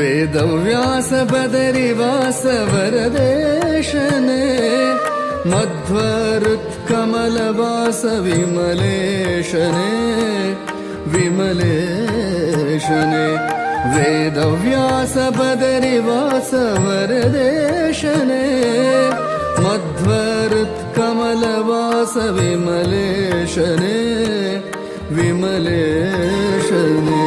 ವೇದವ್ಯಾಸ ಬದರಿವಾಸ ವರದೇಶನೇ ಮಧ್ವರುತ್ಕಮಲವಾಸ ವಿಮಲೇಶನೇ ವಿಮಲೇಶನೇ ವೇದವ್ಯಾಸ ಬದರಿವಾಸ ವರದೇಶನೇ ಮಧ್ವರುತ್ಕಮಲವಾಸ ವಿಮಲೇಶನೇ ವಿಮಲೇಶನೇ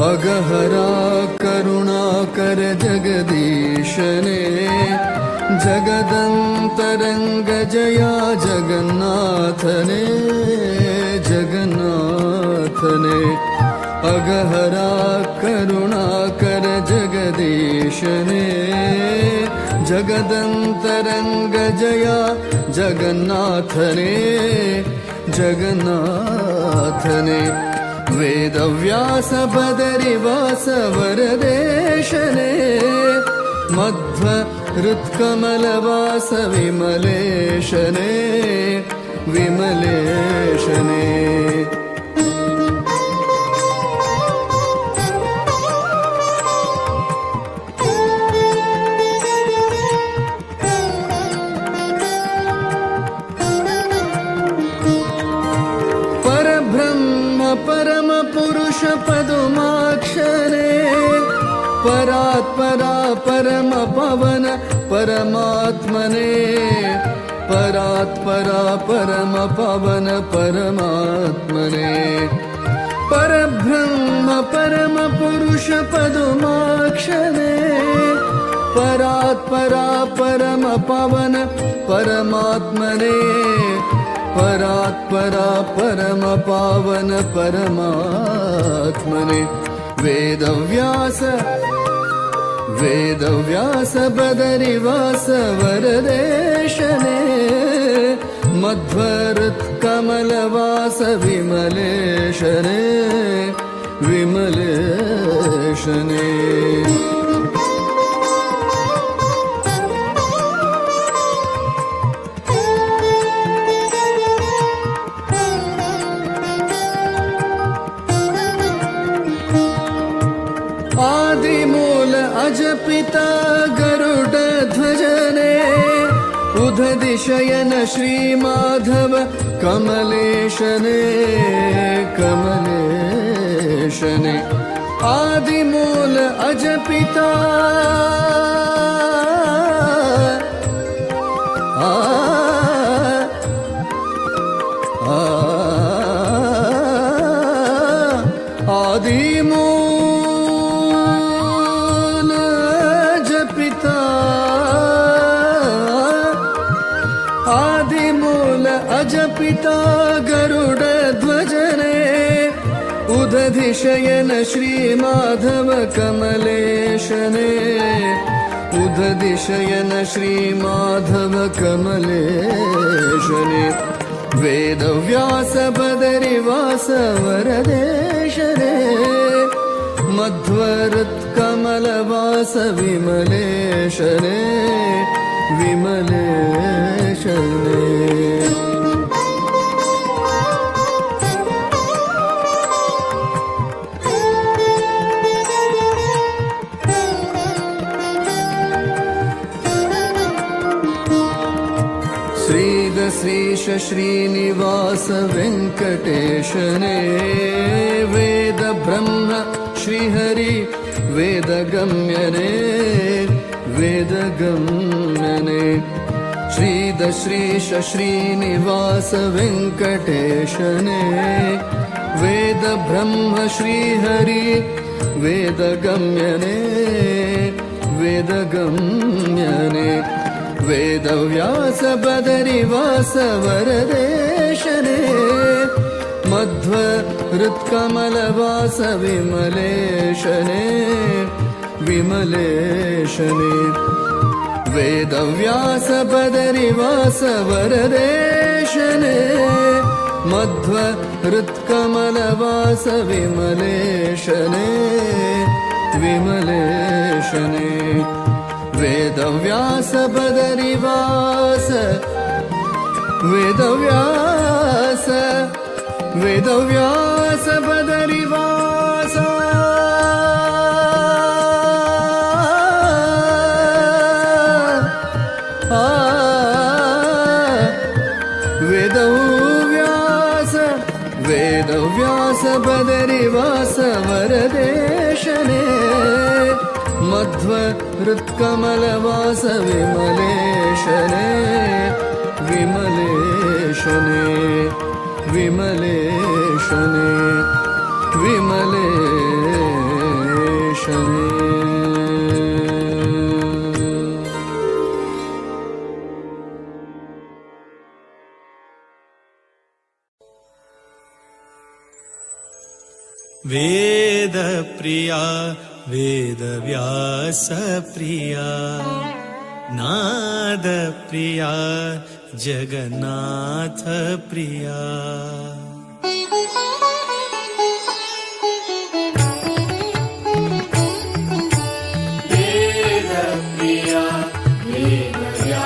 ಅಗಹರ ಕರುಣಾಕರ ಜಗದೀಶನೇ ಜಗದಂತರಂಗ ಜಯ ಜಗನ್ನಾಥನೇ ಜಗನ್ನಾಥನೇ ಅಗಹರ ಕರುಣಾಕರ ಜಗದೀಶನೇ ಜಗದಂತರಂಗ ಜಯ ಜಗನ್ನಾಥನೇ ಜಗನ್ನಾಥನೇ ವೇದವ್ಯಾಸ ಬದರಿವಾಸ ವರದೇಶನೇ ಮಧ್ವ ಹೃತ್ಕಮಲವಾಸ ವಿಮಲೇಶನೇ ವಿಮಲೇಶನೇ ಪರಮ ಪುರುಷ ಪದುಮಾಕ್ಷರೇ ಪರಾತ್ಪರಾ ಪರಮ ಪವನ ಪರಮಾತ್ಮನೇ ಪರಾತ್ಪರಾ ಪರಮ ಪವನ ಪರಮಾತ್ಮನೇ ಪರಬ್ರಹ್ಮ ಪರಮ ಪುರುಷ ಪದುಮಾಕ್ಷರೇ ಪರಾತ್ಪರಾ ಪರಮ ಪವನ ಪರಮಾತ್ಮನೇ ಪರಾತ್ಪರಾ ಪರಮ ಪಾವನ ಪರಮಾತ್ಮನೇ ವೇದವ್ಯಾಸ ವೇದವ್ಯಾಸ ಬದರಿವಾಸ ವರದೇಶನೇ ಮಧ್ವರುತ್ಕಮಲವಾಸ ವಿಮಲೇಶನೇ ವಿಮಲೇಶನೇ ಆದಿಮೂಲ ಅಜಪಿತಾ ಗರುಡ ಧ್ವಜನೇ ಉದಧಿಶಯನ ಶ್ರೀ ಮಾಧವ ಕಮಲೇಶನೇ ಕಮಲೇಶನೇ ಆದಿಮೂಲ ಅಜಪಿತಾ ಆದಿಮೂಲ ಅಜಪಿತಾ ಗರುಡ ಧ್ವಜನೇ ಉದಧಿಶಯನ ಶ್ರೀ ಮಾಧವ ಕಮಲೇಶನೇ ಉದಧಿಶಯನ ಶ್ರೀ ಮಾಧವ ಕಮಲೇಶನೇ ವೇದವ್ಯಾಸ ಬದರಿವಾಸ ವರದೇಶನೇ ಮಧ್ವರುತ್ಕಮಲವಾಸ ವಿಮಲೇಶನೇ ವಿಮಲೇಶನೇ ಶ್ರೀದ ಶ್ರೀಶ ಶ್ರೀನಿವಾಸ ವೆಂಕಟೇಶನೇ ವೇದ ಬ್ರಹ್ಮ ಶ್ರೀಹರಿ ವೇದಗಮ್ಯನೇ ವೇದಗಮ್ಯನೇ ಶ್ರೀದ ಶ್ರೀಶ ಶ್ರೀನಿವಾಸ ವೆಂಕಟೇಶನೇ ವೇದ ಬ್ರಹ್ಮ ಶ್ರೀಹರಿ ವೇದಗಮ್ಯನೇ ವೇದಗಮ್ಯನೇ ವೇದವ್ಯಾಸ ಬದರಿವಾಸ ವರದೇಶನೇ ಮಧ್ವ ಹೃತ್ಕಮಲವಾಸ ವಿಮಲೇಶನೇ ವಿಮಲೇಶನೇ ವೇದವ್ಯಾಸ ಬದರಿವಾಸ ವರದೇಶನೇ ಮಧ್ವ ಹೃತ್ಕಮಲವಾಸ ವಿಮಲೇಶನೇ विमलेशने वेदव्यास बदरिवास वेदव्यास वेदव्यास बदरिवास वेदव्यास वेदव्यास बदरिवास वरदेशने मध्वहृत्कमलवास विमलेशने विमलेशने विमलेशने विमलेशने वेदप्रिया वेदव्यासप्रिया नादप्रिया जगन्नाथप्रिया वेदप्रिया वेदव्यासप्रिया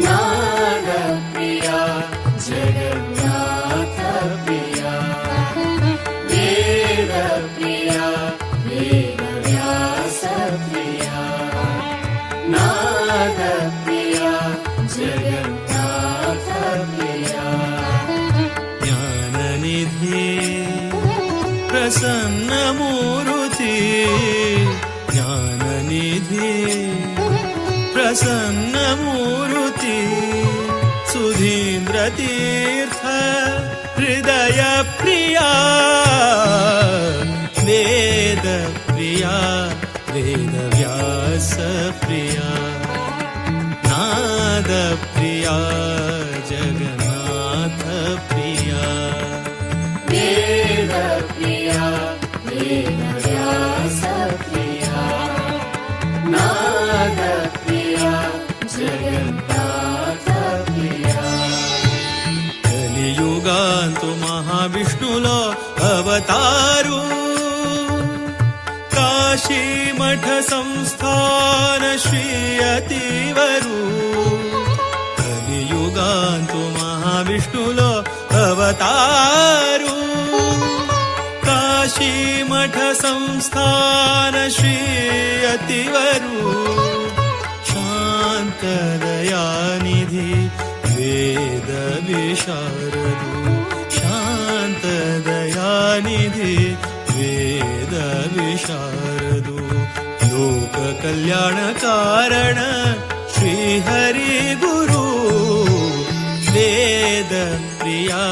नादप्रिया जगन्नाथप्रिया वेदप्रिया वेदव्यासप्रिया नादप्रिया जगन्नाथप्रिया ज्ञाननिधि प्रसन्नमूर्ति ज्ञाननिधि प्रसन्नमूर्ति सुधीन्द्रतीर्थ हृदयप्रिया वेदप्रिया वेदव्यासप्रिया नादप्रिया जगन्नाथप्रिया वेदप्रिया वेदव्यासप्रिया नादप्रिया जगन्नाथप्रिया కలియుగాంతు మహావిష్ణులో అవతారు కాశీమఠ సంస్థాన శ్రీ అతివరు కలియుగాంతు మహావిష్ణులో అవతారు కాశీమఠ సంస్థాన శ్రీ అతివరు శాంతదయానిధి वेद विशारदु शान्तदयानिधि वेद विशारदु लोक कल्याण कारण श्री हरि गुरु वेद प्रिया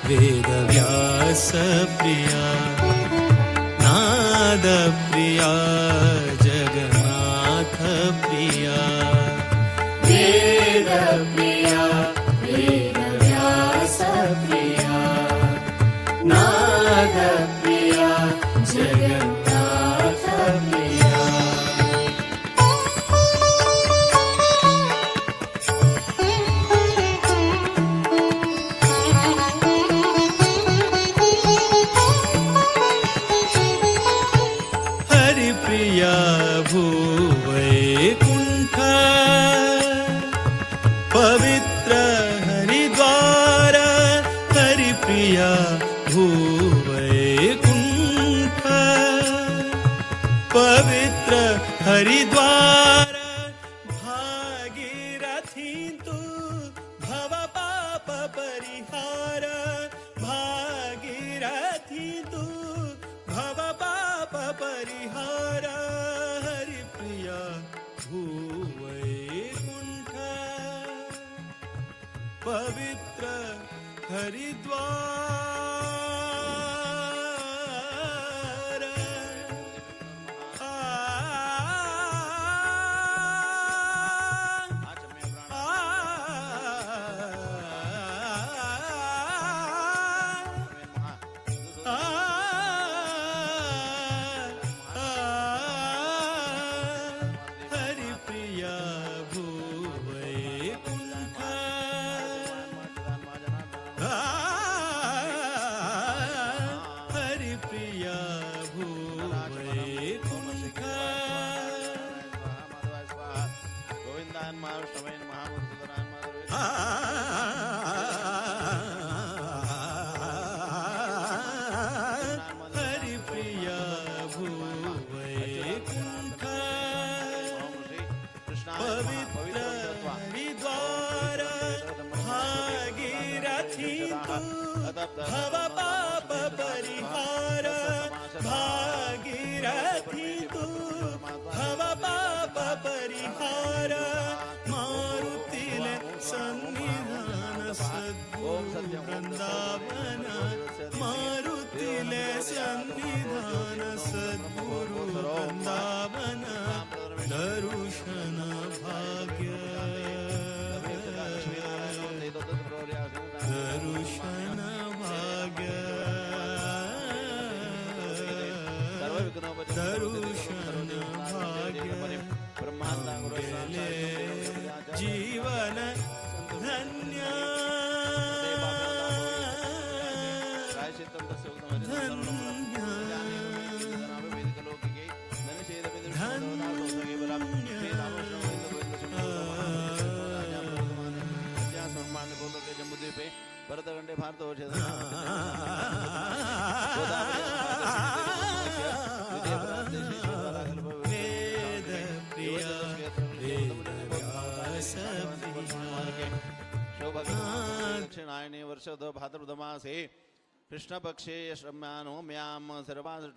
वेद व्यास प्रिया नाद प्रिया जगन्नाथ प्रिया वेदप्रिया वेदव्यासप्रिया नादप्रिया जगन्नाथप्रिया हरिप्रिया भूवैकुण्ठ पवित्र हरिद्वार हरिप्रिया भूवैकुण्ठ पवित्र हरिद्वार भागीरथी तु भव पाप परिहार भागीरथी तु भव पाप परिहार हरिप्रिया भूवैकुण्ठ पवित्र हरिद्वार हरिप्रिया भूवैकुण्ठ हरिप्रिया भूवैकुण्ठ पवित्र हरिद्वार भागीरथी तु भव पाप परिहार भागीरथी तु भव पाप परिहार मारुतिले सन्निधान सद्गुरु वृंदावन मारुतिले सन्निधान सद्गुरु वृंदावन दर्शन भाग्य दर्शन भाग्य दर्शन भाग्य जीवन धन्य ಭರತಗಂಡೆ ಭಾರತ दक्षिणायने वर्षद भाद्रपदमासे कृष्णपक्षे श्रम्यानो म्याम सर्वान्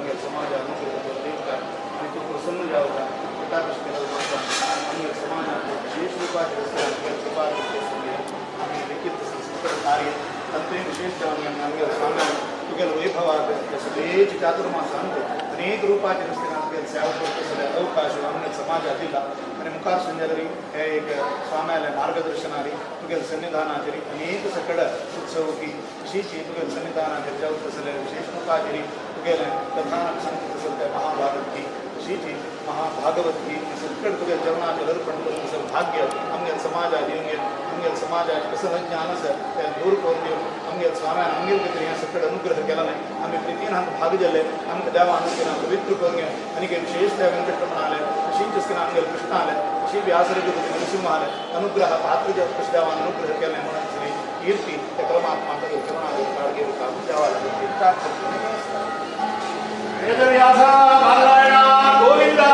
अंगे समाज अनुग्रह आणि तो प्रसन्न जावता एका दृष्टीने अंगे समाज विशेष रूपात आम्ही लिखित संस्कृत कार्य तंत्रे विशेष अंगे स्वामी तुगेल वैभव सगळेच चातुर्मास अनेक रूपाचे रस्ते सेवा करतो अवकाश आमने समाजातील आणि मुखार संजरी हे एक स्वाम्याला मार्गदर्शनारी तुगेल सन्निधानाचरी अनेक सकड उत्सव की विशेष तुगेल सन्निधानाचरी जाऊ तसले विशेष रूपाचरी तुगेल कथानक सांगत तसले महाभारत की विशेष महाभागवत की सकड तुगेल जवनाचे अर्पण करून भाग्य आमगे समाजाची आमगे समाजाचे कसं ज्ञान त्या दूर करून देऊ आमगे स्वाम्यान आमगे तरी या सकड अनुग्रह केला नाही आम्ही प्रीतीन हात भाग दिले आमगे देवा अनुग्रह पवित्र करून आणि विशेष त्या वेंकटरमण आले विशेष आमगे कृष्ण आले अशी व्यासरेखी नरसिंह आले अनुग्रह पात्र कशी देवा अनुग्रह केला म्हणून श्री कीर्ती त्या परमात्माचा चरणात काळजी काढून द्यावा लागेल वेदव्यासा नारायणा गोविंदा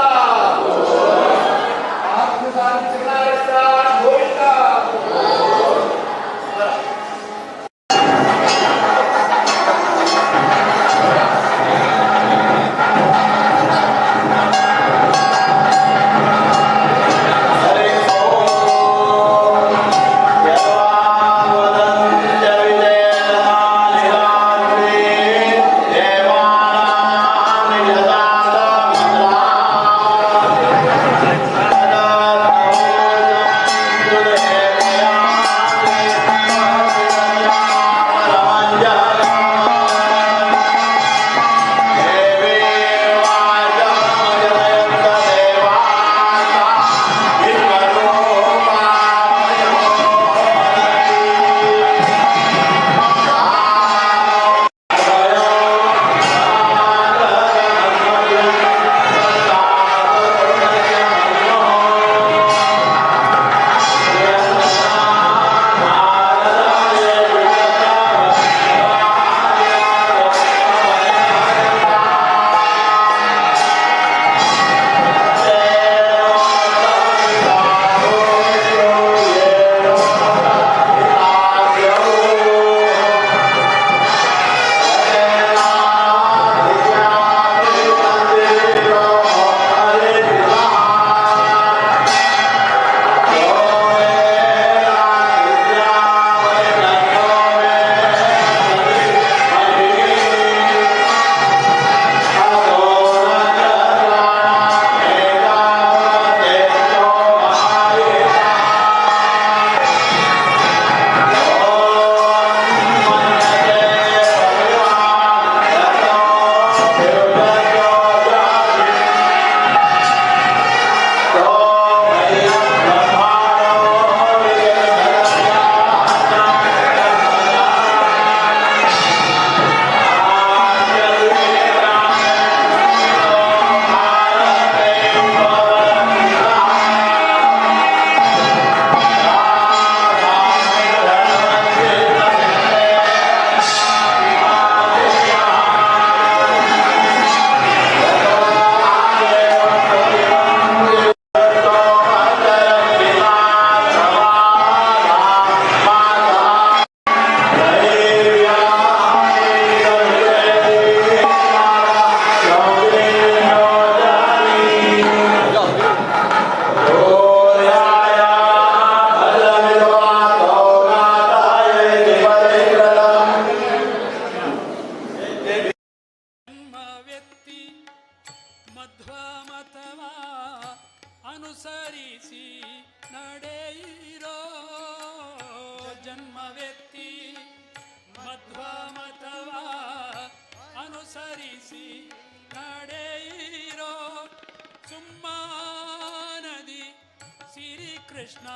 ಕೃಷ್ಣ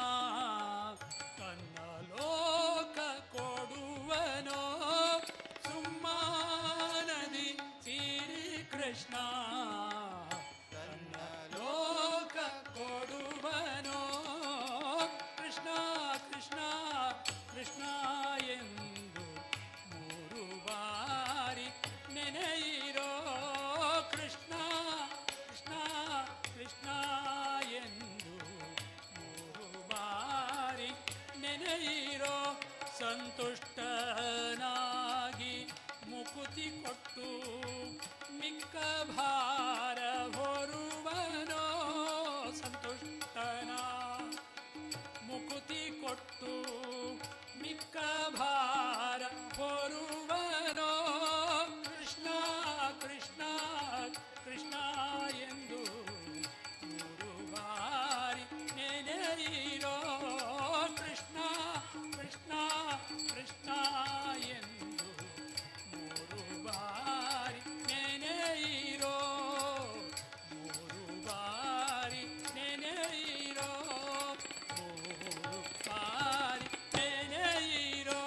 ತನ್ನ ಲೋಕ ಕೊಡುವನೋ ಸುಮ್ಮನದಿ ಶ್ರೀ ಕೃಷ್ಣ ತನ್ನ ಲೋಕ ಕೊಡುವನೋ ಕೃಷ್ಣ ಕೃಷ್ಣ ಕೃಷ್ಣ ಎಂದು ಮೂರು ಬಾರಿ ನೆನೆಯಿರೋ ಕೃಷ್ಣ ಕೃಷ್ಣ ಕೃಷ್ಣ ಎಂದು ಮೂರು ಬಾರಿ ನೆನೆಯಿರೋ ಸಂತುಷ್ಟನಾಗಿ ಮುಕುತಿ ಕೊಟ್ಟು ಮಿಕ್ಕ ಭಾರ ಹೊರುವನೋ ಸಂತುಷ್ಟನ ಮುಕುತಿ ಕೊಟ್ಟು ಮಿಕ್ಕ ಭಾರ ಹೊರುವನೋ ಕೃಷ್ಣ ಕೃಷ್ಣ ಕೃಷ್ಣ ಎಂದು ಮೂರು ಬಾರಿ ನೆನೆಯಿರೋ ಕೃಷ್ಣ ಕೃಷ್ಣ ಕೃಷ್ಣ ಎಂದು ಮೂರು ಬಾರಿ ನೆನೆಯಿರೋ ಮೂರು ಬಾರಿ ನೆನೆಯಿರೋ ಮೂರು ಬಾರಿ ನೆನೆಯಿರೋ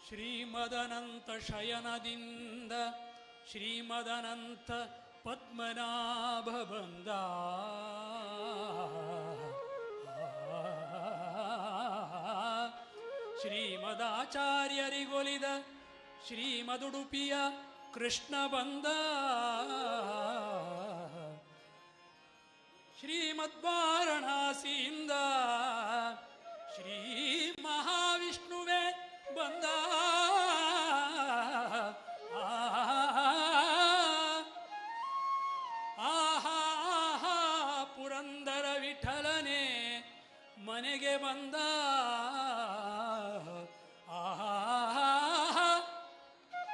ಶ್ರೀಮದನಂತ ಶಯನದಿಂದ ಶ್ರೀಮದನಂತ ಪದ್ಮನಾಭ ಬಂದ ಶ್ರೀಮದಾಚಾರ್ಯರಿಗೊಲಿದ ಶ್ರೀಮದುಡುಪಿಯ ಕೃಷ್ಣ ಬಂದ ಶ್ರೀಮದ್ವಾರಣಾಸಿಯಿಂದ ಶ್ರೀ ಮಹಾವಿಷ್ಣುವೇ ಬಂದ ಆಹಾ ಪುರಂದರ ವಿಠಲನೆ ಮನೆಗೆ ಬಂದ ಆಹಾ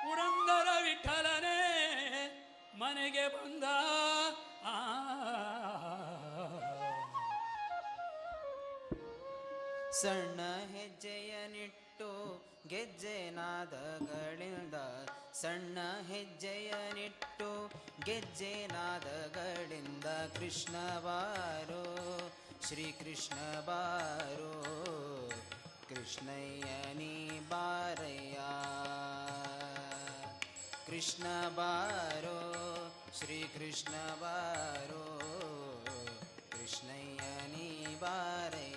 ಪುರಂದರ ವಿಠಲನೆ ಮನೆಗೆ ಬಂದ ಸಣ್ಣ ಹೆಜ್ಜೆಯನಿಟ್ಟು ಗೆಜ್ಜೆನಾದಗಳಿಂದ ಸಣ್ಣ ಹೆಜ್ಜೆಯನಿಟ್ಟು ಗೆಜ್ಜೆನಾದಗಳಿಂದ ಕೃಷ್ಣ ಬಾರೋ ಶ್ರೀಕೃಷ್ಣ ಬಾರೋ ಕೃಷ್ಣಯ್ಯ ನೀ ಬಾರಯ್ಯ ಕೃಷ್ಣ ಬಾರೋ ಶ್ರೀಕೃಷ್ಣ ಬಾರೋ ಕೃಷ್ಣಯ್ಯ ನೀ ಬಾರಯ್ಯ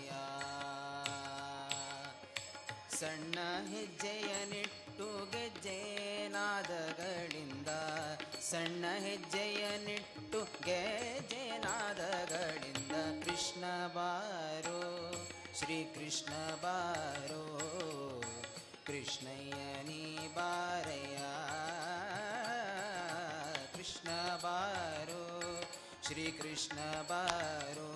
ಸಣ್ಣ ಹೆಜ್ಜೆಯನಿಟ್ಟು ಗೆಜ್ಜೆನಾದಗಳಿಂದ ಸಣ್ಣ ಹೆಜ್ಜೆಯನಿಟ್ಟು ಗೆಜ್ಜೆನಾದಗಳಿಂದ ಕೃಷ್ಣ ಬಾರೋ ಶ್ರೀಕೃಷ್ಣ ಬಾರೋ ಕೃಷ್ಣಯ್ಯ ನೀ ಬಾರಯ್ಯ ಕೃಷ್ಣ ಬಾರೋ ಶ್ರೀಕೃಷ್ಣ ಬಾರೋ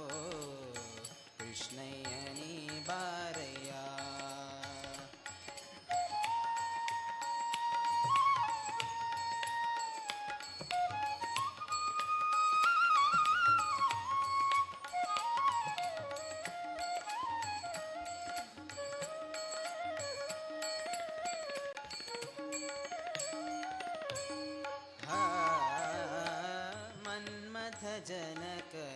ಕೃಷ್ಣಯ್ಯ ನೀ ಬಾರಯ್ಯ ಜನಕನ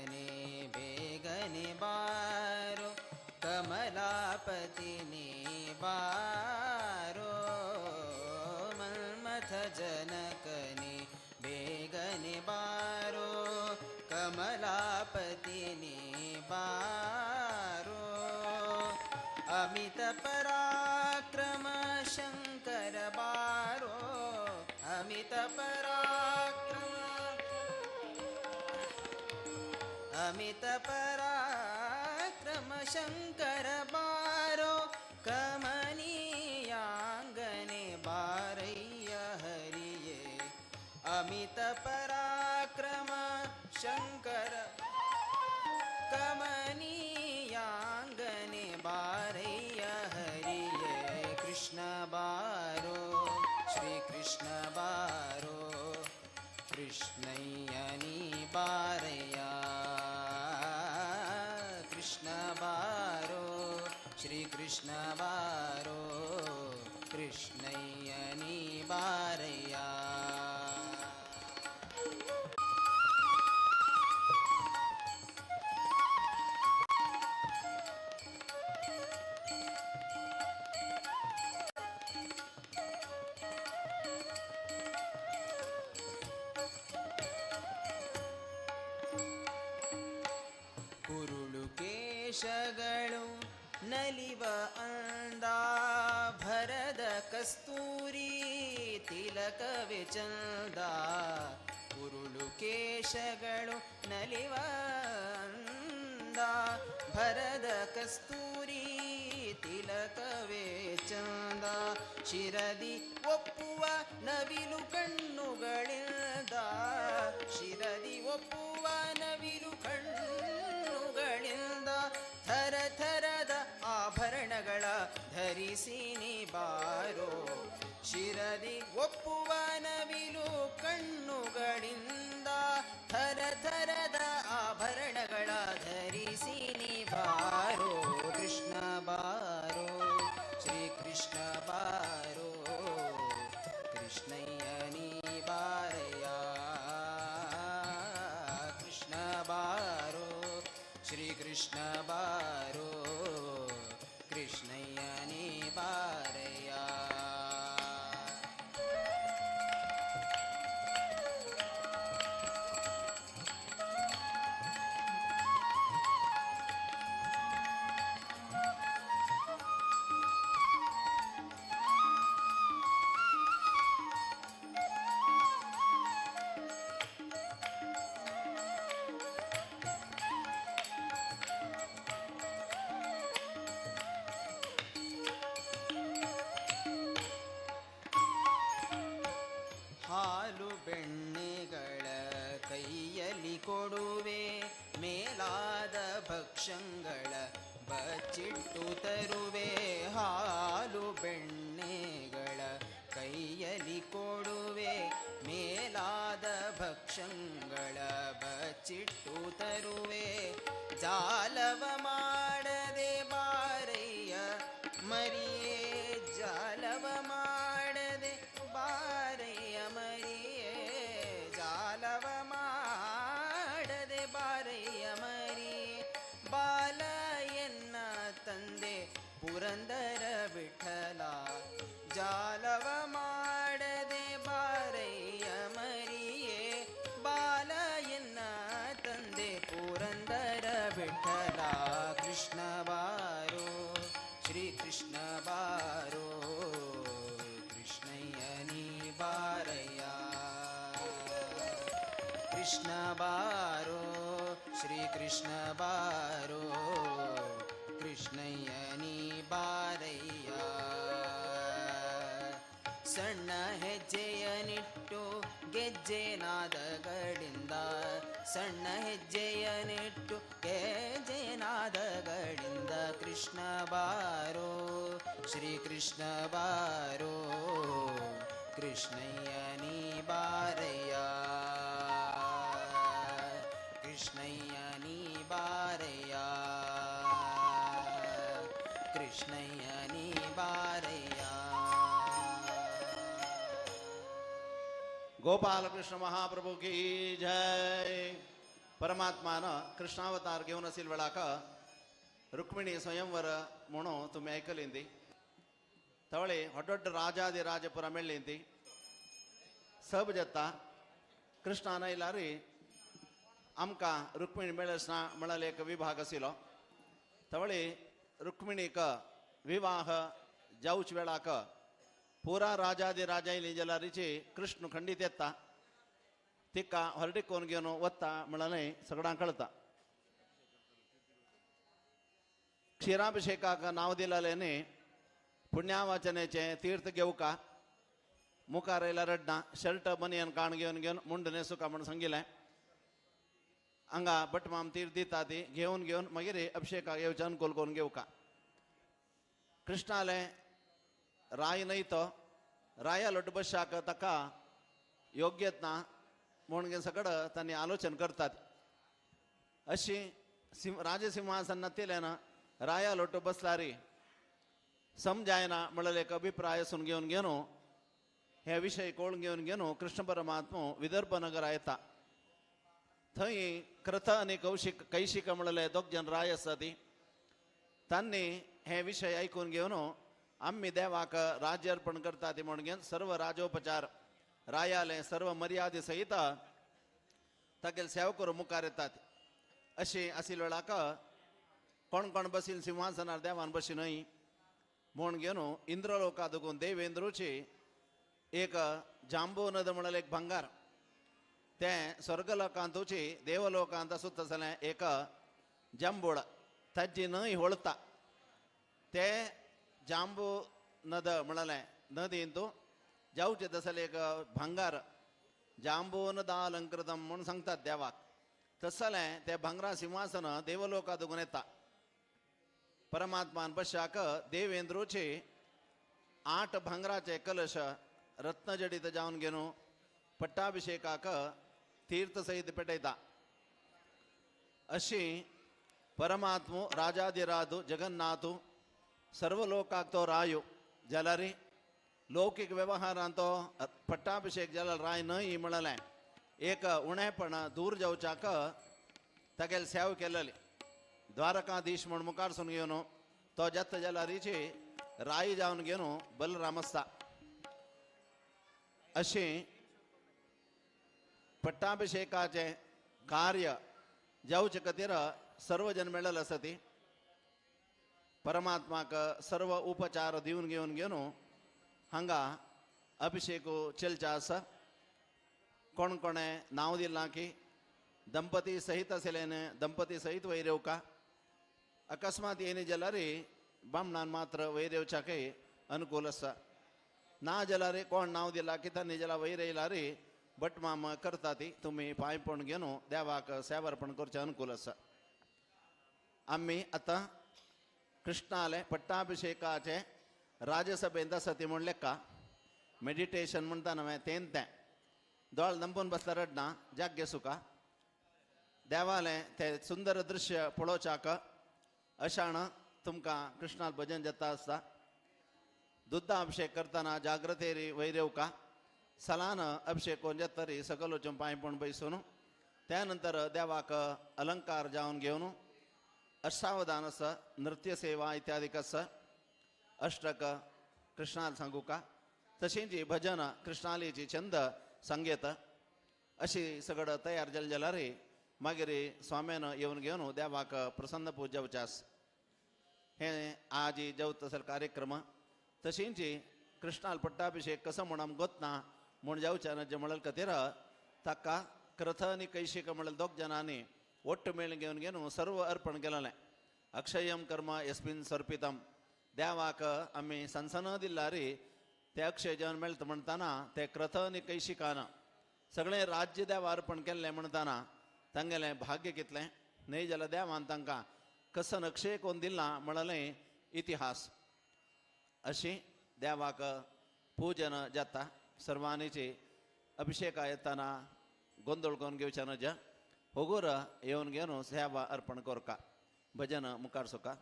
ಬಾರೋ ಮನ್ಮಥ ಜನಕನೇ ಬೇಗನೆ ಬಾರೋ ಕಮಲಾಪತಿನೇ ಬಾರೋ ಅಮಿತ ಪರಾಕ್ರಮ ಶಂಕರ ಬಾರೋ ಅಮಿತ ಪರಾಕ್ರಮ ಅಮಿತ ಪರಾಕ್ರಮ ಶಂಕರ ಬಾರೋ ಕಮನೀಯಾಂಗನೆ ಬಾರಯ್ಯ ಹರಿಯೇ ಅಮಿತ ಪರಾಕ್ರಮ ಶಂಕರ ಕಮನೀಯಾಂಗನೆ ಬಾರಯ್ಯ ಹರಿಯೇ ಕೃಷ್ಣ ಬಾರೋ ಶ್ರೀ ಕೃಷ್ಣ ಬಾರೋ ಕೃಷ್ಣಯ್ಯ ನೀ ಬಾರಯ್ಯ ಕೃಷ್ಣ ಬಾರೋ ಶ್ರೀ ಕೃಷ್ಣ ಬಾರೋ ಕೃಷ್ಣಯ್ಯ ನೀ ಬಾರಯ್ಯ ಕುರುಳು ಕೇಶಗಳು ನಲಿವ ಅಂದ ಭರದ ಕಸ್ತೂರಿ ತಿಲಕವೇ ಚಂದ ಕುರುಳು ಕೇಶಗಳು ನಲಿವ ಅಂದ ಭರದ ಕಸ್ತೂರಿ ತಿಲಕವೇ ಚಂದ ಶಿರದಿ ಒಪ್ಪುವ ನವಿಲು ಕಣ್ಣುಗಳಿಂದ ಶಿರದಿ ಒಪ್ಪುವ ನವಿಲು ಕಣ್ಣುಗಳಿಂದ ಥರ ಥರದ ಆಭರಣಗಳ ಧರಿಸಿ ನೀ ಬಾರೋ ಶಿರದಿ ಒಪ್ಪುವ ನವಿಲು ಕಣ್ಣುಗಳಿಂದ ಥರ ಥರದ ಆಭರಣಗಳ ಧರಿಸಿ ನೀ ಬಾರೋ ಕೃಷ್ಣ ಬಾರೋ ಶ್ರೀ ಕೃಷ್ಣ ಬಾರೋ ಕೃಷ್ಣಯ್ಯ ನೀ ಬಾರಯ್ಯ ಕೃಷ್ಣ ಬಾರೋ ಶ್ರೀ ಕೃಷ್ಣ ಬಾರೋ ಕೃಷ್ಣಯ್ಯ ನೀ ಬಾರಯ್ಯ ಹಾಲು ಬೆಣ್ಣೆಗಳ ಕೈಯಲ್ಲಿ ಕೊಡುವೆ ಮೇಲಾದ ಭಕ್ಷಂಗಳ ಬಚ್ಚಿಟ್ಟು ತರುವೆ ಹಾಲು ಬೆಣ್ಣೆಗಳ ಕೈಯಲ್ಲಿ ಕೊಡುವೆ ಮೇಲಾದ ಭಕ್ಷಂಗಳ ಬಚ್ಚಿಟ್ಟು ತರುವೆ ಜಾಲವ ಮಾಡದೆ ಬಾರಯ್ಯ ಮರಿಯೇ ಜಾಲವ ಮಾಡದೆ ಬಾರಯ್ಯ ಮರಿಯೇ ಜಾಲವ ಮಾಡದೆ ಬಾರಯ್ಯ ಮರಿಯೇ ಬಾಲ ಎನ್ನ ತಂದೆ ಪುರಂದರ ವಿಠಲ ಜಾಲವ ಮಾಡದೆ ಬಾರಯ್ಯ ಮರಿಯೇ ಬಾಲ ಎನ್ನ ತಂದೆ ಪುರಂದರ ವಿಠಲ ಕೃಷ್ಣ ಬಾರೋ ಶ್ರೀ ಕೃಷ್ಣ ಬಾರೋ ಕೃಷ್ಣಯ್ಯ ನೀ ಬಾರಯ್ಯ ಕೃಷ್ಣ ಬಾರೋ ಶ್ರೀ ಕೃಷ್ಣ ಬಾರೋ ಕೃಷ್ಣಯ್ಯ ನೀ ಬಾರಯ್ಯ ಸಣ್ಣ ಹೆಜ್ಜೆಯನಿಟ್ಟು ಗೆಜ್ಜೆನಾದಗಳಿಂದ ಸಣ್ಣ ಹೆಜ್ಜೆಯನಿಟ್ಟು ಗೆಜ್ಜೆನಾದಗಳಿಂದ ಕೃಷ್ಣ ಬಾರೋ ಶ್ರೀ ಕೃಷ್ಣ ಬಾರೋ ಕೃಷ್ಣಯ್ಯ ನೀ ಬಾರಯ್ಯ ಕೃಷ್ಣಯ್ಯ ನೀ ಬಾರಯ್ಯ ಕೃಷ್ಣಯ್ಯ ನೀ ಬಾರಯ್ಯ गोपालकृष्ण महाप्रभू की जय. परमात्मानं कृष्णावतार घेऊन असेल वेळाक रुक्मिणी स्वयंवर म्हणून तुम्ही ऐकलेंदी तवळे ಹೊಡ್ಡೊಡ್ಡ ರಾಜಾದಿರಾಜಪುರ ಮೆಳ್ಳಿಂತಿ सब जत्ता कृष्णान इलारी आमकां रुक्मिणी मेळसना म्हळ्यार एक विभाग आशिल्लो तवळी रुक्मिणीक विवाह जावच वेळाक पुरा राजादिराजा इल्ली जाल्यारीची कृष्ण खंडीत येता तिका हरडी कोण घेवन वता म्हळ्यार सगळ्यांक कळटा क्षीराभिषेकाक नांव दिलेलें पुण्यावाचनेचे तीर्थ घेवका मुखार येयला रडना शर्ट बनियन काण घेवन मुंड नेसुका म्हण सांगिल्लें हांगा भटमाम तीर्थ दिता ती घेवन मागीर अभिषेकाक येवचे अनुकूल करून घेवका कृष्णाले राय न्हय तो राया लोट बसशाक ताका योग्यत ना म्हूण सगळ तांणी आलोचन करतात अशी राजसिंहासन नतिलेन राया लोट बसलारी समजायना म्हळ्यार एक अभिप्राय सुन घेवन हे विषय कोण घेवन कृष्ण परमात्मो विदर्भ नगरा येता थंय कृथ आनी कैशिक म्हणले दोग जन राय आसा ती तांणी हे विषय आयकून घेवन आम्ही देवाक राज्य अर्पण करता ती म्हण घेवन सर्व राजोपचार रायाले सर्व मर्यादे सहित तागेले सेवकर मुखार येतात अशी आशिल्ले वेळाक कोण कोण बसील सिंहासनार देवान बशी न्हय म्हूण घेवन इंद्रलोकात देखून देवेंद्रूची एक जांबूनद म्हणून एक भंगार ते स्वर्गलोकांतूची देवलोकांत सुद्धा जालें एक जंबूळ ताजी न्हंय होळता ते जांबू नद म्हणलें नदींतू जावचे तसले एक भंगार जांबूनदालंकृतम म्हणून सांगतात देवाक तसलें ते भंगरा सिंहासन देवलोकात देखून येता परमात्मान पश्चाक देवेंद्रूची 8 भंगराचे कलश रत्नजडीत जावन घेवन पट्टाभिषेकाक तीर्थ सहित पेटयता अशी परमात्मो राजादिराजू जगन्नाथू सर्व लोकाक तो रायो जाल्यार लौकिक व्यवहारांत तो पट्टाभिषेक जाल्यार राय न्हय म्हणलें एक उणेपण दूर जावच्याक तागेले सेवा केलेली द्वारकाधीश म्हण मुखार सून घेवन तो जत्त जाल्यारीची राय जावन घेवन बलराम आसता अशी पट्टाभिषेकाचे कार्य जावचे खातीर सर्व जन मेळ्ळेले आसा ती परमात्माक सर्व उपचार दिवन घेवन हांगा अभिषेक चलचे आसा कोण कोणें नांव दिलां की दंपती सहित आशिल्ल्यान दंपती सहित वयर येवका अकस्मात येयली जाल्यार बामणान मात्र वयर येवच्याकय अनुकूल आसा ना जाल्यार कोण नांव दिला की तांणी जाल्यार वयर येयल्यार भटमाम करता ती तुमी पांय पडून घेवन देवाक सेवार्पण करचें अनुकूल आसा आमी आतां कृष्णाले पट्टाभिषेकाचे राजसभेंत आसा ती म्हण लेक्का मेडिटेशन म्हणटा न्हय तें दोळ दंपून बसला रडना जाग्य सुका देवालें तें सुंदर दृश्य पळोवच्याक अशाण तुमकां कृष्णाल भजन जाता आसता दुद्धा अभिषेक करतना जाग्रतेरी वयर येवका सलान अभिषेक कोण जातरी सकल वचून पांय पडून बैसून त्या नंतर देवाक अलंकार जावन घेवन अष्टावधान आसा नृत्य सेवा इत्यादीक आसा अष्टक कृष्णाल सांगूका तशींच भजन कृष्णालीची छंद संगीत अशी सगळं तयार जालें जाल्यार मागीर स्वाम्यान येवन घेवन देवाक प्रसन्न पूज जावचें आसा हें आज जेवत असल कार्यक्रम तशींच कृष्णाल पट्टाभिषेक कसो म्हण आमकां गोतना म्हूण जावचें ना जे म्हळ्यार खातीर ताका क्रथ आनी कैशिक म्हळ्यार दोग जाणांनी ಒಟ್ಟು ಮೇಳ घेवन सर्व अर्पण केलेलें अक्षयम कर्म यस्मिन सर्पितम देवाक आमी सनसन दिल्लारी ते अक्षय जेवण मेळटा म्हणटाना ते क्रथ आनी कैशिकान सगळें राज्य देवा अर्पण केल्लें म्हणटाना तांगेलें भाग्य कितलें न्हय जाल्यार देवान तांकां कसन अक्षय कोण दिलां म्हणलें इतिहास अशी देवाक पूजन जाता सर्वांनीची अभिषेका येताना गोंदळ करून घेवचें नज होगोर येवन घेवन सेवा अर्पण करका भजन मुखार सोका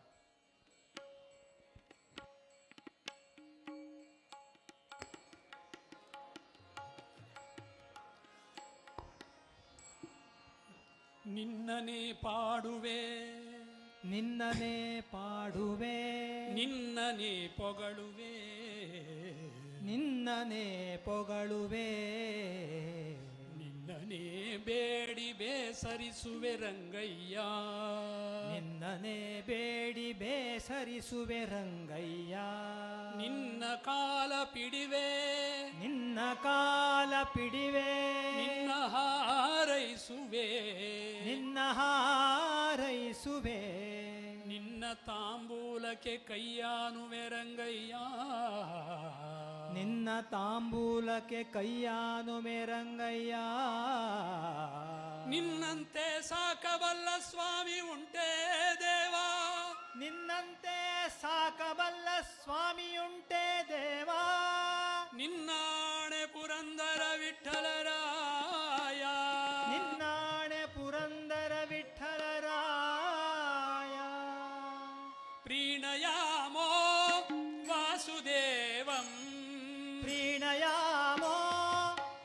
ನಿನ್ನನೆ ಪಾಡುವೆ ನಿನ್ನನೇ ಪಾಡುವೆ ನಿನ್ನನೇ ಪೊಗಳುವೆ ನಿನ್ನನೇ ಪೊಗಳುವೆ ನಿನ್ನನೇ ಬೇಡಿ ಬೇಸರಿಸುವೆ ರಂಗಯ್ಯ ನಿನ್ನನೇ ಬೇಡಿ ಬೇಸರಿಸುವೆ ರಂಗಯ್ಯ ನಿನ್ನ ಕಾಲ ಪಿಡಿವೆ ನಿನ್ನ ಕಾಲ ಪಿಡಿವೆ ನಿನ್ನ ಹಾರೈಸುವೆ ನಿನ್ನ ಹಾರೈಸುವೆ ನಿನ್ನ ತಾಂಬೂಲಕ್ಕೆ ಕೈಯಾನುವೆ ರಂಗಯ್ಯ ನಿನ್ನ ತಾಂಬೂಲಕ್ಕೆ ಕೈಯಾನುವೆ ರಂಗಯ್ಯ ನಿನ್ನಂತೆ ಸಾಕಬಲ್ಲ ಸ್ವಾಮಿ ಉಂಟೇ ದೇವಾ ನಿನ್ನಂತೆ ಸಾಕಬಲ್ಲ ಸ್ವಾಮಿಯುಂಟೇ ದೇವಾ ನಿನ್ನಾಣೆ ಪುರಂದರ ವಿಠಲರಾಯ ನಿನ್ನಾಣೆ ಪುರಂದರ ವಿಠಲರಾಯ ಪ್ರೀಣಯಾಮೋ ವಾಸುದೇವಂ ಪ್ರೀಣಯಾಮೋ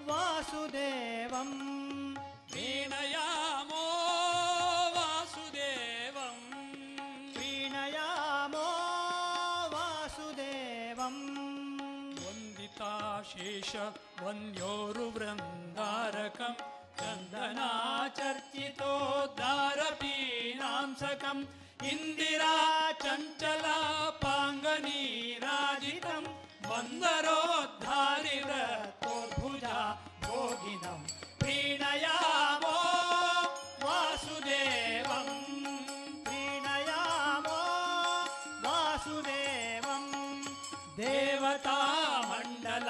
ವಾಸುದೇವಂ ಪ್ರೀಣಯಾಮೋ ವಾಸುದೇವಂ ಪ್ರೀಣಯಾಮೋ ವಾಸುದೇವಂ ವಂದಿತಾಶೇಷ ವಂದ್ಯೋರು ವೃಂದಾರಕಂ ಚಂದನಾಚರ್ಚಿತೋದ್ಧಾರಪೀನಾಂಸಕಂ ಇಂದಿರಾ ಚಂಚಲಾಪಾಂಗನೀರಾಜಿತಂ ವಂದರೋದ್ಧಾರಿವ್ರತೋರ್ಭುಜಾ ಭೋಗಿನಂ ಪ್ರೀಣಯಾಮೋ ವಾಸುದೇವಂ ಪ್ರೀಣಯಾಮೋ ವಾಸುದೇವಂ ದೇವತಾ ಮಂಡಲ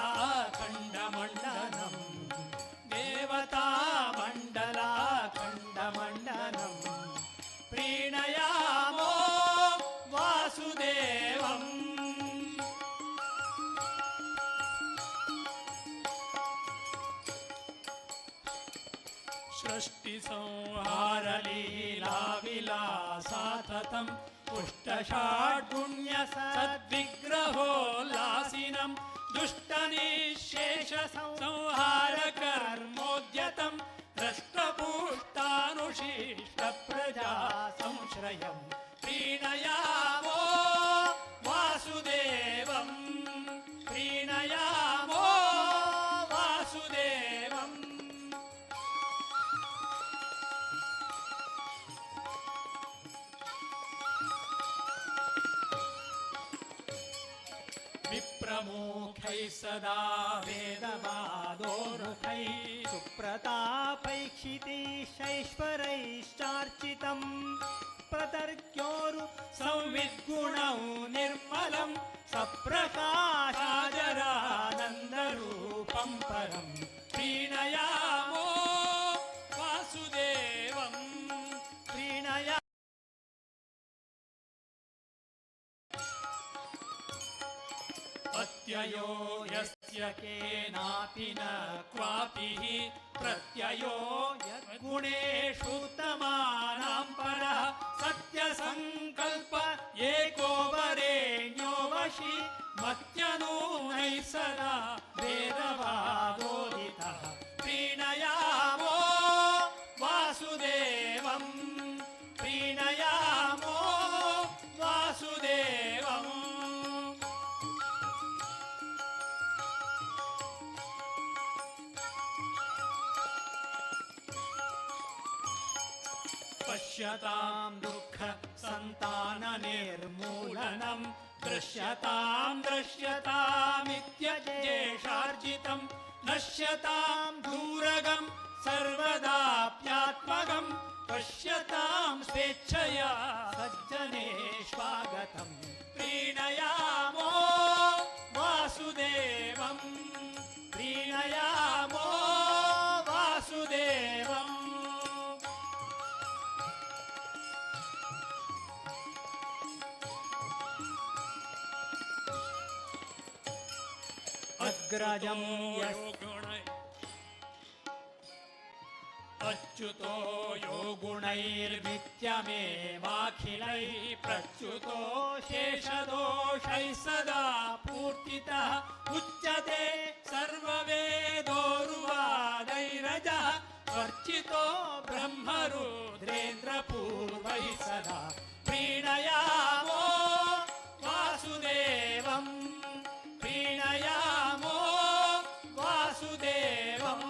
ಖಂಡಮಂಡನಂ ದೇವತಾ ಮಂಡಲ ಖಂಡಮಂಡನಂ ಪ್ರೀಣಯಾಮೋ ವಾಸುದೇವಂ ಸೃಷ್ಟಿ ಸಂಹಾರ ಲೀಲಾ ವಿಲಾಸಾತತಂ ಪುಷ್ಟಷಾಡ್ಗುಣ್ಯ ಸದ್ವಿಗ್ರಹೋಲ್ಲಾಸಿನಂ ದುಷ್ಟನಿಶೇಷ ಸಂಹಾರ ಕರ್ಮೋದ್ಯತಂ ಹೃಷ್ಟಪುಷ್ಟಾನುಶಿಷ್ಟ ಪ್ರಜಾ ಸಂಶ್ರಯಂ ಪ್ರೀಣಯಾಮೋ ವಾಸುದೇವಂ ಪ್ರೀಣಯಾಮೋ ವಾಸುದೇವಂ विप्रमुखै सदा वेदवादोरुखै सुप्रतापैक्षितीशैश्वरैश्चार्चितं प्रतर्क्योरु संविद्गुणौ निर्मलं सप्रकाशाजरानन्दरूपं परं प्रीणयामो वासुदेवं प्रीणया अत्ययो यस्य केनापि न क्वापि हि प्रत्ययो यद्गुणेषुत्तमानां परः सत्यसङ्कल्प एको वरेण्यो वशी मत्यनूनैः सदा वेदवादोदितः प्रीणयामो वासुदेवं प्रीणयामो वासुदेवम् पश्यतां दुःख सन्ताननिर्मूलनं दृश्यतां दृश्यतामित्यजेषार्जितं नश्यतां दूरगं सर्वदाप्यात्मगं पश्यतां स्वेच्छया सज्जनेष्वागतं प्रीणयामो वासुदेवं प्रीणयामो वासुदेवम् अग्रजं अच्युतो यो गुणैर्नित्यमेवाखिलैः प्रच्युतो शेषदोषैः सदा पूर्तितः उच्यते सर्ववेदोरुवादैरजः वर्चितो ब्रह्मरुद्रेन्द्रपूर्वैः सदा प्रीणयामो वासुदेवं प्रीणयामो वासुदेवम्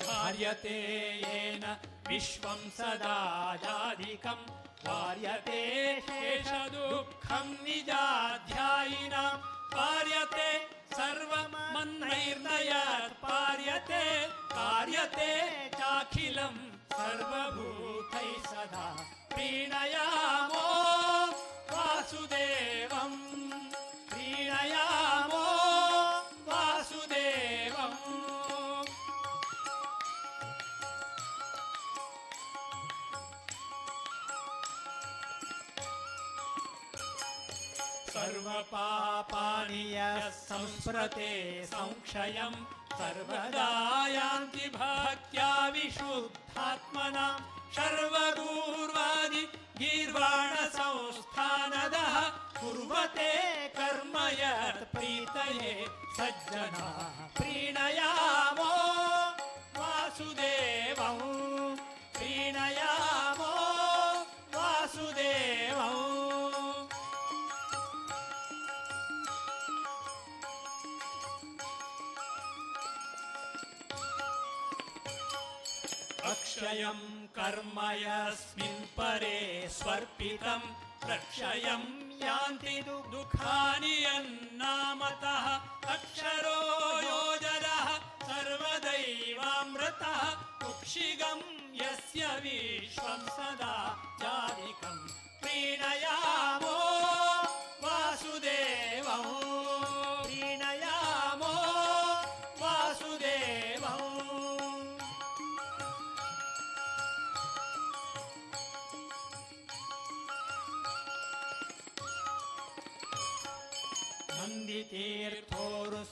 धार्यते येन विश्वं सदा जाधिकं वार्यते शेषदुःखं निजाध्यायिनां पार्यते सर्वमन्नैर्नयत् पार्यते कार्यते चाखिलं सर्वभूतैः सदा प्रीणयामो वासुदेवं प्रीणयामो वासुदेवम् सर्वपापानि यः संस्मृते संक्षयं सर्वदा यान्ति भक्त्या विशुद्धात्मना शर्वपूर्वादि गीर्वाणसंस्थानदः कुर्वते कर्म यत् प्रीतये सज्जना प्रीणयामो वासुदेवं प्रीणयामो वासुदेवम् अक्षयं कर्म यस्मिन् परे स्वर्पितं प्रक्षयं यान्ति दुःखानि यन्नामतः अक्षरो योजनः सर्वदैवामृतः कुक्षिगं यस्य विश्वं सदा जाधिकं प्रीणयामो वासुदेवं प्रीणयामो वासुदेवम्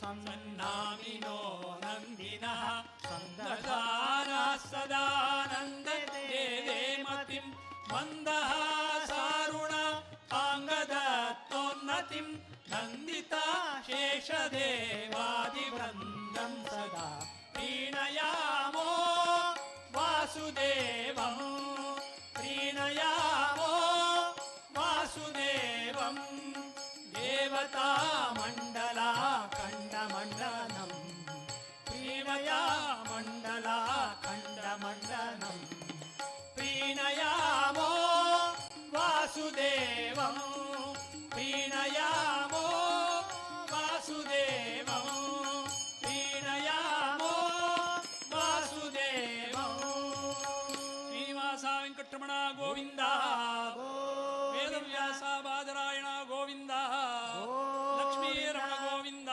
नन्दितीर्थोरुसन्नामिनो नन्दिनः सन्दधानः सदानन्ददेवे मतिं मन्दः सारुण आङ्गदत्तोन्नतिं नन्दिता शेषदेवादिवृन्दं सदा प्रीणयामो वासुदेवं प्रीणयामो वासुदेवम् देवता मण्डला खण्डमण्डनं प्रीणया मण्डला खण्डमण्डनं प्रीणयामो वासुदेवं प्रीणयामो वासुदेवं प्रीणयामो वासुदेवं श्रीनिवास वेङ्कटरमण गोविन्द वेदव्यास बादरायण गोविन्द लक्ष्मीरमण गोविन्द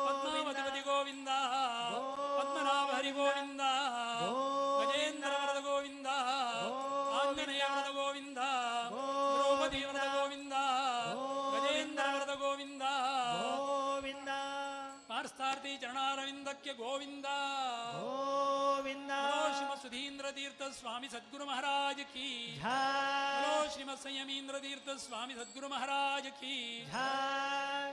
पद्मावतिपति गोविन्द पद्मनाभ हरि गोविन्द गजेन्द्र वरद गोविन्द आञ्जनेय वरद गोविन्द द्रौपदी वरद गोविन्द गजेन्द्र वरद गोविन्द गोविन्द पार्थसारथि चरणारविन्दक्य गोविन्द गोविन्द श्रीमत् सुधीन्द्र तीर्थ स्वामी सद्गुरु महाराज की जय श्रीमत् संयमीन्द्र तीर्थ स्वामी सद्गुरु महाराज की जय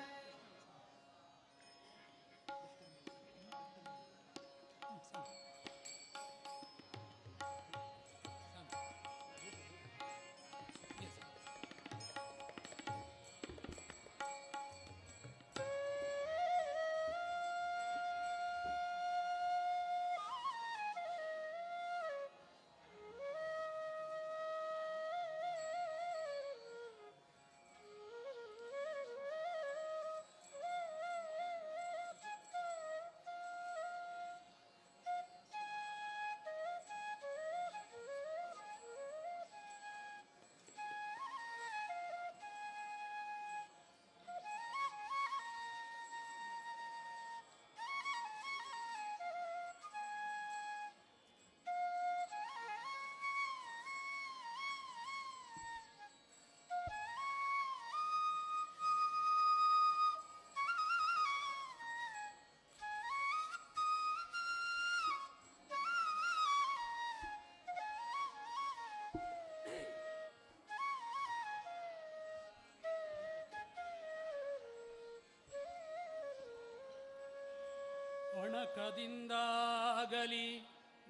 ಒಣಕದಿಂದಾಗಲಿ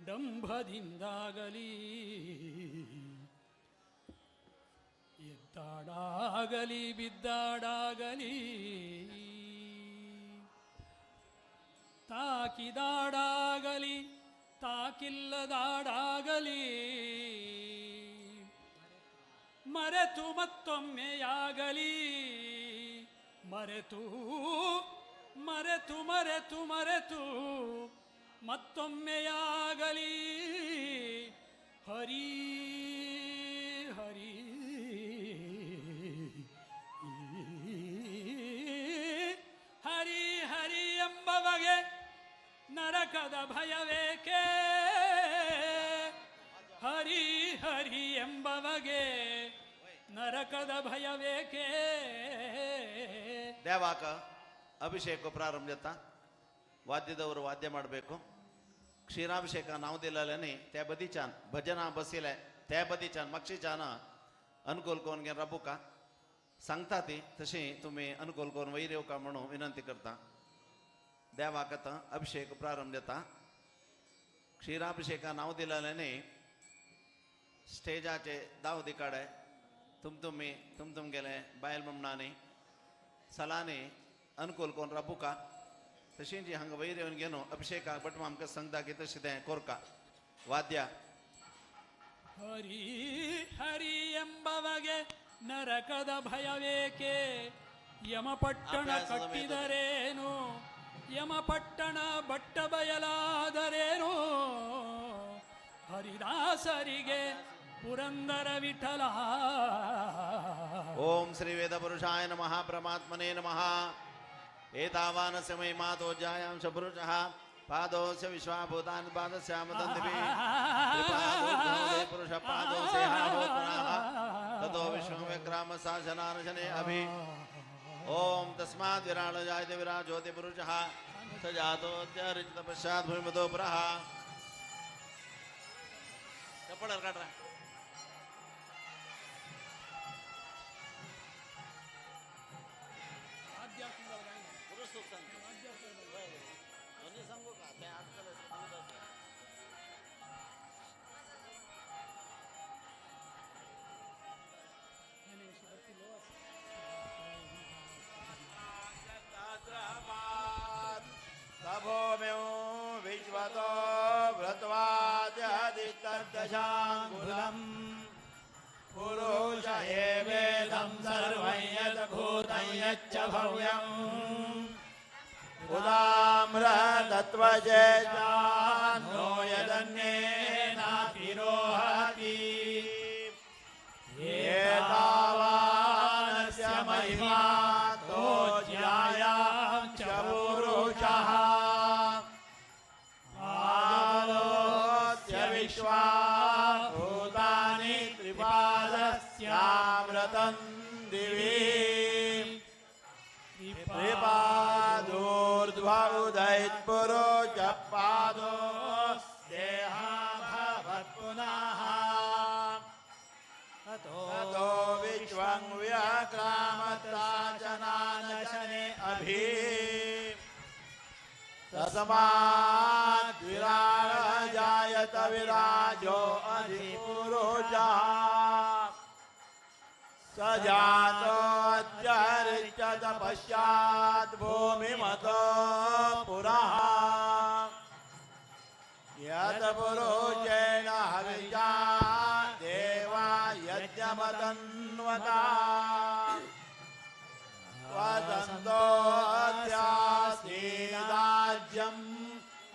ಡಂಭದಿಂದಾಗಲಿ ಎದ್ದಾಡಾಗಲಿ ಬಿದ್ದಾಡಾಗಲಿ ತಾಕಿದಾಡಾಗಲಿ ತಾಕಿಲ್ಲದಾಡಾಗಲಿ ಮರೆತು ಮತ್ತೊಮ್ಮೆಯಾಗಲಿ ಮರೆತು ಮರೆತು ಮರೆತು ಮರೆತು ಮತ್ತೊಮ್ಮೆಯಾಗಲಿ ಹರಿ ಹರಿ ಹರಿ ಹರಿ ಎಂಬವಗೆ ನರಕದ ಭಯವೇಕೆ ಹರಿ ಹರಿ ಎಂಬವಗೆ ನರಕದ ಭಯವೇಕೆ ದೇವಾಕ ಅಭಿಷೇಕ ಪ್ರಾರಂಭ ಜತ್ತ ವಾದ್ಯದವರು ವಾದ್ಯ ಮಾಡಬೇಕು क्षीराभिषेक नावदिल्लानी त्या बदी छान भजना बसिले त्या बदी छान मक्षी छान अनुकूल कोण घे रबू का सांगता ती तशी तुम्ही अनुकूल कोण वैरेव का म्हणून विनंती करता देवाकत अभिषेक प्रारंभ देता क्षीराभिषेक नावदिल्लानी स्टेजाचे दावदी काडे तुम गेले बायल ममनानी सलानी अनुकूल कोण रबू का तशी जी हंग वैरेवन घेनो अभिषेक बट आमकां सांगता की तशें तें कोरका वाद्य ಹರಿ ಹರಿ ಎಂಬವಗೆ ನರಕದ ಭಯವೇಕೆ ಯಮಪಟ್ಟಣ ಕಟ್ಟಿದರೇನು ಯಮಪಟ್ಟಣ ಬಟ್ಟ ಬಯಲಾದರೇನು ಹರಿದಾಸರಿಗೆ ಪುರಂದರ ವಿಠಲ ओम श्री वेद पुरुषाय नमः परमात्मने नमः एतावानस्य महिमातोज्जायां च पुरुषः पादोस्य विश्वाभूतानि पादस्यामदन्तिभिः त्रिपादोर्ध्वोदे पुरुषः पादोस्य हाहोत्तराः ततो विश्वं व्यग्रामशासनानशने अभि ओम तस्माद् विराळजायते विराजोति पुरुषः स जातोऽत्यरिचितपश्चात् भूमिमतो पुरः चप्पल काढरा तभोम्यो विश्वतो व्रतवाद्यदितर्दशाङ्गुलम् पुरुष एवेदं सर्वं यद्भूतं यच्च भव्यम् उदाम्रतत्त्वजेतान्नो यदन्येनातिरोहति एतावानस्य महिमा तोज्यायां च पुरुषः आलोच्य विश्वाभूतानि त्रिपादस्यामृतं दिवि त्रिपादोर्ध्वोदयत्पुरो च पादो देहा भवत्पुनः ततो विश्वं व्याक्रामता च नानशने अभि तस्माद् विराजयत विराजो अधिपुरुषः स जातोऽत्यरिच्यत पश्चात् भूमिमतो पुरः यत् पुरुषेण हविषा देवा यज्ञमतन्वता वदन्तोऽस्यासीदाज्यं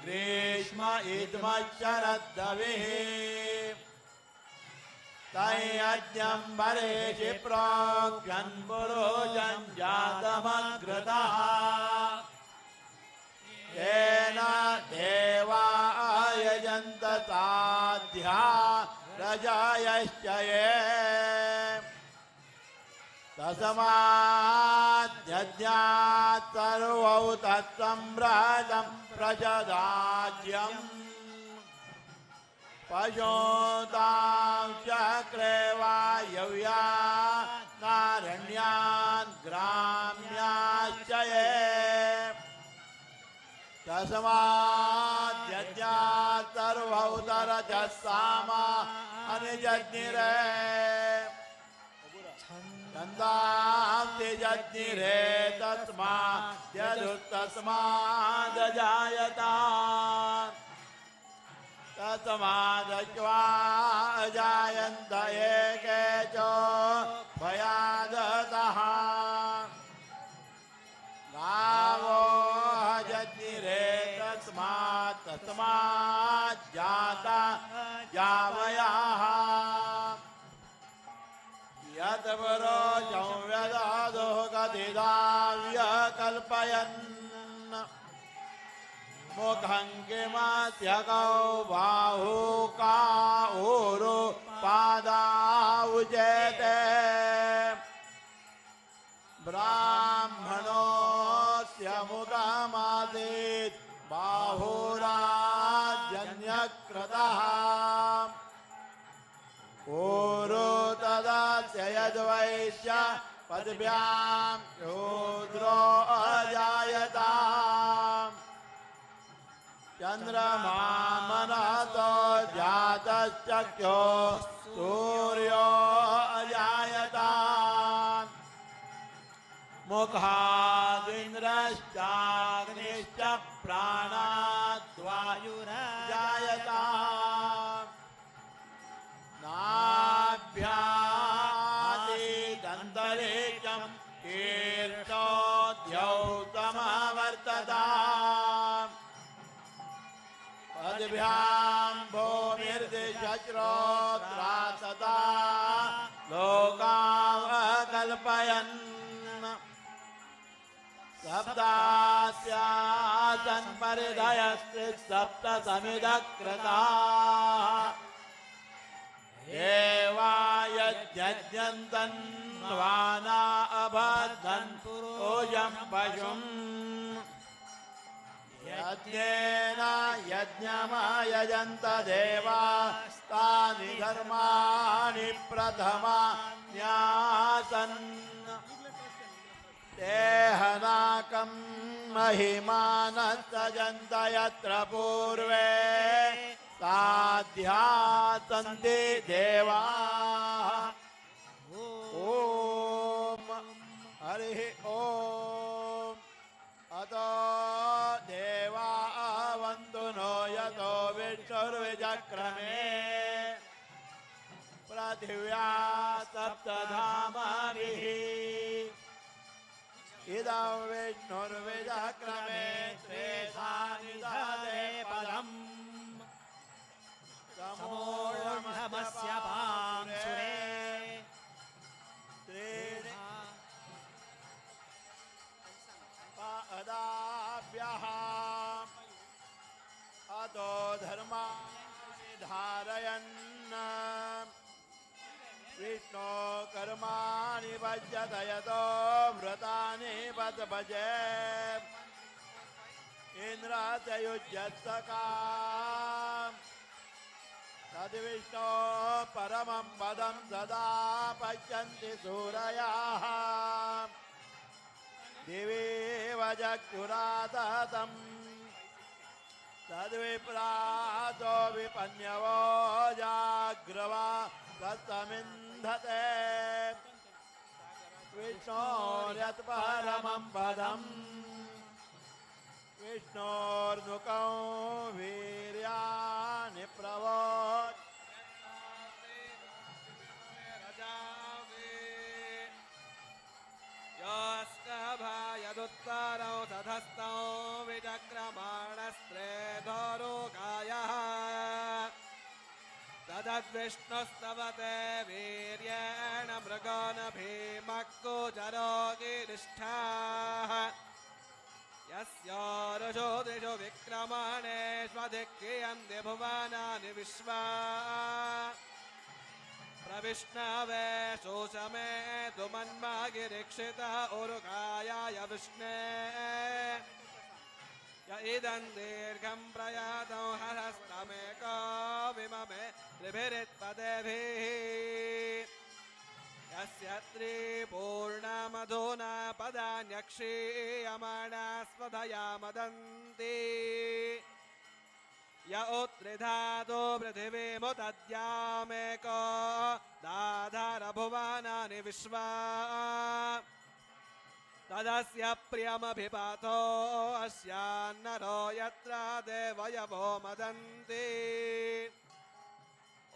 ग्रीष्म इद्मशरद्दविः तयज्ञं वरेषि प्रोक्ष्यन् पुरुषं जातमग्रतः येन देवा यजन्त साध्या रजयश्च ये तस्माद्यज्ञात् सर्वौ तत्सम्राजं प्रजदाज्यम् पशोतां चक्रे वायव्या नारण्यान् ग्राम्याश्च ये तस्माद्यज्ञात् सर्वौतरजस्सामा अनिजज्ञिरे छन्दांसि जज्ञिरे तस्माद्यदुस्तस्मादजायता तस्मादज्वा अजायन्त एके च भयादतः गावो जज्ञिरे तस्मात् जाता जावयाः यद्वरो संव्यदादो गतिदाव्यकल्पयन् मुखं किमत्यगौ बाहू का ऊरु पादाउजेते ब्राह्मणोऽस्य मुखमासीत् बाहुराजन्यकृतः ऊरु तदस्य यद्वैश्य पद्भ्यां शूद्रो अजायता चंद्रमा मनतो जातश्चक्षो सूर्यो अजायता मुखादिन्द्रश्चाग्निश्च प्राणाद्वायुर्जायता नाभ्यादिदन्तरिक्षं कीर्तोद्यौतमवर्तता पद्भ्यां भूमिर्दिशश्रोत्रा तदा लोकावकल्पयन् सप्तास्यासन् परिधयस्ति सप्त समिदकृताः देवायज्ञन्तन्वाना अबद्धन् पूजं पशुम् यज्ञेन यज्ञमयजन्त देवास्तानि धर्माणि प्रथमान्यासन् देहनाकं महिमानस्तजन्त यत्र पूर्वे साध्या सन्ति देवाः ॐ हरिः ॐ अतो देवा वन्तु नो यतो विष्णुर्विचक्रमे पृथिव्या सप्तधामाभिः इदं विष्णुर्विचक्रमे त्रेधानि ददे पदम् समूढमस्य पांसुरे त्रीणि पादाभ्यः अतो धर्माणि धारयन् विष्णो कर्माणि भजत यतो व्रतानि बत भजे इन्द्राच युज्यस्तका तद्विष्णो परमं पदं सदा पश्यन्ति सूरयाः दिवीव जक्षुराततम् तद्विप्रातो विपन्यवो जाग्रवा तत्समिन्धते विष्णोर्यत्परमं पदम् विष्णोर्नुकौ वीर्याणि प्रवोत् यदुत्तरौ तधस्तौ विचक्रमाणस्त्रे धोरुकायः तदद्विष्णुस्तवते वीर्येण मृगोन भीमक्कुचरो गिरिष्ठाः यस्योरुषो दिशो विक्रमणेष्वधिक्रियन्ति भुवनानि विश्वा प्रविष्णवे शोषमे तु मन्मगिरीक्षित उरुकायाय विष्णे य इदं दीर्घं प्रयातौ हरस्तमेको विममे त्रिभिरित्पदेभिः य यस्य त्रिपूर्णमधुना पदान्यक्षीयमाणा स्वधया मदन्ति य उत्रिधातो पृथिवीमुदद्यामेको दाधारभुवनानि विश्वा तदस्य प्रियमभिपातो अस्यान्नरो यत्र देवयवो मदन्ति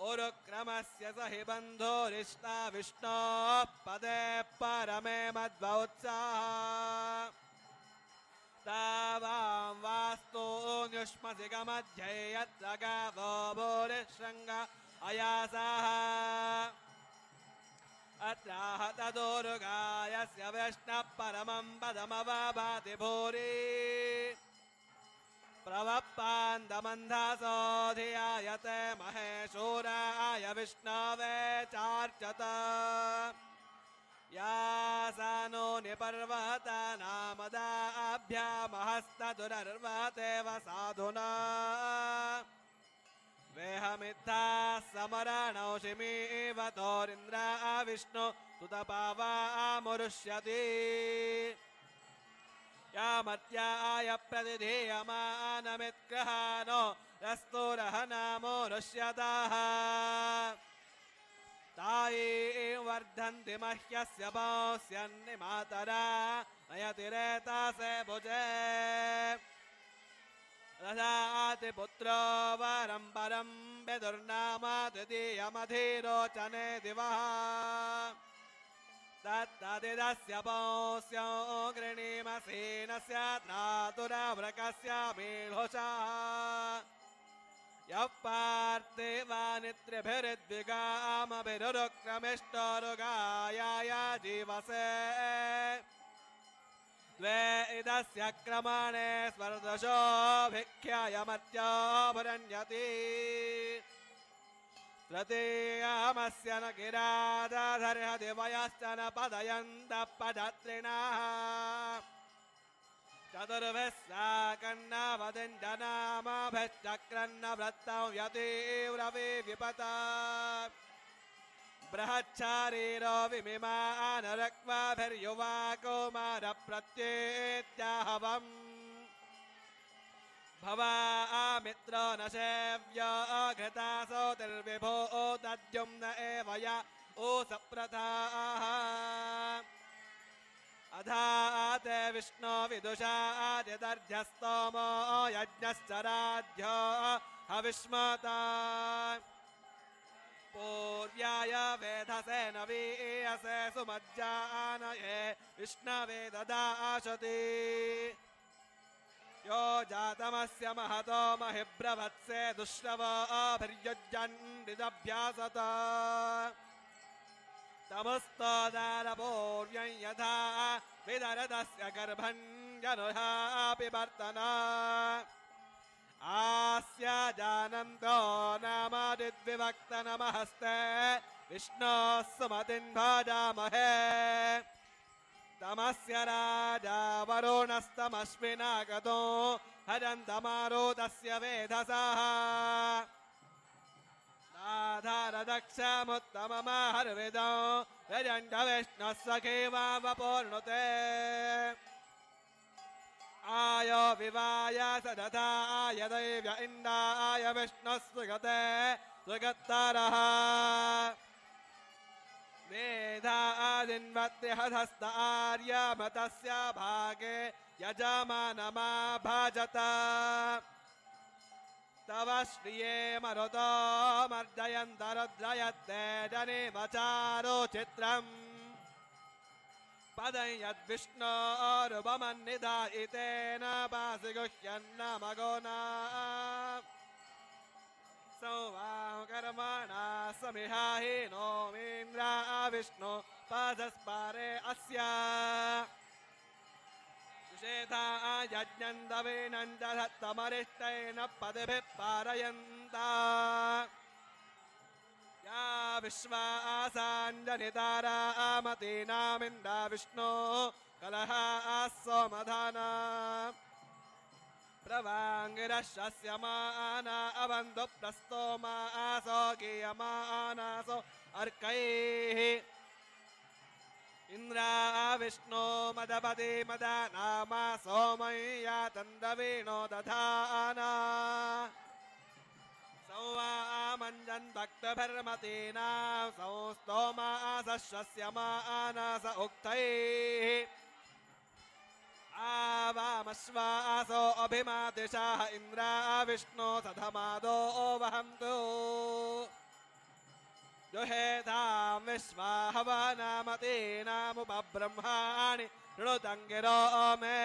उरुक्रमस्य स हि बन्धुरिष्टा विष्णो पदे परमे मद्वौत्साह तावां वास्तु न्युष्मसि गमध्ये यत्र गावो भूरिशृङ्ग अयासाः अत्राह तदोरुगायस्य वैष्णः परमं पदमवभाति भूरि प्रवप्पान्दमन्धासोऽधियायते महेशूराय विष्णवे चार्चत यासानो निपर्वता नामदाभ्यामहस्तदुरर्वतेव साधुना वेहमित्था समरणौषिमीव तोरिन्द्रा विष्णु तुतपावामुरुष्यति यामत्याय प्रतिधीयमानमित्ग्रहानो यस्तुरहनामोरुष्यताः ताये वर्धन्ति मह्यस्य पौस्यन्निमातरा नयतिरेतासे भुजे रसाति पुत्रो वरं परं विदुर्नाम तृतीयमधिरोचने दिवः तत्तदिदस्य पौस्यो गृणीमसेनस्य त्रातुरव्रकस्य मीढुषः यः पार्थिवानित्रिभिरुद्विगामभिरुक्रमिष्टोरुगायाय जीवसे द्वे इदस्य क्रमणे स्वर्दशोभिख्यायमर्त्यो भुरण्यति तृतीयामस्य न गिरादधर्हति वयश्च न पदयन्तः पदत्रिणः चतुर्भिः साकन्नवदिञ्जनामभिश्चक्रन्न वृत्तं यतीव्रवि विपता बृहच्छारीरो विमिमानरक्वाभिर्युवा कौमारप्रत्येत्याहवम् भवा मित्रो न सेव्यो घृतासोतिर्विभो तद्युम्न एव य ओसप्रथाः अधा ते विष्णो विदुषा आदिदर्ध्यस्तोमो यज्ञश्चराध्यो हविष्मता पूर्व्याय वेधसे नवीयसे सुमज्जानये विष्णवे ददाशति यो जातमस्य महतो महिब्रवत्से दुश्रवभिर्युज्यन्निदभ्यासत तमस्तदारपूर्व्यं यथा विदरदस्य गर्भं जनुषापि वर्तना आस्य जानन्तो नामादिद्विभक्तनमहस्ते विष्णोः सुमतिं भजामहे तमस्य राजा वरुणस्तमश्विनागतो हरन्तमारुतस्य वेधसः दाधारदक्षमुत्तममहर्विदो यजण्डविष्णुः सखेवावपूर्णुते आयो विवाय सदथा यदैव इन्दाय विष्णुः सुगते सुगत्तरः वेदादिन्वत्रिहधस्त आर्यमतस्य भागे यजमानमा भजत तव श्रिये मरुतो मर्दयन्तरुद्रयत्ते जनिवचारो चित्रम् पदं यद्विष्णोरुपमन्निधायितेन पासि गुह्यन्नमगोना संवां कर्मणा समिहाहि नोमीन्द्रा विष्णु पादस्पारे अस्य शेधा यज्ञन्दवेनन्दधत्तमरिष्टेन पदभिः पारयन्ता या विश्वासाञ्जनितारा आमतीनामिन्दा विष्णो कलह सोमधाना प्रवाङ्गिरशस्य माना अवन्तु प्रस्तो मासो गीयमानासो अर्कैः इन्द्रा विष्णो मदपति मदनामा सोमय्या तन्दवीणो दधाना सौवामञ्जन् भक्तभर्मतीना संस्तोमा सश्वस्यमानस उक्तैः आवामश्वासो अभिमातिशाः इन्द्रा विष्णो सधमादो वहन्तु जुहेतां विश्वा हवनामतीनामुपब्रह्माणि ऋणुतङ्गिरो मे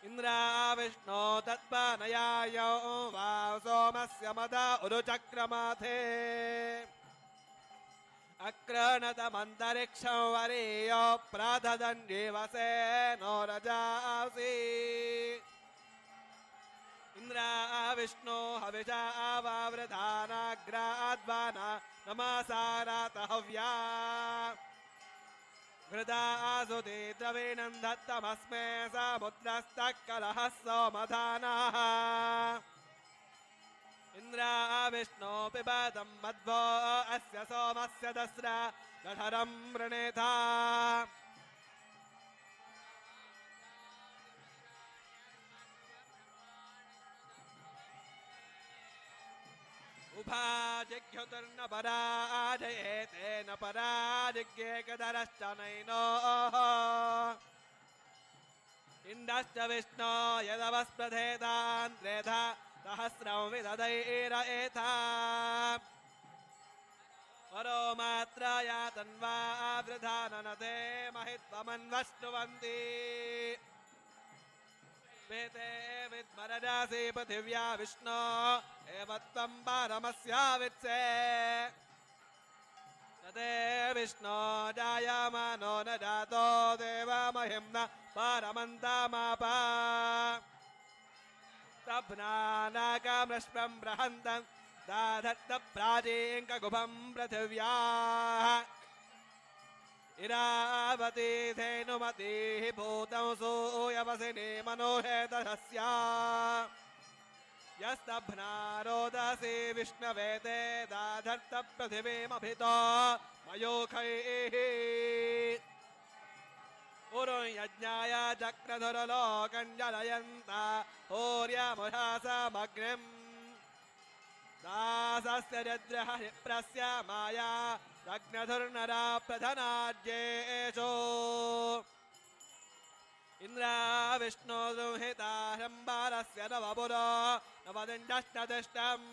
इन्द्रा विष्णो तत्पानयायो वाव सोमस्य मद उरुचक्रमाथे अक्रणतमन्तरिक्षं वरीयो प्राधदण्डीवसे नो रजासि इन्द्रा विष्णो हविषा वावृधानाग्राद्वाना नमसारात हव्या घृता सुते द्रवीणं दत्तमस्मे समुद्रस्तः कलः सोमधानः इन्द्रा विष्णो पिबतं मध्वो अस्य सोमस्य दस्रा दशरं वृणेथा उभाजिघ्युतुर्न पराजयेतेन पराजिज्ञेकधरश्च नैनोः इण्डश्च विष्णो यदवस्प्रथेतान् त्रेधा सहस्रं विदधैर एता परो मात्रया तन्वा वृथा ननते महित्वमन्वष्टुवन्ति वेते विद्मरजासि पृथिव्या विष्णो एव त्वं पारमस्यावित्से तते विष्णो जायमानो न जातो देवमहिम्न पारमन्तामापा तब्नानाकमृष्पं बृहन्तं दाधत्त प्राचीङ्कगुभं पृथिव्याः इरावती धेनुमतिः भूतं सूयवसिनी मनोहेतस्या यस्तभ्नारोदसी विष्णवेते दाधत्त पृथिवीमभितो मयूखैः उरुं यज्ञाय चक्रधुरलोकञ्जलयन्ता पूर्यमुषासमग्निम् दासस्य रुद्रः प्रस्य माया रग्नधुर्नरा प्रधनाज्येषु इन्द्रा विष्णो दुहिता शम्बारस्य नवपुरो नवदिण्डष्टतिष्ठम्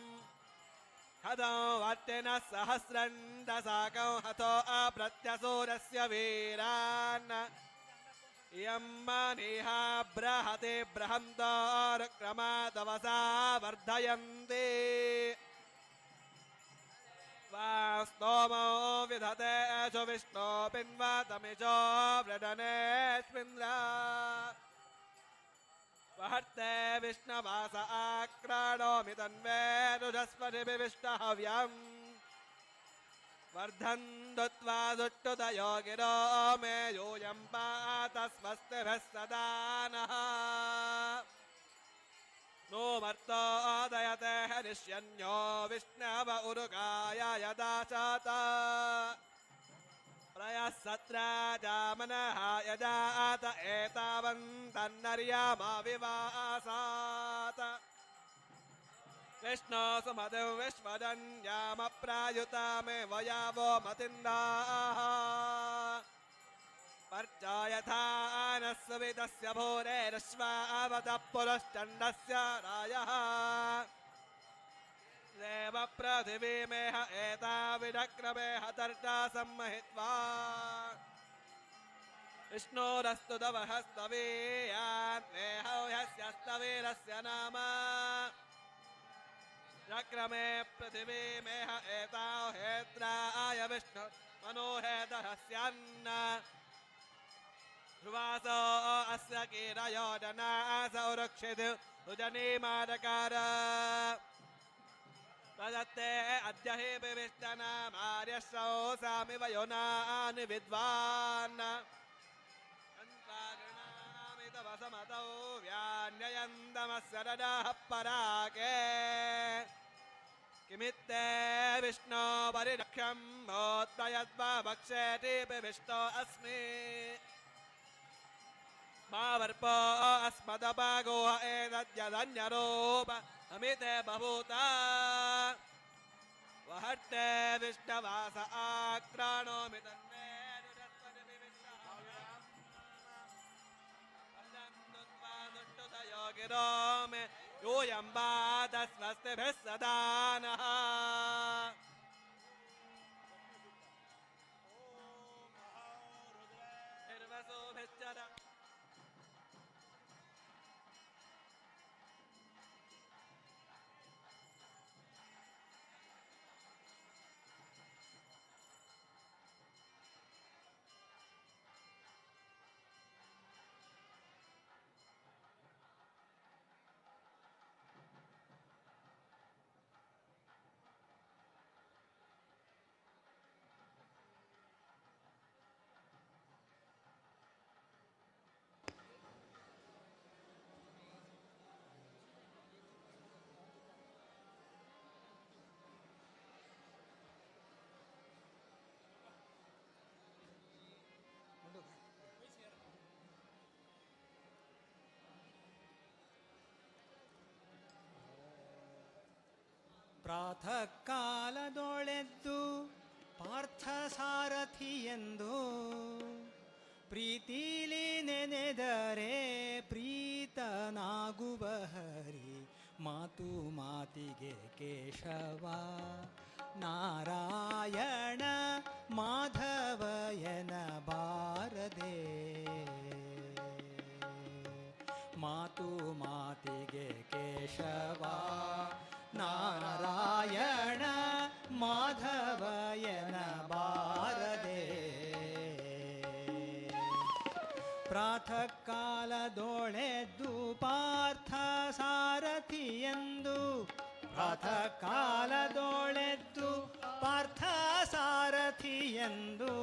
हतो वर्तिनः सहस्रं दशाकं हतो अप्रत्यसूरस्य वीरान् इयं मनीहा बृहति बृहन्तो रुक्रमातवसा वर्धयन्ति वा स्तोमो विधते अशु विष्णो पिन्वातमिशो वृडनेऽस्मिन्द्रा वहर्ते विष्णवास आक्राणोमि तन्वे रुजस्पतिभिविष्टहव्यम् वर्धन्तुत्वा दुष्टुतयो गिरो मे यूयं पात स्वस्तिभिः सदा नः नो मर्तोदयते हरिष्यन्यो विष्णव उरुगाय यदा चात प्रयः सत्राजामनः यजात एतावन्तन्नर्यामाविवासात् विष्णो सुमतिं विश्वदन्यामप्रायुता मे वयावो मतिन्दाः पर्चायथा नः सुवितस्य भूरेरश्वावतः पुरश्चण्डस्य रायः देव पृथिवीमेह एताविडक्रमेह तर्टा सम्महित्वा विष्णोरस्तु दवहस्तवीयान्वेहस्य स्तवीरस्य नाम चक्रमे पृथिवीमेह एताव हेत्राय विष्णु मनोहेतरस्यान्न ध्रुवासो अस्य कीरयोजना सौरक्षित उजनीमादकार तदत्ते अद्य हि विविष्टनामार्यश्रौ सामिव योनानि विद्वान् अन्तागृणामि तव समतौ व्यान्ययन्तमस्य रडः पराके किमित्ते विष्णो परिरक्ष्यं भोत्प्रयद्वा भक्षेति विष्णो अस्मि मा वर्पो अस्मदपागो एतद्यदन्यरूप अमिते बभूता वहट्टे विष्णवास आक्राणोमि तन्मे गिरो मे यूयं बाधस्वस्तिभिः सदा नः निर्वसोभिश्चर ಪ್ರಾತಃ ಕಾಲದೊಳೆದ್ದು ಪಾರ್ಥ ಸಾರಥಿಯೆಂದು ಪ್ರೀತಿಲಿ ನೆನೆದರೆ ಪ್ರೀತನಾಗುವ ಹರಿ ಮಾತು ಮಾತಿಗೆ ಕೇಶವ ನಾರಾಯಣ ಮಾಧವಯನ ಬಾರದೆ ಮಾತು ಮಾತಿಗೆ ಕೇಶವ ನಾರಾಯಣ ಮಾಧವಯನ ಬಾರದೆ ಪ್ರಾತಃ ಕಾಲದೊಳೆದ್ದು ಪಾರ್ಥ ಸಾರಥಿಯೆಂದು ಪ್ರಾತಃ ಕಾಲದೊಳೆದ್ದು ಪಾರ್ಥ ಸಾರಥಿಯೆಂದು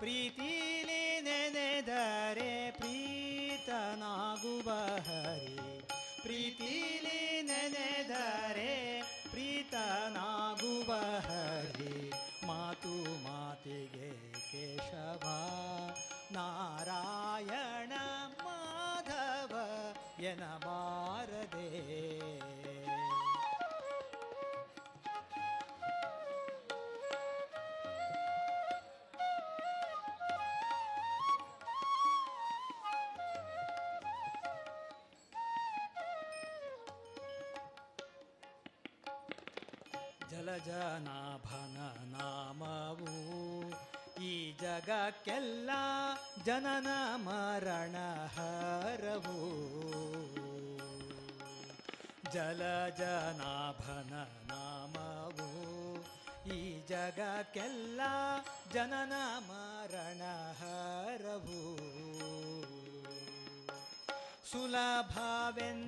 ಪ್ರೀತಿಲಿ ನೆನೆದರೆ ಪ್ರೀತನಾಗುವ ಹರಿ ಪ್ರೀತಿಲಿ ನೆನೆದರೆ ಪ್ರೀತನಾಗುವ ಹರಿ ಮಾತು ಮಾತಿಗೆ ಕೇಶವ ನಾರಾಯಣ ಮಾಧವ ಎನಬಾರದೆ ಜಲಜನಾಭನ ನಾಮವು ಈ ಜಗಕ್ಕೆಲ್ಲ ಜನನ ಮರಣ ಹರವು ಜಲಜನಾಭನ ನಾಮವು ಈ ಜಗಕ್ಕೆಲ್ಲ ಜನನ ಮರಣ ಹರವು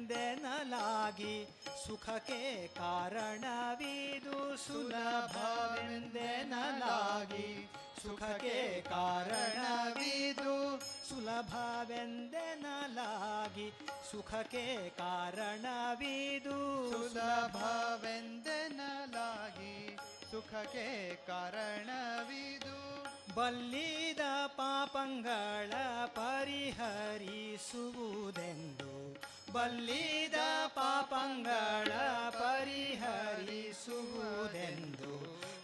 ಸುಲಭವೆಂದೆನಲಾಗಿ ಸುಖಕ್ಕೆ ಕಾರಣವಿದು ಸುಲಭವೆಂದೆನಲಾಗಿ ಸುಖಕ್ಕೆ ಕಾರಣವಿದು ಸುಲಭವೆಂದೆನಲಾಗಿ ಸುಖಕ್ಕೆ ಕಾರಣವಿದು ಸುಲಭವೆಂದೆನಲಾಗಿ ಸುಖಕ್ಕೆ ಕಾರಣವಿದು ಬಲ್ಲಿದ ಪಾಪಂಗಳ ಪರಿಹರಿಸುವುದೆಂದು ಬಲ್ಲಿದ ಪಾಪಂಗಳ ಪರಿಹರಿಸುವುದೆಂದು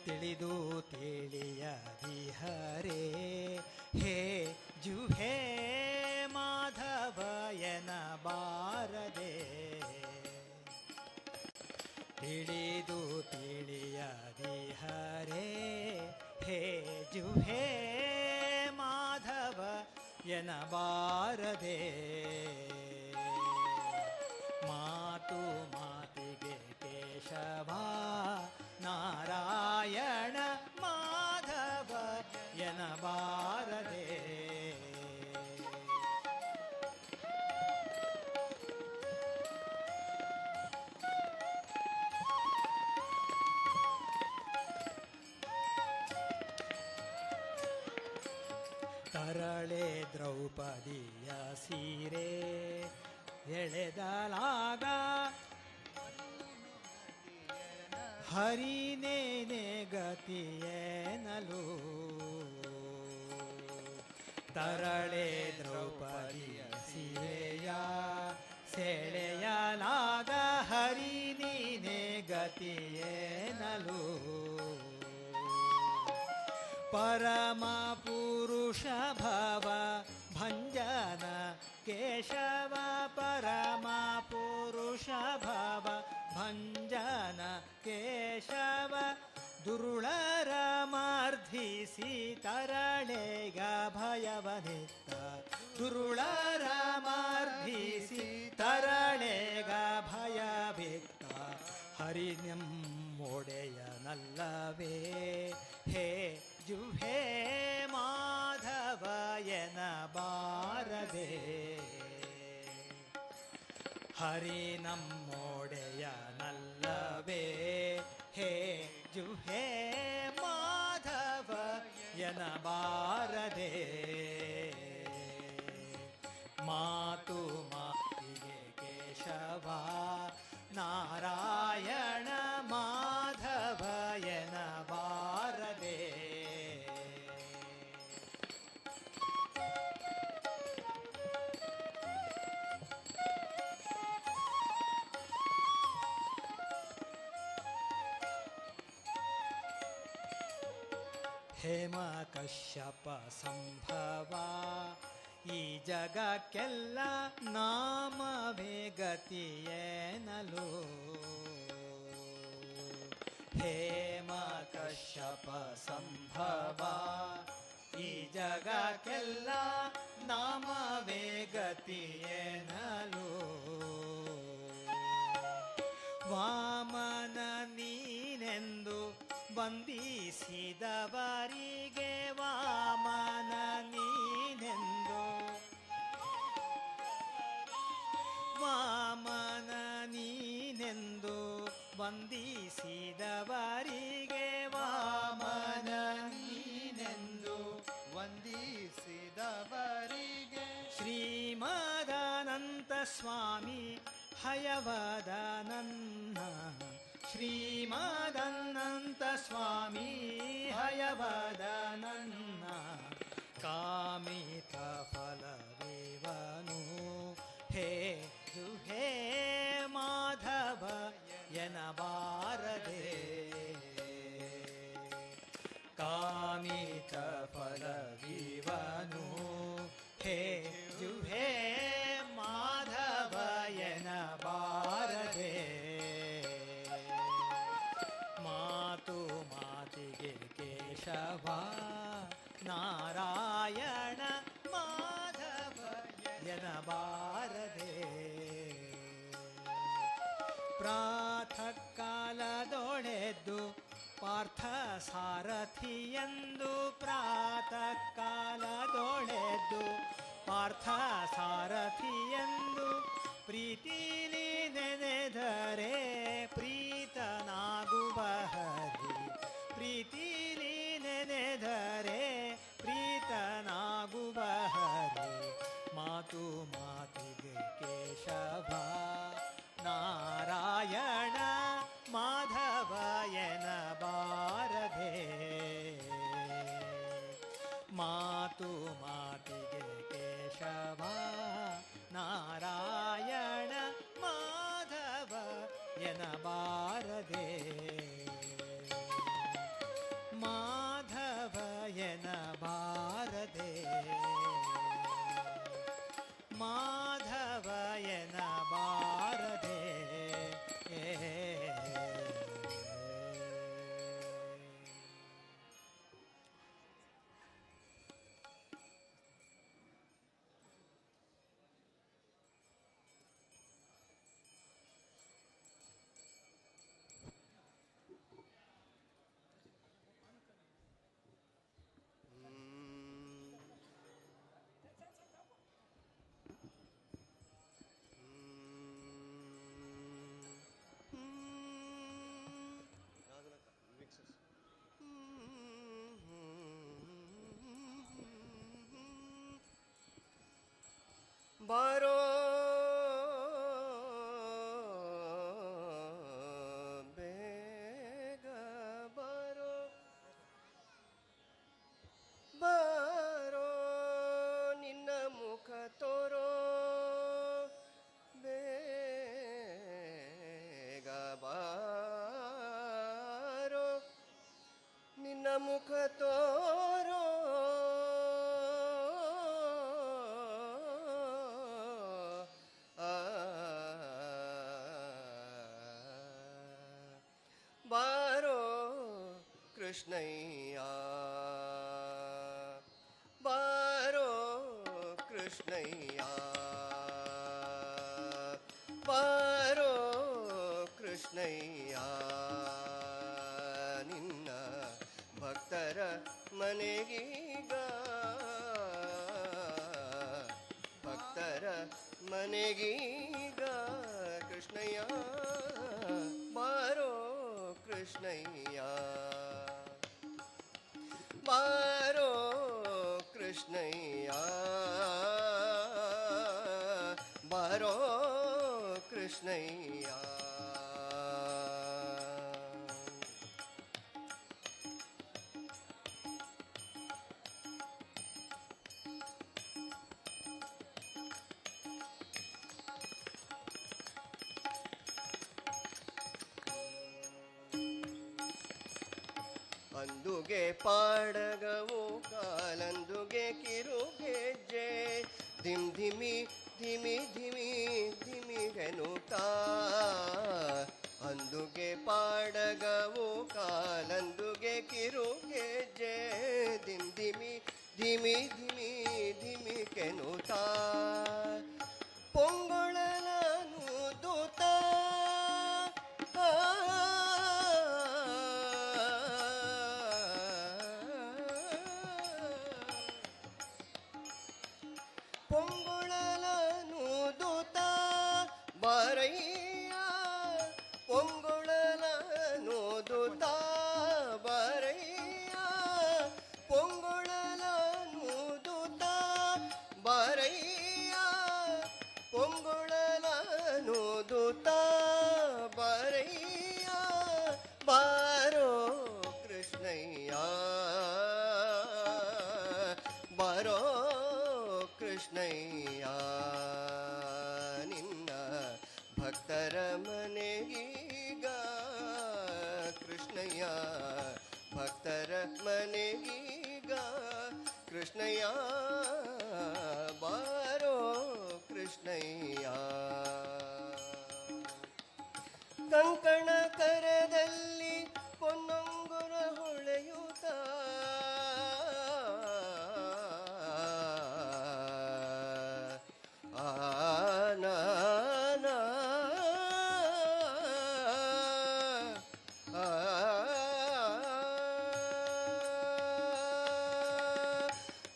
ತಿಳಿದು ತಿಳಿಯದಿಹರೇ ಹೇ ಜುಹೇ ಮಾಧವಯನ ಬಾರದೆ ತಿಳಿದು ತಿಳಿಯದಿಹರೇ ಹೇ ಜುಹೇ ಮಾಧವ ಎನಬಾರದೆ ಮಾತು ಮಾತಿಗೆ ಕೇಶವ ನಾರಾಯಣ ಮಾಧವ ಎನಬಾರದೆ ತರಳೆ ದ್ರೌಪದಿಯ ಸೀರೆ ಎಳೆದಲಾಗ ಹರಿನೇನೆ ಗತಿಯೇನಲು ತರಳೆ ದ್ರೌಪದಿಯ ಸೀರೆಯ ಸೆಳೆಯಲಾಗ ಹರಿ ನೀನೆ ಗತಿಯೇನಲು ಪರಮ ಪುರುಷ ಭವ ಭಂಜನ ಕೇಶವ ಪರಮ ಪುರುಷ ಭವ ಭಂಜನ ಕೇಶವ ದುರುಳರ ಮರ್ಧಿಸಿ ತರಳೆಗ ಭಯವನಿತ್ತ ದುರುಳರ ಮರ್ಧಿಸಿ ತರಳೆಗ ಭಯವಿತ್ತ ಹರಿನಮ್ಮೊಡೆಯನಲ್ಲವೇ ಹೇ ಜುಹೇ ಮಾಧವಯನ ಬಾರದೆ ಹರಿನಮ್ಮೊಡೆಯನಲ್ಲವೇ ಹೇ ಜುಹೇ ಮಾಧವಯನ ಬಾರದೆ ಮಾತು ಮಾತಿಗೆ ಕೇಶವ ನಾರಾಯಣ ಮಾಧವಯನ ಬಾರದೆ ಹೇಮ ಕಶ್ಯಪ ಸಂಭವ ಈ ಜಗಕ್ಕೆಲ್ಲ ನಾಮವೇ ಗತಿಯೇನಲು ಹೇಮ ಕಶ್ಯಪ ಸಂಭವ ಈ ಜಗಕ್ಕೆಲ್ಲ ನಾಮವೇ ಗತಿಯೇನಲು ವಾಮನ ನೀನೆಂದು ವಂದಿಸಿದವರಿಗೆ ವಾಮನ ನೀನೆಂದು ವಾಮನ ನೀನೆಂದು ವಂದಿಸಿದವರಿಗೆ ವಾಮನ ನೀನೆಂದು ವಂದಿಸಿದವರಿಗೆ ಶ್ರೀಮದಾನಂತ ಸ್ವಾಮಿ ಹಯವದ ನನ್ನ ಶ್ರೀಮದನಂತ ಸ್ವಾಮಿ ಹಯವದ ನನ್ನ ಕಾಮಿತ ಫಲವೇವನು ಹೇ ಜುಹೇ ಮಾಧವ ಎನಬಾರದೆ ಕಾಮಿತ ಫಲವಿವನು ಹೇ ಜುಹೇ ಮಾಧವ ಎನಬಾರದೆ ಮಾತು ಮಾತಿಗೆ ಕೇಶವ ನಾರಾಯಣ ಮಾಧವ ಎನಬಾರದೆ ಪ್ರಾತಃ ಕಾಲದೊಳೆದ್ದು ಪಾರ್ಥ ಸಾರಥಿಯೆಂದು ಪ್ರಾತಃ ಕಾಲದೊಳೆದ್ದು ಪಾರ್ಥ ಸಾರಥಿಯೆಂದು ಪ್ರೀತಿಲಿ ನೆನೆದರೆ ಪ್ರೀತನಾಗುವ ಹರಿ ಪ್ರೀತಿಲಿ ನೆನೆದರೆ ಪ್ರೀತನಾಗುವ ಹರಿ ಮಾತು ಮಾತಿಗೆ ಕೇಶವ ನಾರಾಯಣ ಮಾಧವ ಎನಬಾರದೆ ಮಾತು ಮಾತಿಗೆ ಕೇಶವ ನಾರಾಯಣ ಮಾಧವ ಎನಬಾರದೆ ಮಾಧವ ಎನಬಾರದೆ ಮಾಧವ ಎನಬಾರದೆ ಕೃಷ್ಣಯ್ಯ ಬಾರೋ ಕೃಷ್ಣಯ್ಯ ಬಾರೋ ಕೃಷ್ಣಯ್ಯ ನಿನ್ನ ಭಕ್ತರ ಮನೆಗೀಗ ಭಕ್ತರ ಮನೆಗೀಗ ಕೃಷ್ಣಯ್ಯ ಬಾರೋ ಕೃಷ್ಣಯ್ಯ ಬಾರೋ ಕೃಷ್ಣಯ್ಯ ಬಾರೋ ಕೃಷ್ಣಯ್ಯ ಅಂದುಗೆ ಪಾಡಗವು ಕಾಲಂದುಗೆ ಕಿರುಗೆಜ್ಜೆ ಧಿಮ್ ಧಿಮಿ ಧಿಮಿ ಧಿಮಿ ಧಿಮಿಗೆನುತ್ತಾ ಅಂದುಗೆ ಪಾಡಗವು ಕಾಲಂದುಗೆ ಕಿರುಗೆಜ್ಜೆ ಧಿಮ್ ಧಿಮಿ ಧಿಮಿ ಧಿಮಿ ಧಿಮಿಗೆನುತ್ತಾ ಪೊಂಗೊಳಲನು ದೂತ ಪೊಂಗೊಳಲನು ದೂತ ಬಾರಯ್ಯ ಪೊಂಗೊಳಲನು ದೂತ ಬಾರಯ್ಯ ಪೊಂಗೊಳಲನು ದೂತ ಬಾರಯ್ಯ ಪೊಂಗೊಳಲನು ದೂತ ಬಾರಯ್ಯ ಬಾರೋ ಕೃಷ್ಣಯ್ಯ ಬಾರೋ ಕೃಷ್ಣಯ್ಯ ನಿನ್ನ ಭಕ್ತರ ಮನೆಗೀಗ ಕೃಷ್ಣಯ್ಯ ಭಕ್ತರ ಮನೆಗೀಗ ಕೃಷ್ಣಯ್ಯ ಬಾರೋ ಕೃಷ್ಣಯ್ಯ ಕಂಕಣ ಕರದಲ್ಲಿ ಪೊನ್ನೊಂಗುರ ಹೊಳೆಯುತ್ತ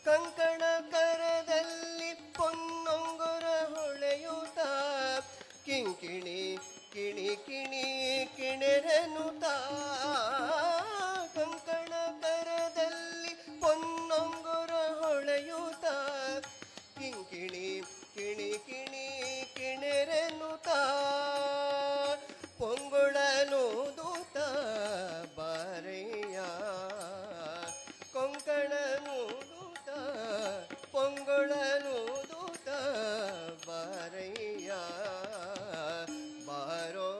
ಕಂಕಣ ಕರದಲ್ಲಿ ಪೊನ್ನೊಂಗುರ ಹೊಳೆಯುತ್ತ ಕಿಂಕಿಣಿ ಕಿಣಿ ಕಿಣಿ ಕಿಣೆರನುತ್ತ ಕಂಕಣ ಕರದಲ್ಲಿ ಪೊನ್ನೊಂಗುರ ಹೊಳೆಯುತ್ತ ಕಿಂಕಿಣಿ ಕಿಣಿ ಕಿಣಿ ಕಿಣೆರನುತ್ತ ಪೊಂಗುಳನು ದೂತ ಬಾರಯ್ಯ ಕೊಂಕಣನು ದೂತ ಪೊಂಗುಳನು ದೂತ ಬಾರಯ್ಯ ಬಾರೋ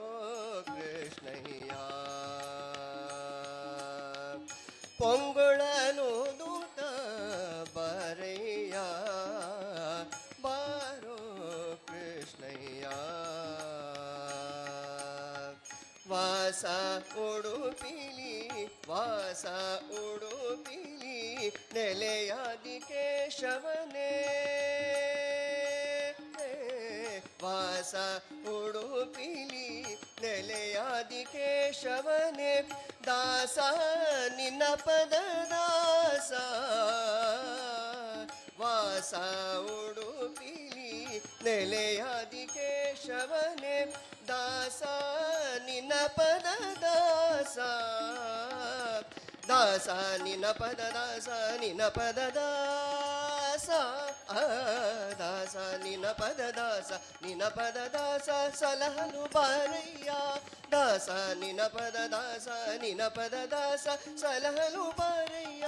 ಕೃಷ್ಣಯ್ಯ ಪೊಂಗುಳನು ದೂತ ಬಾರಯ್ಯ ಬಾರೋ ಕೃಷ್ಣಯ್ಯ ವಾಸ ಉಡುಪಿಲಿ ವಾಸ ಉಡುಪಿಲಿ ನೆಲೆಯಾದಿ ಕೇಶವನೇ ವಾಸ ಉಡುಪಿಲಿ ನೆಲೆಯಾದಿ ಕೇಶವನೇ ದಾಸ ನಿನ್ನ ಪದ ದಾಸ ವಾಸ ಉಡುಪಿಲಿ ನೆಲೆಯಾದಿ ಕೇಶವನೇ ದಾಸ ನಿನ್ನ ಪದ ದಾಸ ದಾಸ ನಿನ್ನ ಪದ ದಾಸ ನಿನ್ನ ಪದ ದಾಸ ದಾಸ ನಿನ್ನ ಪದ ದಾಸ ನಿನ್ನ ಪದ ದಾಸ ಸಲಹಲು ಬಾರಯ್ಯ ದಾಸ ನಿನ್ನ ಪದ ದಾಸ ನಿನ್ನ ಪದ ದಾಸ ಸಲಹಲು ಬಾರಯ್ಯ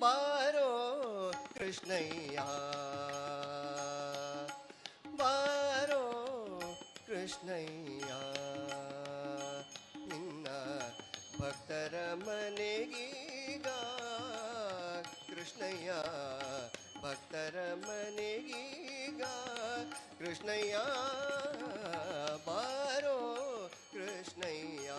ಬಾರೋ ಕೃಷ್ಣಯ್ಯ ಬಾರೋ ಕೃಷ್ಣಯ್ಯ ನಿನ್ನ ಭಕ್ತರ ಮನೆಗೀಗ ಕೃಷ್ಣಯ್ಯ ಭಕ್ತರ ಮನೆಗೀಗ ಕೃಷ್ಣಯ್ಯ ಬಾರೋ ಕೃಷ್ಣಯ್ಯ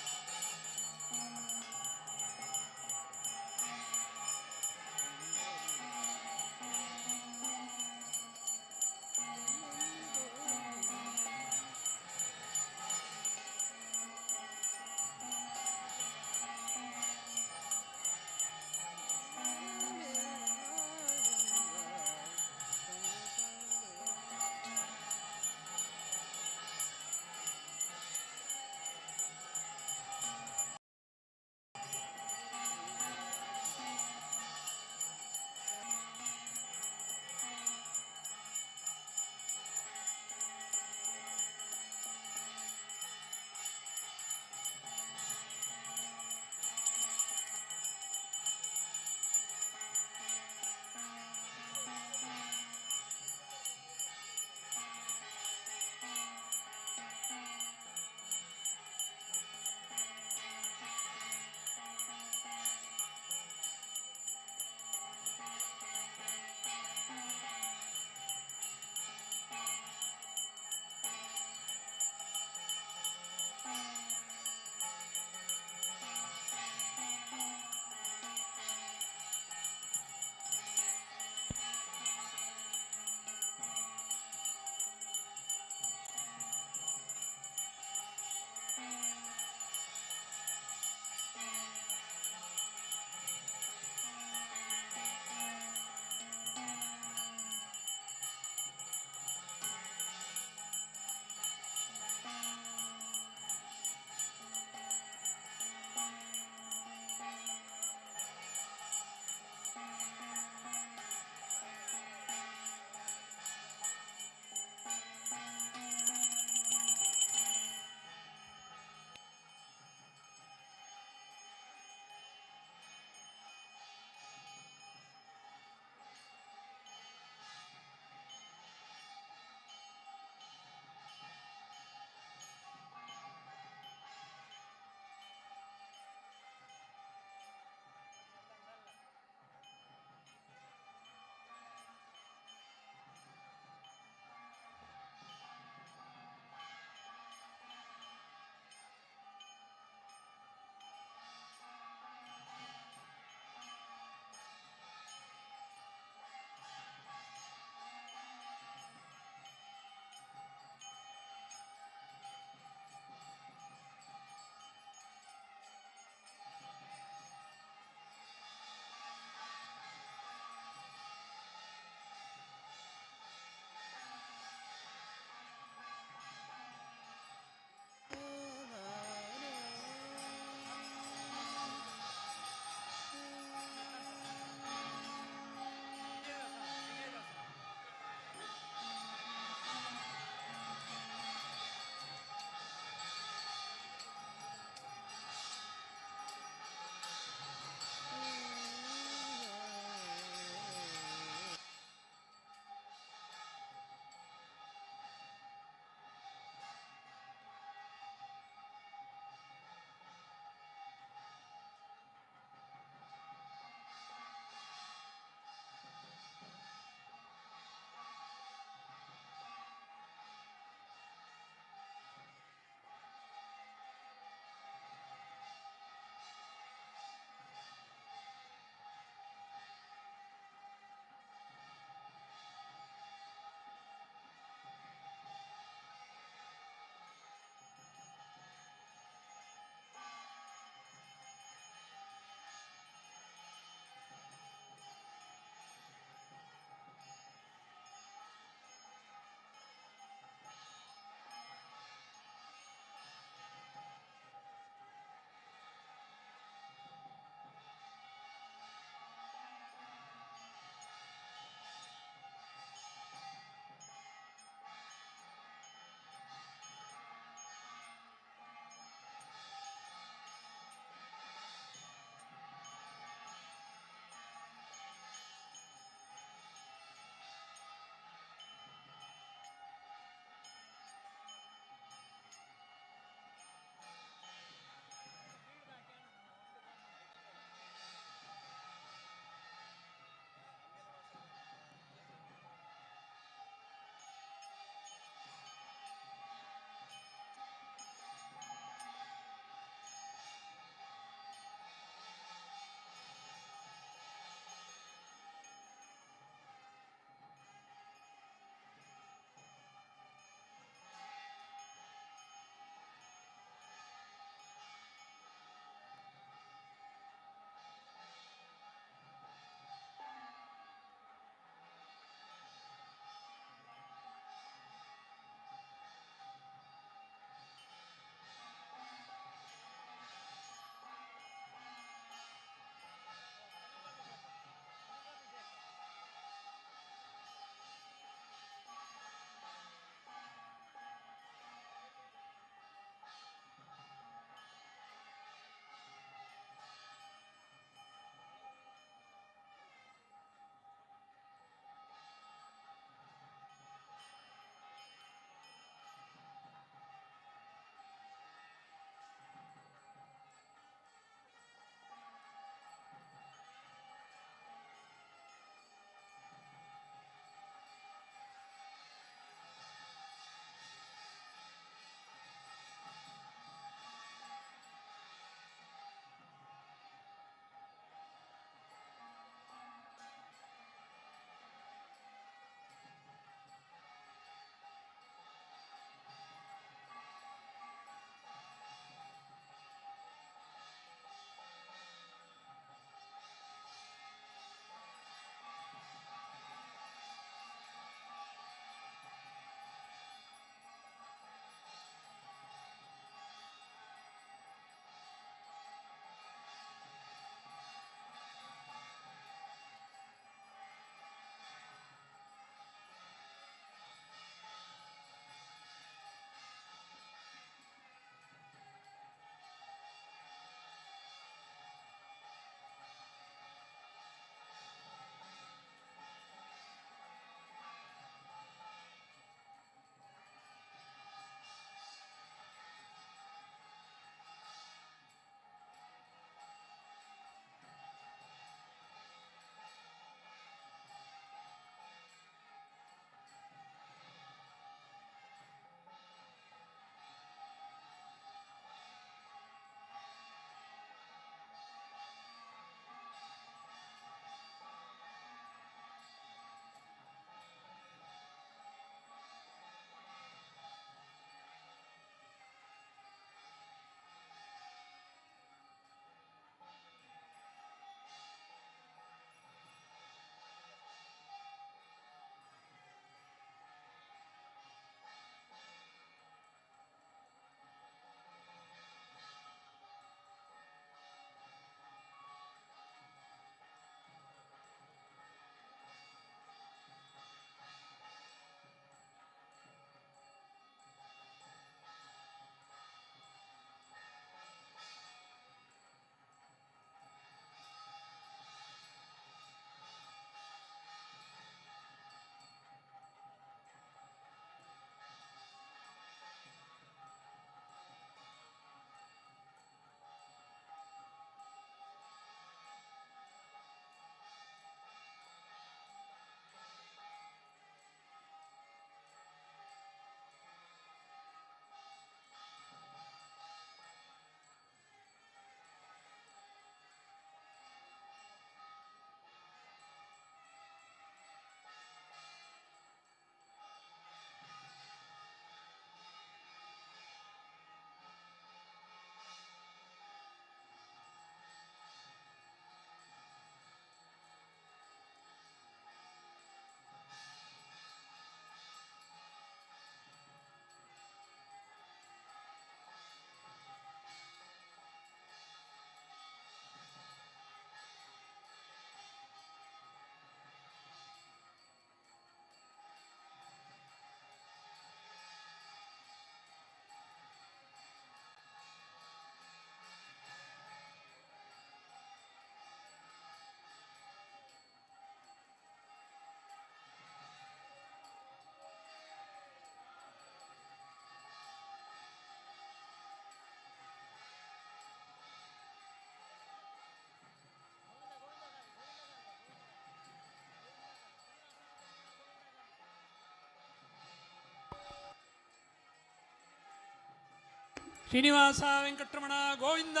ಶ್ರೀನಿವಾಸ ವೆಂಕಟರಮಣ ಗೋವಿಂದ,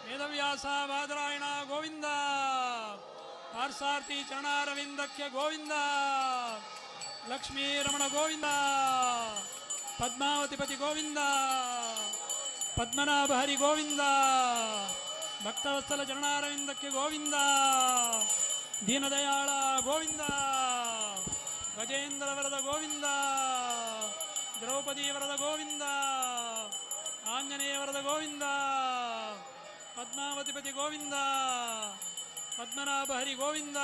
ವೇದವ್ಯಾಸ ಬಾದರಾಯಣ ಗೋವಿಂದ, ಪಾರ್ಸಾರ್ಥಿ ಚರಣಾರವಿಂದಕ್ಕೆ ಗೋವಿಂದ, ಲಕ್ಷ್ಮೀ ರಮಣ ಗೋವಿಂದ, ಪದ್ಮಾವತಿಪತಿ ಗೋವಿಂದ, ಪದ್ಮನಾಭ ಹರಿ ಗೋವಿಂದ, ಭಕ್ತವತ್ಸಲ ಚರಣಾರವಿಂದಕ್ಕೆ ಗೋವಿಂದ, ದೀನದಯಾಳ ಗೋವಿಂದ, ಗಜೇಂದ್ರ ವರದ ಗೋವಿಂದ, ದ್ರೌಪದಿ ವರದ ಗೋವಿಂದ, ಆಂಜನೇಯ ವರದ ಗೋವಿಂದ, ಪದ್ಮಾವತಿಪತಿ ಗೋವಿಂದ, ಪದ್ಮನಾಭ ಹರಿ ಗೋವಿಂದ.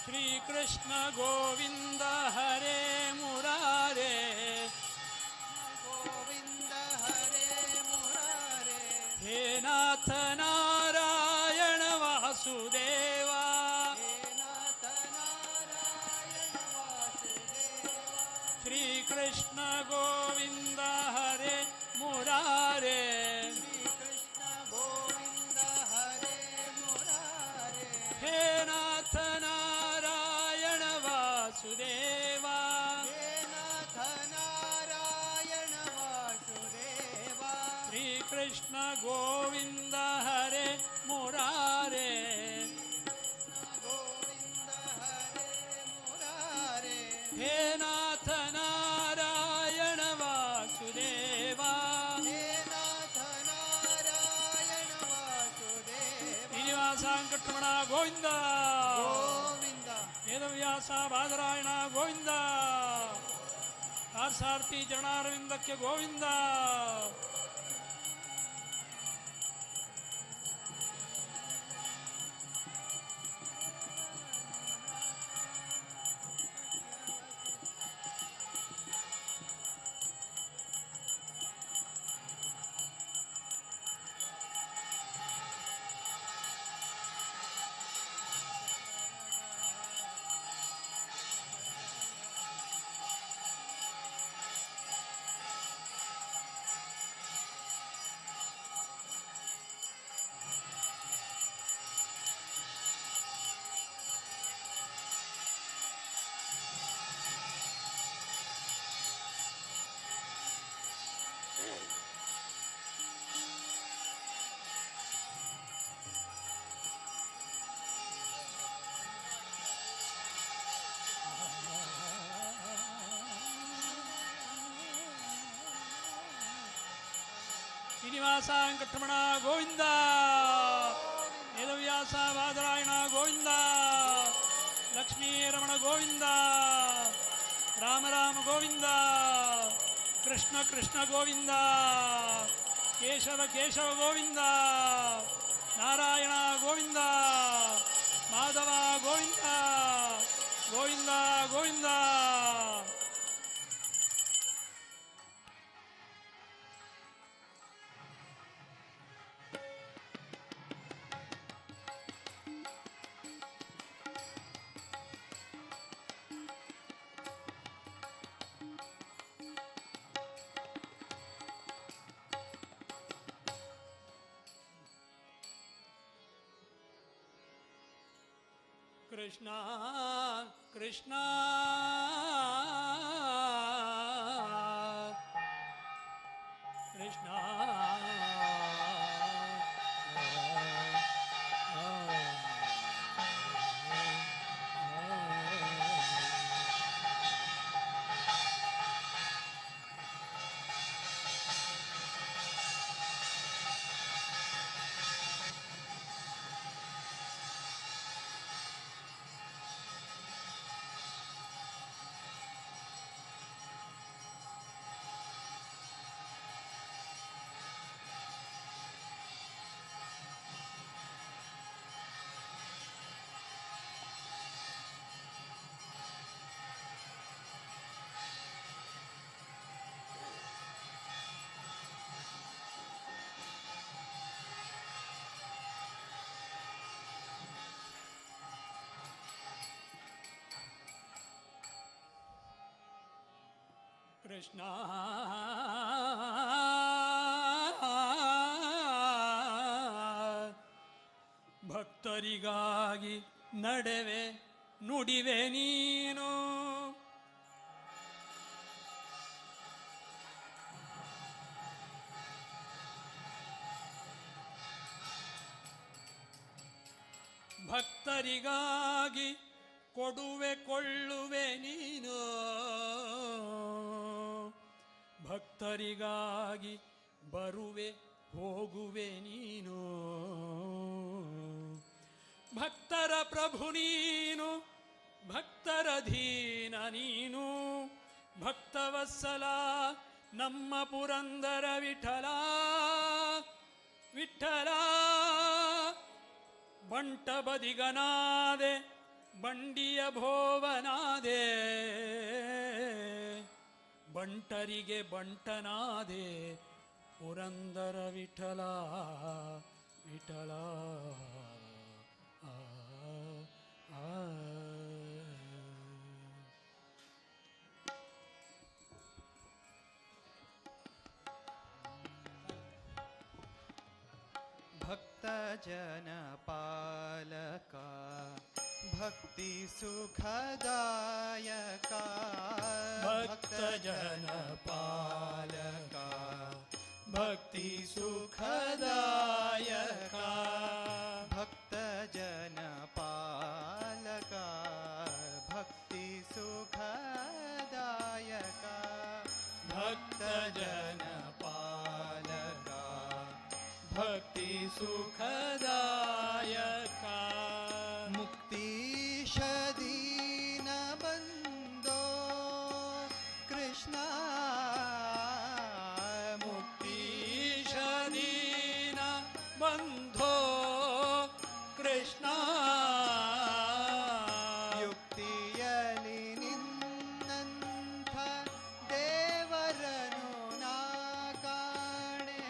श्री कृष्ण गोविंद हरे मुरारे, गोविंद हरे मुरारे, हे नाथ नारायण वासुदेवा, हे नाथ नारायण वासुदेवा, श्री कृष्ण गोविंद हरे मुरारे, श्री कृष्ण गोविंद हरे मुरारे, हे नाथ नारायण वासुदेवा, हे नाथ नारायण वासुदेवा, श्री कृष्ण गोविंद हरे मुरारे, गोविंद हरे मुरारे, हे नाथ नारायण वासुदेवा, हे नाथ नारायण वासुदेवा, ಶ್ರೀನಿವಾಸ ವೆಂಕಟರಮಣ ಗೋವಿಂದ, गोविंद ವೇದವ್ಯಾಸ ಬಾದರಾಯಣ ಗೋವಿಂದ, ಪಾರ್ಸಾರ್ಥಿ ಚರಣಾರವಿಂದಕ್ಕೆ ಗೋವಿಂದ. ಶ್ರೀನಿವಾಸ ವೆಂಕಟರಮಣ ಗೋವಿಂದ, ವೇದವ್ಯಾಸ ಬಾದರಾಯಣ ಗೋವಿಂದ, ಲಕ್ಷ್ಮೀರಮಣ ಗೋವಿಂದ, ರಾಮ ಗೋವಿಂದ, ಕೃಷ್ಣ ಕೃಷ್ಣ ಗೋವಿಂದ, ಕೇಶವ ಕೇಶವ ಗೋವಿಂದ, ನಾರಾಯಣ ಗೋವಿಂದ, ಮಾಧವ ಗೋವಿಂದ, ಗೋವಿಂದ ಗೋವಿಂದ. ಕೃಷ್ಣ ಕೃಷ್ಣ ಕೃಷ್ಣ ಕೃಷ್ಣ ಭಕ್ತರಿಗಾಗಿ ನಡೆವೆ ನುಡಿವೆ ನೀನು, ಭಕ್ತರಿಗಾಗಿ ಕೊಡುವೆ ಕೊಳ್ಳುವೆ ನೀನು, ಭಕ್ತರಿಗಾಗಿ ಬರುವೆ ಹೋಗುವೆ ನೀನು, ಭಕ್ತರ ಪ್ರಭು ನೀನು, ಭಕ್ತರ ಧೀನ ನೀನು, ಭಕ್ತವತ್ಸಲ ನಮ್ಮ ಪುರಂದರ ವಿಠಲ ವಿಠಲ. ಬಂಟ ಬದಿಗನಾದೆ ಬಂಡಿಯ ಭೋವನಾದೆ, ಬಂಟರಿಗೆ ಬಂಟನಾದೆ ಪುರಂದರ ವಿಠಲ ವಿಠಲ. ಭಕ್ತ ಜನ ಪಾಲಕ ಭಕ್ತಿ ಸುಖದಾಯಕ, ಭಕ್ತ ಜನ ಪಾಲಕ ಭಕ್ತಿ ಸುಖದಾಯಕ, ಭಕ್ತ ಜನ ಪಾಲಕ ಭಕ್ತಿ ಸುಖದಾಯಕ, ಭಕ್ತ ಜನ ಪಾಲಕ ಭಕ್ತಿ ಸುಖದಾಯಕ. ಮುಕ್ತೀಶ ದೀನ ಬಂದೋ ಕೃಷ್ಣ, ಮುಕ್ತೀಶ ದೀನ ಬಂಧೋ ಕೃಷ್ಣ, ಯುಕ್ತಿಯಲಿ ನಿನ್ನಂಥ ದೇವರನು ನಾ ಕಾಣೆ,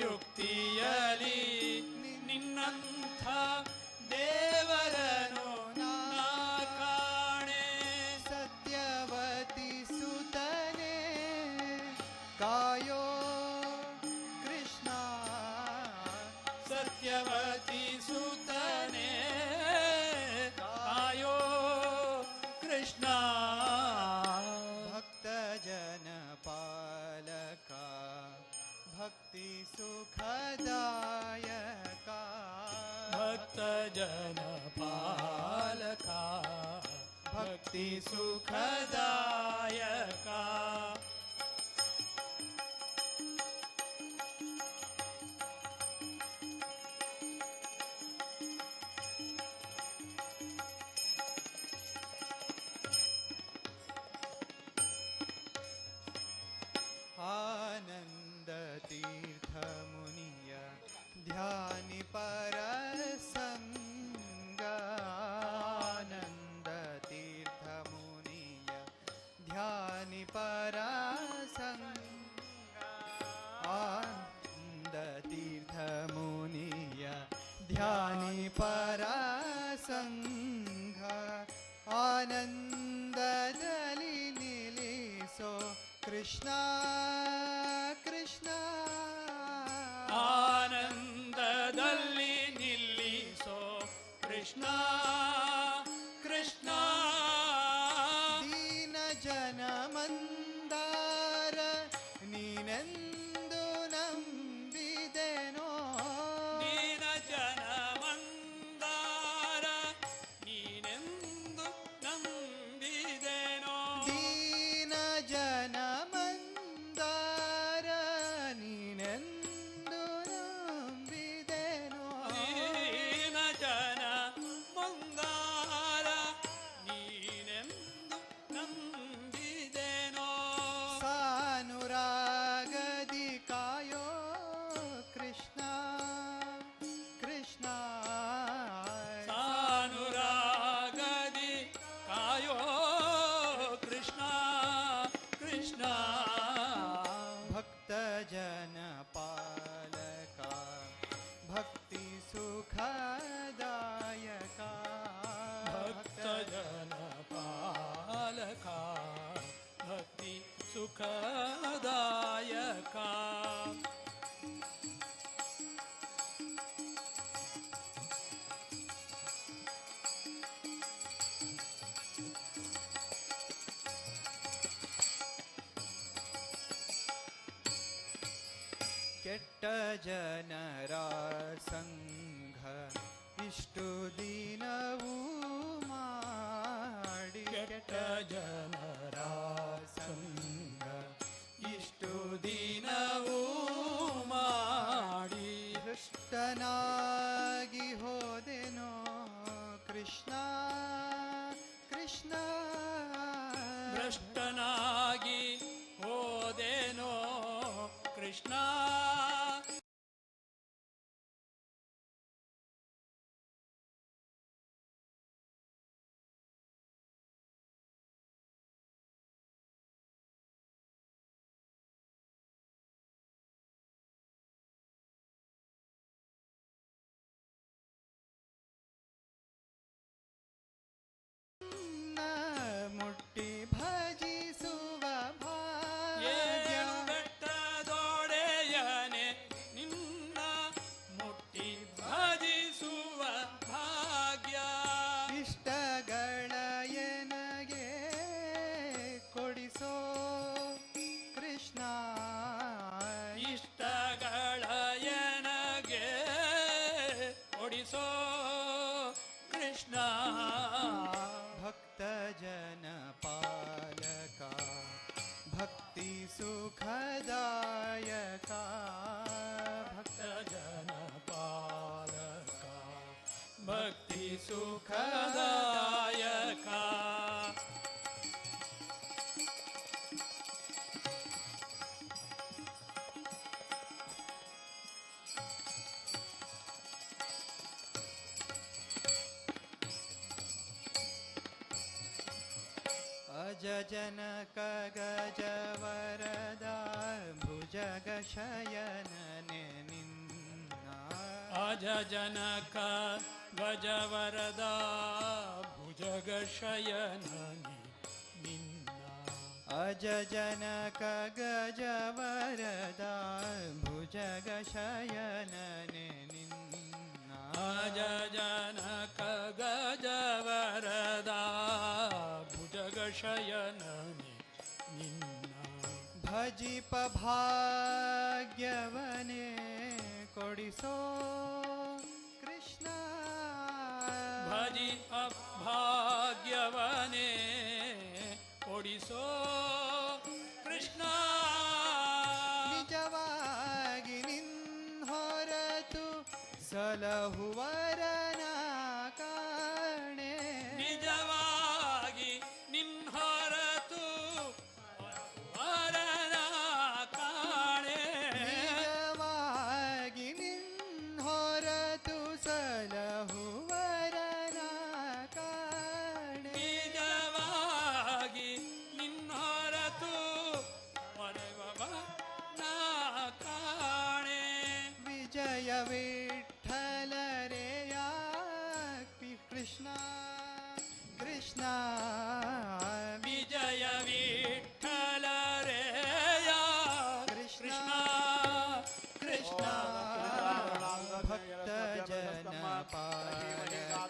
ಯುಕ್ತಿಯಲಿ ನಿನ್ನಂಥ ದೇವರನು ನಾ ಕಾಣೆ, ಸತ್ಯವತಿ ಸುತನೆ ಕಾಯೋ ಕೃಷ್ಣ, ಸತ್ಯವತಿ ಸುತನೆ ಕಾಯೋ ಕೃಷ್ಣ. ಭಕ್ತ ಜನ ಪಾಲಕ ಭಕ್ತಿ ಸುಖದಾಯಕ, ಭಕ್ತ ಜನ ಪಾಲಕ ಭಕ್ತಿ ಸುಖದಾಯಕ. ನಾಥ ಮುನಿಯ ಧ್ಯಾನಿ ಪರಸಂಘ ಆನಂದದಲ್ಲಿ ನಿಲ್ಲಿಸೋ ಕೃಷ್ಣ ಕೃಷ್ಣ ಆನಂದದಲ್ಲಿ ನಿಲ್ಲಿಸೋ ಕೃಷ್ಣ ಕೃಷ್ಣ ದೀನ ಜನ ಮಂದಾರ ನೀನೆಂದು ನಂಬಿದೆನೋ ದೀನ ಜನ ಮಂದಾರ ನೀನೆಂದು ನಂಬಿದೆನೋ ದೀನ ಜನ ಮಂದಾರ ನೀನೆಂದು ನಂಬಿದೆನೋ ದೀನ ಜನ ಮಂದಾರ ನೀನೆಂದು ನಂಬಿದೆನೋ ಸಾನುರಾಗದಿ ಕಾಯೋ ಕೃಷ್ಣ ಕೃಷ್ಣ ಸಾನುರಾಗದಿ ಕಾಯೋ ಕೃಷ್ಣ ಕೃಷ್ಣ ಭಕ್ತ ಜನ ಪಾಲಕ ಭಕ್ತಿ ಸುಖದಾಯಕ ಭಕ್ತ ಜನ ಪಾಲಕ ಭಕ್ತಿ ಸುಖದಾಯಕ ಕೆಟ್ಟ ಜನರ ಸಂಘ ಇಷ್ಟು ದಿನವೂ ಮಾಡಿ ಕೆಟ್ಟ ಜನರ ಸಂಗ ಇಷ್ಟು ದಿನವೂ ಮಾಡಿ ಭ್ರಷ್ಟನಾಗಿ ಹೋದೆನೋ ಕೃಷ್ಣ ಕೃಷ್ಣ ಭ್ರಷ್ಟನಾಗಿ ಹೋದೆನೋ ಕೃಷ್ಣ ಮುಟ್ಟಿ ಭಜಿಸುವ ಭಾಗ್ಯ ಏನು ಬೆಟ್ಟದೊಡೆಯನೆ ನಿನ್ನ ಮುಟ್ಟಿ ಭಜಿಸುವ ಭಾಗ್ಯ ಇಷ್ಟಗಳ ಎನಗೆ ಕೊಡಿಸೋ ಕೃಷ್ಣ ಇಷ್ಟಗಳ ಎನಗೆ ಒಡಿಸೋ ಕೃಷ್ಣ ಭಕ್ತ ಜನ ಪಾಲಕ ಭಕ್ತಿ ಸುಖದಾಯಕ ಭಕ್ತ ಜನ ಪಾಲಕ ಭಕ್ತಿ ಸುಖದಾಯಕ ಅಜ ಜನಕ ಗಜವರದ ಭುಜಗ ಶಯನನೆ ನಿನ್ನ ಅಜ ಜನಕ ಗಜವರದ ಭುಜಗ ಶಯನನಿ ನಿನ್ನ ಅಜ ಜನಕ ಗಜವರದ ಭುಜಗ ಶಯನನೆ ನಿನ್ನ ಅಜ ಜನಕ ಗಜವರದ ಭುಜಗ ಶಯನನಿ ನಿನ್ನ ಭಜಿಪ ಭಾಗ್ಯವನೇ ಕೊಡಿಸೋ ಕೃಷ್ಣ ಭಜಿ ಅಭಾಗ್ಯವನೇ ಒಡಿಸೋ ಕೃಷ್ಣ ನಿಜವಾಗಿ ನಿನ್ ಹೊರತು ಸಲಹುವರನ ಕಾಣೆ ನಿಜವಾಗಿ ನಿನ್ ಹೊರತು ವರನ ಕಾಣೆ ನಿಜವಾಗಿ ನಿನ್ ಹೊರತು ಸಲಹುವರನ ಕಾಣೆ ನಿಜವಾಗಿ ನಿನ್ ಹೊರತು विजय विठ्ठल रेया कृष्ण कृष्ण विजय विठ्ठल रेया कृष्ण कृष्ण भक्त जन पालका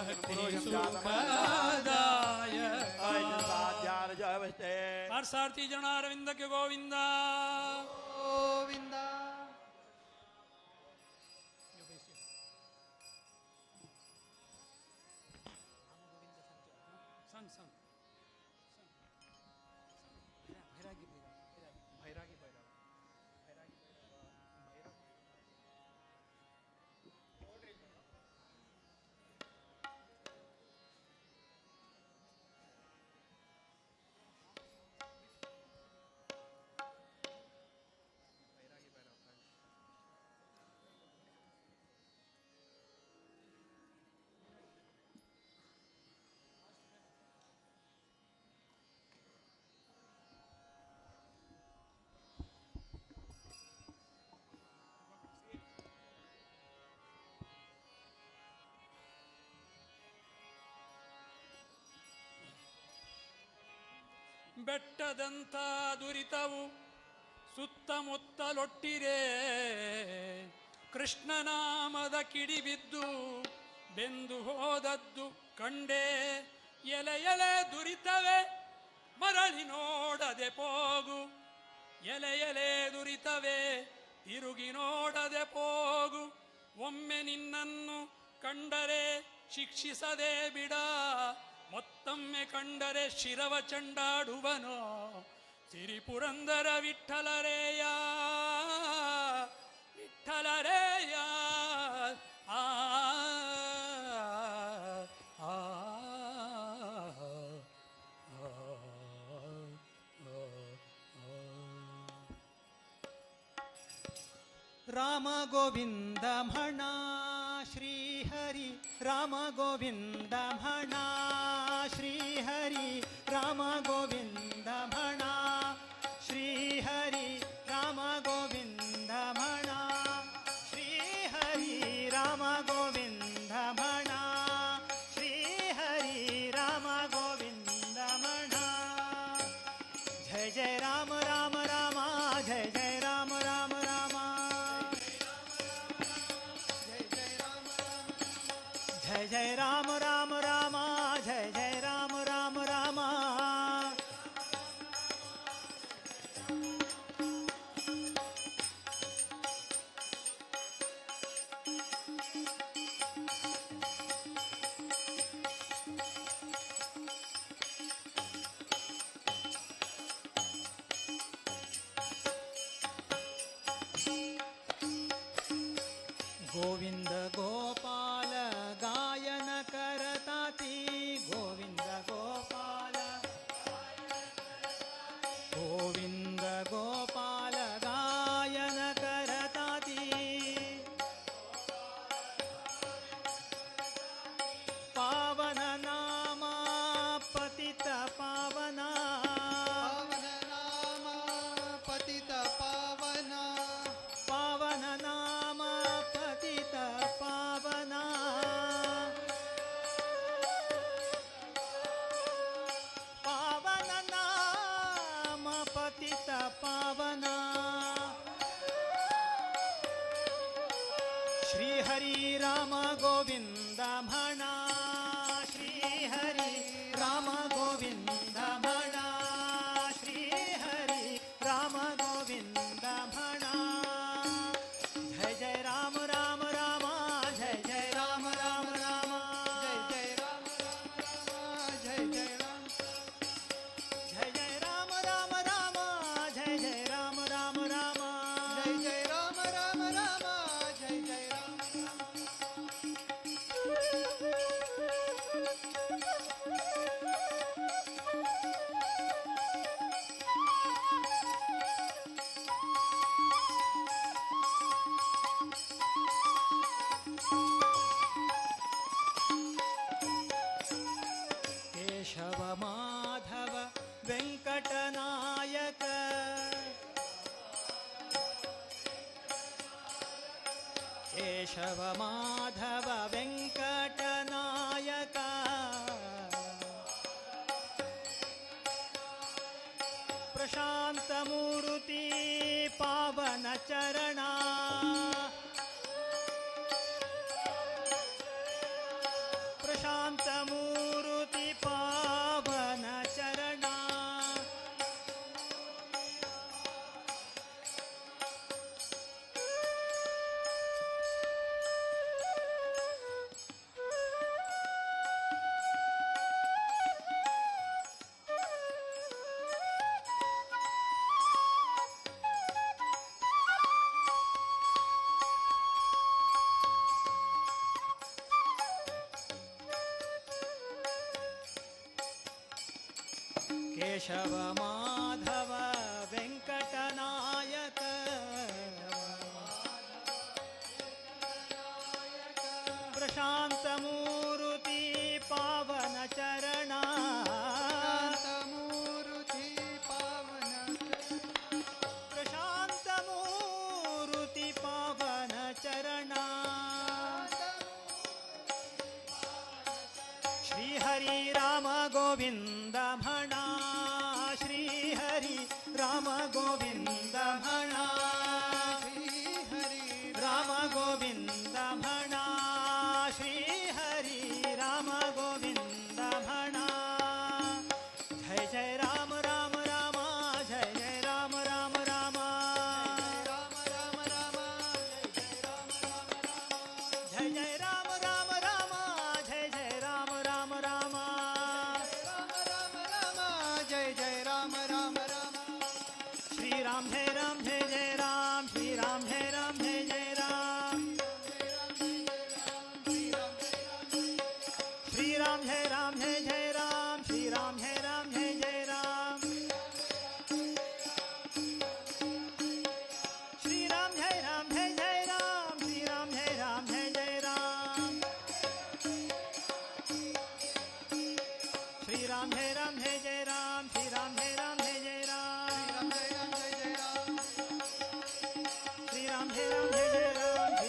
भक्ति सुखदायका भगवं पालका भक्ति ಪಾರ್ಸಾರ್ಥಿ ಜನಾರವಿಂದಕ್ಕೆ ಗೋವಿಂದ ಗೋವಿಂದ. ಸನ್ ಸನ್ ಬೆಟ್ಟದಂಥ ದುರಿತವು ಸುತ್ತಮುತ್ತಲೊಟ್ಟಿರೆ ಕೃಷ್ಣನಾಮದ ಕಿಡಿಬಿದ್ದು ಬೆಂದು ಹೋದದ್ದು ಕಂಡೆ ಎಲೆ ಎಲೆ ದುರಿತವೇ ಮರಳಿ ನೋಡದೆ ಹೋಗು ಎಲೆ ಎಲೆ ದುರಿತವೇ ತಿರುಗಿ ನೋಡದೆ ಹೋಗು ಒಮ್ಮೆ ನಿನ್ನನ್ನು ಕಂಡರೆ ಶಿಕ್ಷಿಸದೆ ಬಿಡ ಮತ್ತೊಮ್ಮೆ ಕಂಡರೆ ಶಿರವ ಚಂಡಾಡುವನೋ ಸಿರಿಪುರಂದರ ವಿಠ್ಠಲರೇಯ ವಿಠ್ಠಲರೇಯ ಆ ಆ ರಾಮ ಗೋವಿಂದ ಮಣ ಶ್ರೀಹರಿ ರಾಮ ಗೋವಿಂದ ಮಣ ಶ್ರೀಹರಿ ರಾಮ ಗೋವಿಂದ ಮಣ ಶ್ರೀಹರಿ ರಾಮ ಗೋವಿಂದ ಮಣ ಶ್ರೀಹರಿ ರಾಮ ಗೋವಿಂದ ಮಣ ಶ್ರೀಹರಿ ರಾಮ ಗೋವಿಂದ ಮಣ ಜಯ ಜಯ ರಾಮ ರಾಮ ರಾಮ ಜಯ ಜಯ ರಾಮ ರಾಮ ರಾಮ जय जय राम राम राम जय जय राम राम राम गोविंद गोपाल गायन करताती गोविंद गोपाल गोविंद गोपाल गायन करताती पावन नामा पतित पावना पावन नाम पतित पावना पावन नाम पतित पावना पावन नाम पतित पावना श्री हरि राम गोविंद म्हणा श्री हरि राम गोविंद म्हणा श्री हरि राम गोविंद म्हणा जय जय राम राम राम जय जय राम राम राम जय जय राम जय जय राम जय जय राम राम राम जय जय राम राम राम जय जय राम राम राम जय जय राम ಕೇಶವ ಮಾಧವ ವೆಂಕಟನಾಯಕ ಪ್ರಶಾಂತ ಮೂರುತಿ ಪಾವನ ಚರಣ ಪ್ರಶಾಂತ ಮೂರುತಿ ಪಾವನ ಚರಣ ಕೇಶವ ಮಾಧವ ವೆಂಕಟನಾಯಕ ಪ್ರಶಾಂತ ಮೂರುತಿ ಪಾವನ ಚರಣ ಮೂರುತಿ ಪಾವನ ಪ್ರಶಾಂತ ಮೂರುತಿ ಪಾವನ ಚರಣ ಶ್ರೀಹರಿ ರಾಮ ಗೋವಿಂದ ಭಣ ಶ್ರೀಹರಿ ರಾಮ ಗೋವಿಂದ ಭಣ ಹರಿ ರಾಮ ಗೋವಿಂದ ಭಣ ಶ್ರೀಹರಿ ರಾಮ ಗೋವಿಂದ ಭಣ ಜಯ ಜಯ ರಾಮ ರಾಮ ರಾಮ ಜಯ ಜಯ ರಾಮ ರಾಮ ರಾಮ ರಾಮ ರಾಮ ಜಯ ಜಯ ರಾಮ ರಾಮ ರಾಮ ಜಯ ಜಯ ರಾಮ ರಾಮ ರಾಮ जय जय राम राम राम श्री राम जय जय राम श्री राम जय जय राम श्री राम जय जय राम श्री राम जय जय राम श्री राम जय जय राम श्री राम जय जय राम श्री राम जय जय राम श्री राम जय जय राम श्री राम जय जय राम श्री राम जय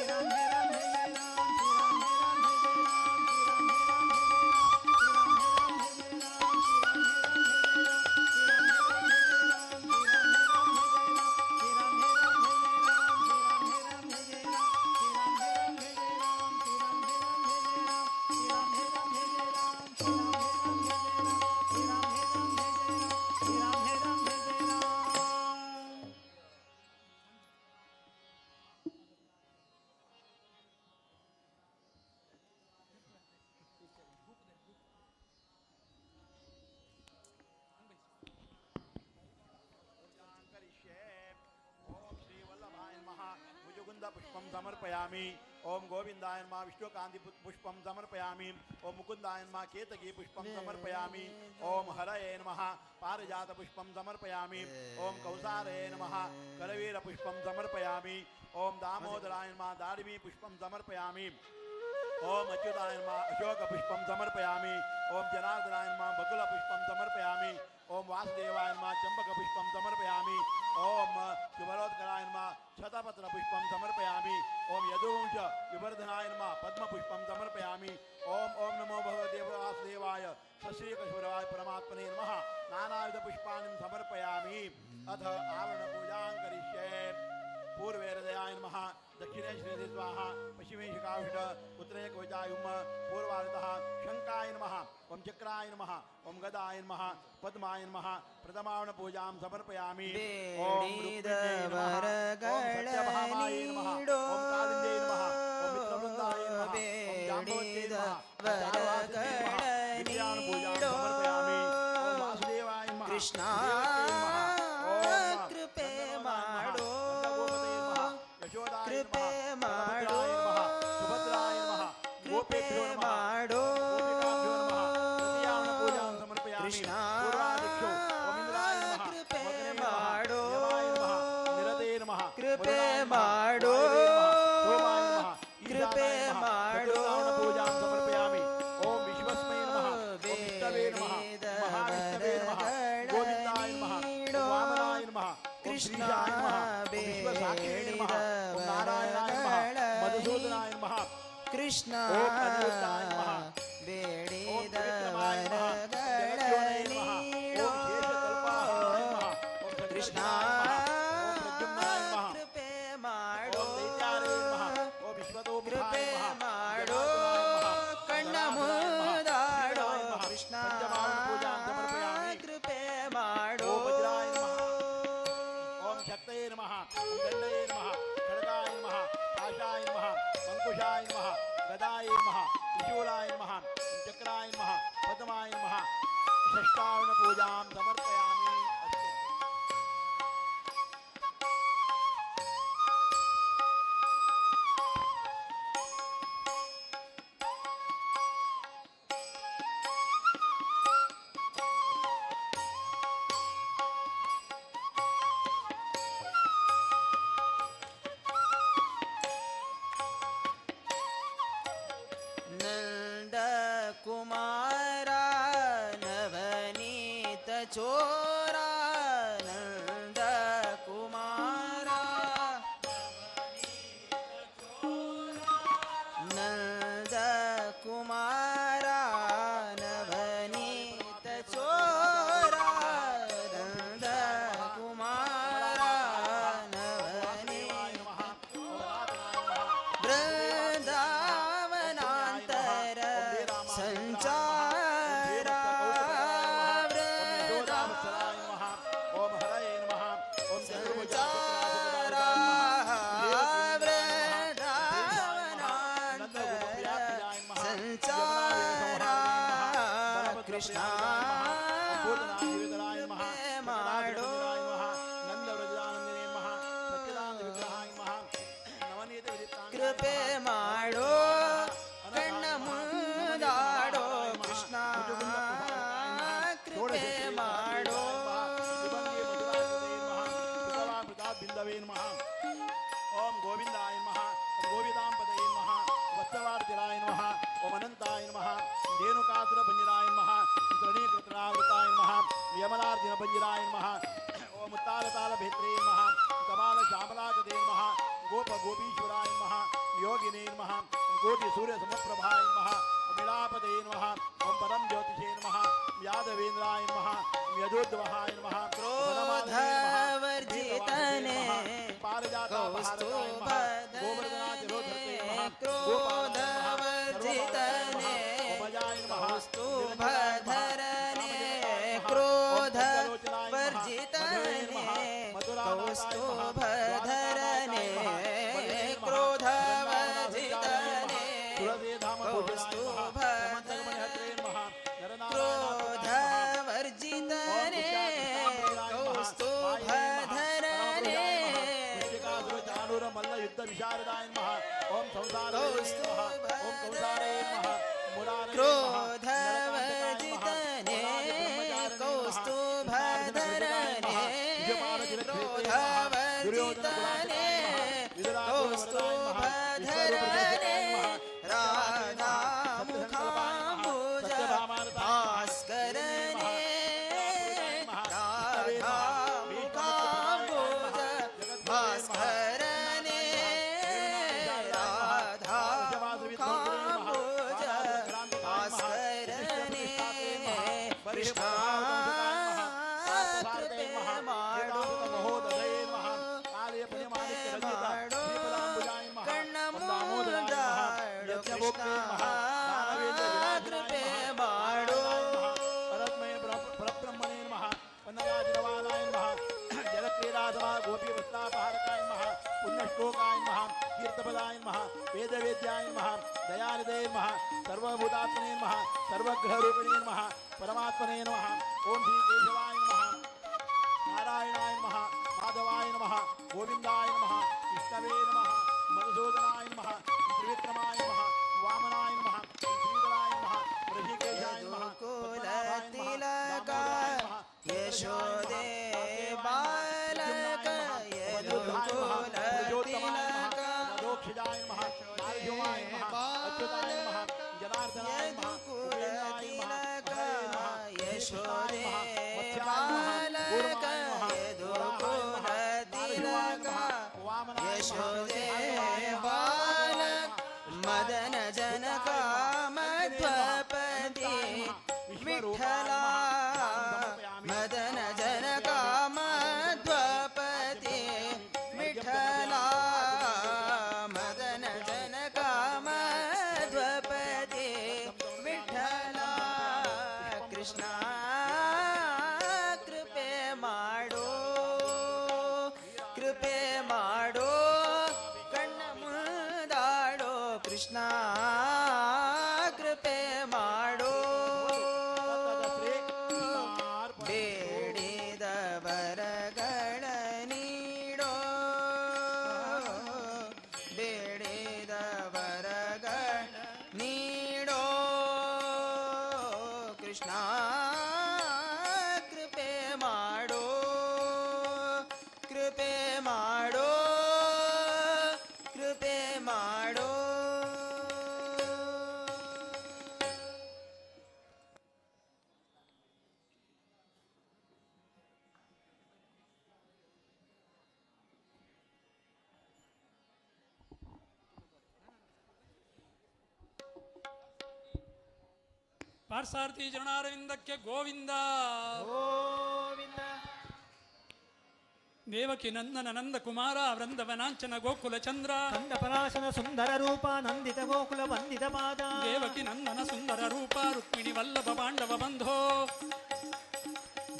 ओम श्री वल्लभाय नमः मुजुकुंद पुष्पम समर्पयामि ओम गोविंदाय नमः विष्णुकांति पुष्पम समर्पयामि ओम मुकुंदाय नमः केतकी पुष्पम समर्पयामि ओम हरये नमः पारिजात पुष्पम समर्पयामि ओम कौसारये नमः करवीर पुष्पम समर्पयामि ओम दामोदराय नमः दारिमी पुष्पम समर्पयामि ओम अच्युताय नमः अशोक पुष्पम समर्पयामि ओम जनार्दनाय नमः बकुल पुष्पम समर्पयामि ओम वासुदेवाय नमः चंपक पुष्पम समर्पयामि ओम शुभरोत्कराय नमः शतपत्र पुष्पम समर्पयामि ओम यदुवंश विवर्धनाय नमः पद्म पुष्पम समर्पयामि ओम ओम नमो भगवते वासुदेवाय सश्रीकशुराय परमात्मने नमः नानाविध पुष्पाणि समर्पयामि अथ आवरण पूजां करिष्ये पूर्वे हृदयाय नमः दक्षिणे श्रीधि स्वाहा पश्चिमे शिखाविष्ट उत्तरे कवचायुम पूर्वार्धः शङ्काय नमः ओम चक्राय नमः ओम गदाय नमः पद्माय नमः प्रथमावण पूजां समर्पयामि ओम रुक्मिण्यै नमः ओम सत्यभामायै नमः ओम कालिन्दै नमः ओम मित्रवृन्दाय नमः ओम जाम्बवत्यै नमः चारुहासिन्यै नमः विद्यावण पूजां समर्पयामि ओम वासुदेवाय नमः कृष्णा कृपे माडो कृपे माडो कृपे माडो कृष्णा कृपे माडो कृपे माडो कृपे माडो पूजां समर्पयामि ओम विश्वस्मै नमः ओम विष्णवे नमः महाविष्णवे नमः गोविन्दाय नमः ओम वामनाय नमः ओम श्रीशाय नमः ओम विश्वसाक्षिणे नमः ओम नारायणाय नमः मधुसूदनाय ಕೃಷ್ಣ ಓಂ ಅನಿರುದ್ಧಾಯ ನಮಃ. ಬೇಡಿದ ತ್ರಿವಿಕ್ರಮಾಯ ನಮಃ. ವರಗಳ ಜಗದ್ಯೋನಯ ನಮಃ. ನೀಡೋ ಓಂ ಶೇಷಕಲ್ಪಾಯ ನಮಃ. ಓಂ ಕೃಷ್ಣ ಸತ್ಯಧರ್ಮಾಯ ನಮಃ. ಓಂ ಪ್ರದ್ಯುಮ್ನಾಯ ನಮಃ. ಕೃಪೆ ಮಾಡೋ ಓಂ ದೈತ್ಯಾರಯ ನಮಃ. ಓಂ ವಿಶ್ವತೋಮುಖಾಯ ಕೃಪೆ ನಮಃ. ಮಾಡೋ ಜನಾರ್ದನಾಯ ನಮಃ. ಕಣ್ಣ ಜನಾರ್ದನಾಯ ನಮಃ. ಮುದಾಡೋ ನಮಃ. ಕೃಷ್ಣ ಪಂಚಮಾವನ ಪೂಜಾಂ ಸಮರ್ಪಯಾಮಿ. ಕೃಪೆ ಮಾಡೋ ಓಂ ವಜ್ರಾಯ ನಮಃ. ಓಂ ಶಕ್ತಯೇ ನಮಃ. ಓಂ ದಂಡಯೇ ನಮಃ. ಖಡ್ಗಾಯ ನಮಃ. ಪಾಶಾಯ ನಮಃ. ಅಂಕುಶಾಯ ನಮಃ. ಗದಾಯ ನಮಃ. ತ್ರಿಶೂಲಾಯ ನಮಃ. ಓಂ ಚಕ್ರಾಯ ನಮಃ. ಪದ್ಮಾಯ ನಮಃ. ಷಷ್ಟಾವನ ಪೂಜಾಂ ಸಮರ್ಪಯಾಮಿ. ಅಸ್ತು. ನಂದ ಕುಮಾರ ನವನೀತ ಚೋರ ನಂದ ಕುಮಾರ ನಂದ ಕುಮಾರ ನವನೀತ ಚೋರ ನಂದ ಕುಮಾರ ನವನೀತ ಬೃಂದಾವನಾಂತರ ಸಂಚಾರ ಓಂ ಹರಯೇ ನಮಃ. ಓಂ ಸಂಚಾರ ಬೃಂದಾವನಾಂತರ ಸಂಚಾರ ಕೃಷ್ಣ ಮಾಡೋ ಕೃಪೆ ಮಾಡೋ ಕಣ್ಣ ಮುದಾಡೋ ಕೃಷ್ಣ ಕೃಪೆ ಮಾಡೋ ಬಿಂದವೇ ನಮಃ. ಓಂ ಗೋವಿಂದಾಯ ನಮಃ. ಓಂ ಗೋವಿದಾಂಪದಯೇ ನಮಃ. ವತ್ಸವಾರ್ತಿರಾಯ ನಮಃ. ಓಂ ಅನಂತಾಯ ನಮಃ. ಧೇನುಕಾಸುರ ಭಂಜರಾಯ ನಮಃ. ತ್ರಣೀಕೃತನಾವೃತಾಯ ನಮಃ. ಯಮಲಾರ್ಜುನ ಭಂಜರಾಯ ನಮಃ. ಓಂ ಉತ್ತಾಲತಾಲ ಭೇತ್ರೇ ನಮಃ. ಕಮಾಲ ಶ್ಯಾಮಲಾಗದೇ ನಮಃ. ಗೋಪ ಗೋಪೀಶ್ವರಾಯ ನಮಃ. ಯೋಗಿನೇ ನಮಃ. ಕೋಟಿ ಸೂರ್ಯ ಸಮಪ್ರಭಾಯ ನಮಃ. ವಿಲಾಪದಯೇ ನಮಃ. ಓಂ ಪರಂ ಜ್ಯೋತಿಷೇ ನಮಃ. ಯಾದವೇಂದ್ರಾಯ ನಮಃ. ಯಜೋದ್ವಹಾಯ ನಮಃ. ಕ್ರೋಧವರ್ಜಿತನೆ ಕ್ರೋಧವರ್ಜಿತನೆ ಕೌಸ್ತುಭಧರನೆ ಕ್ರೋಧವರ್ಜಿತನೆ ಕೌಸ್ತುಭಧರನೆ ಕ್ರೋಧವರ್ಜಿತನೆ ಕೌಸ್ತುಭಧರನೆ ಕ್ರೋಧವರ್ಜಿತನೆ ಕೌಸ್ತುಭಧರನೆ ಮಲ್ಲ ಯುದ್ಧ ವಿಶಾರದಾಯ ನಮಃ. ಓಂ ಸಂಸಾರಾಯ ನಮಃ. ಓಂ ಕೌಸಾರಾಯ ನಮಃ. ಕ್ರೋಧವರ್ಜಿತನೆ ಕೌಸ್ತುಭಧರನೆ ಕ್ರೋಧವರ್ಜಿತನೆ ಕೌಸ್ತುಭಧರನೆ ರಾಧಾ ಮುಖಾಂಬುಜ ಭಾಸ್ಕರನೆ ರಾಧಾ ಮುಖಾಂಬುಜ ಭಾಸ್ಕರನೆ ರಾಧಾ ಮುಖಾಂಬುಜ ಭಾಸ್ಕರನೆ ಕೃಷ್ಣ ಕೃಪೆ ಮಾಡೋ ಮಾಡೋ ಕಣ್ಣ ಮುದಾಡೋ ಕೃಷ್ಣ ಕೃಪೆ ಮಾಡೋ ಪರಬ್ರಹ್ಮಣೇ ನಮಃ. ವನ್ನರಾಜರವಾದಾಯ ನಮಃ. ಜಲಕ್ರೀಡಾಸಮ ಗೋಪಿ ವಸ್ತ್ರಾಪಹಾರಕಾಯ ನಮಃ. ಪುಣ್ಯಶ್ಲೋಕಾಯ ನಮಃ. ತೀರ್ಥಪದಾಯ ನಮಃ. ವೇದವೇದ್ಯಾಯ ನಮಃ. ದಯಾನಿಧೇ ನಮಃ. ಸರ್ವಭೂತಾತ್ಮನೇ ನಮಃ. ಸರ್ವಗ್ರಹರೂಪಿಣೇ ನಮಃ. ಪರಮಾತ್ಮನೇ ನಮಃ. ಓಂ ಶ್ರೀ ಕೇಶವಾಯ ನಮಃ. ನಾರಾಯಣಾಯ ನಮಃ. ಮಾಧವಾಯ ನಮಃ. ಗೋವಿಂದಾಯ ನಮಃ. ವಿಷ್ಣವೇ ನಮಃ. ಮಧುಸೂದನಾಯ ನಮಃ. ತ್ರಿವಿಕ್ರಮಾಯ ನಮಃ. ವಾಮನಾಯ ನಮಃ. ಶ್ರೀಧರಾಯ ನಮಃ. ಋಷಿಕೇಶಾಯ ನಮಃ. ತಿಲಕ ಯಶೋದೆ ಬಾಲಕ ಯದುಕುಲ ತಿಲಕ ಮೋಕ್ಷಜಾಯ ನಮಃ. ನಾರಸಿಂಹಾಯ ನಮಃ. ಅಚ್ಯುತಾಯ ನಮಃ. ಜನಾರ್ದನಾಯ ನಮಃ. ಯದುಕುಲ ತಿಲಕ ಯಶೋದೆ ಬಾಲಕ ಯದುಕುಲ ತಿಲಕ ಯಶೋದೆ ಬಾಲಕ ಮದನ ಪಾರ್ಸಾರ್ಥಿ ಚರಣಾರವಿಂದಕ್ಕೆ ಗೋವಿಂದ. ಗೋವಿಂದ. ದೇವಕಿ ನಂದನ ನಂದ ಕುಮಾರ ವೃಂದವನಾಂಚನ ಗೋಕುಲ ಚಂದ್ರ. ಕಂದ ಪರಾಶನ ಸುಂದರ ರೂಪ ನಂದಿತ ಗೋಕುಲ ವಂದಿತ ಪಾದ. ದೇವಕಿ ನಂದನ ಸುಂದರ ರೂಪ ರುಕ್ಮಿಣಿ ವಲ್ಲಭ ಪಾಂಡವ ಬಂಧೋ.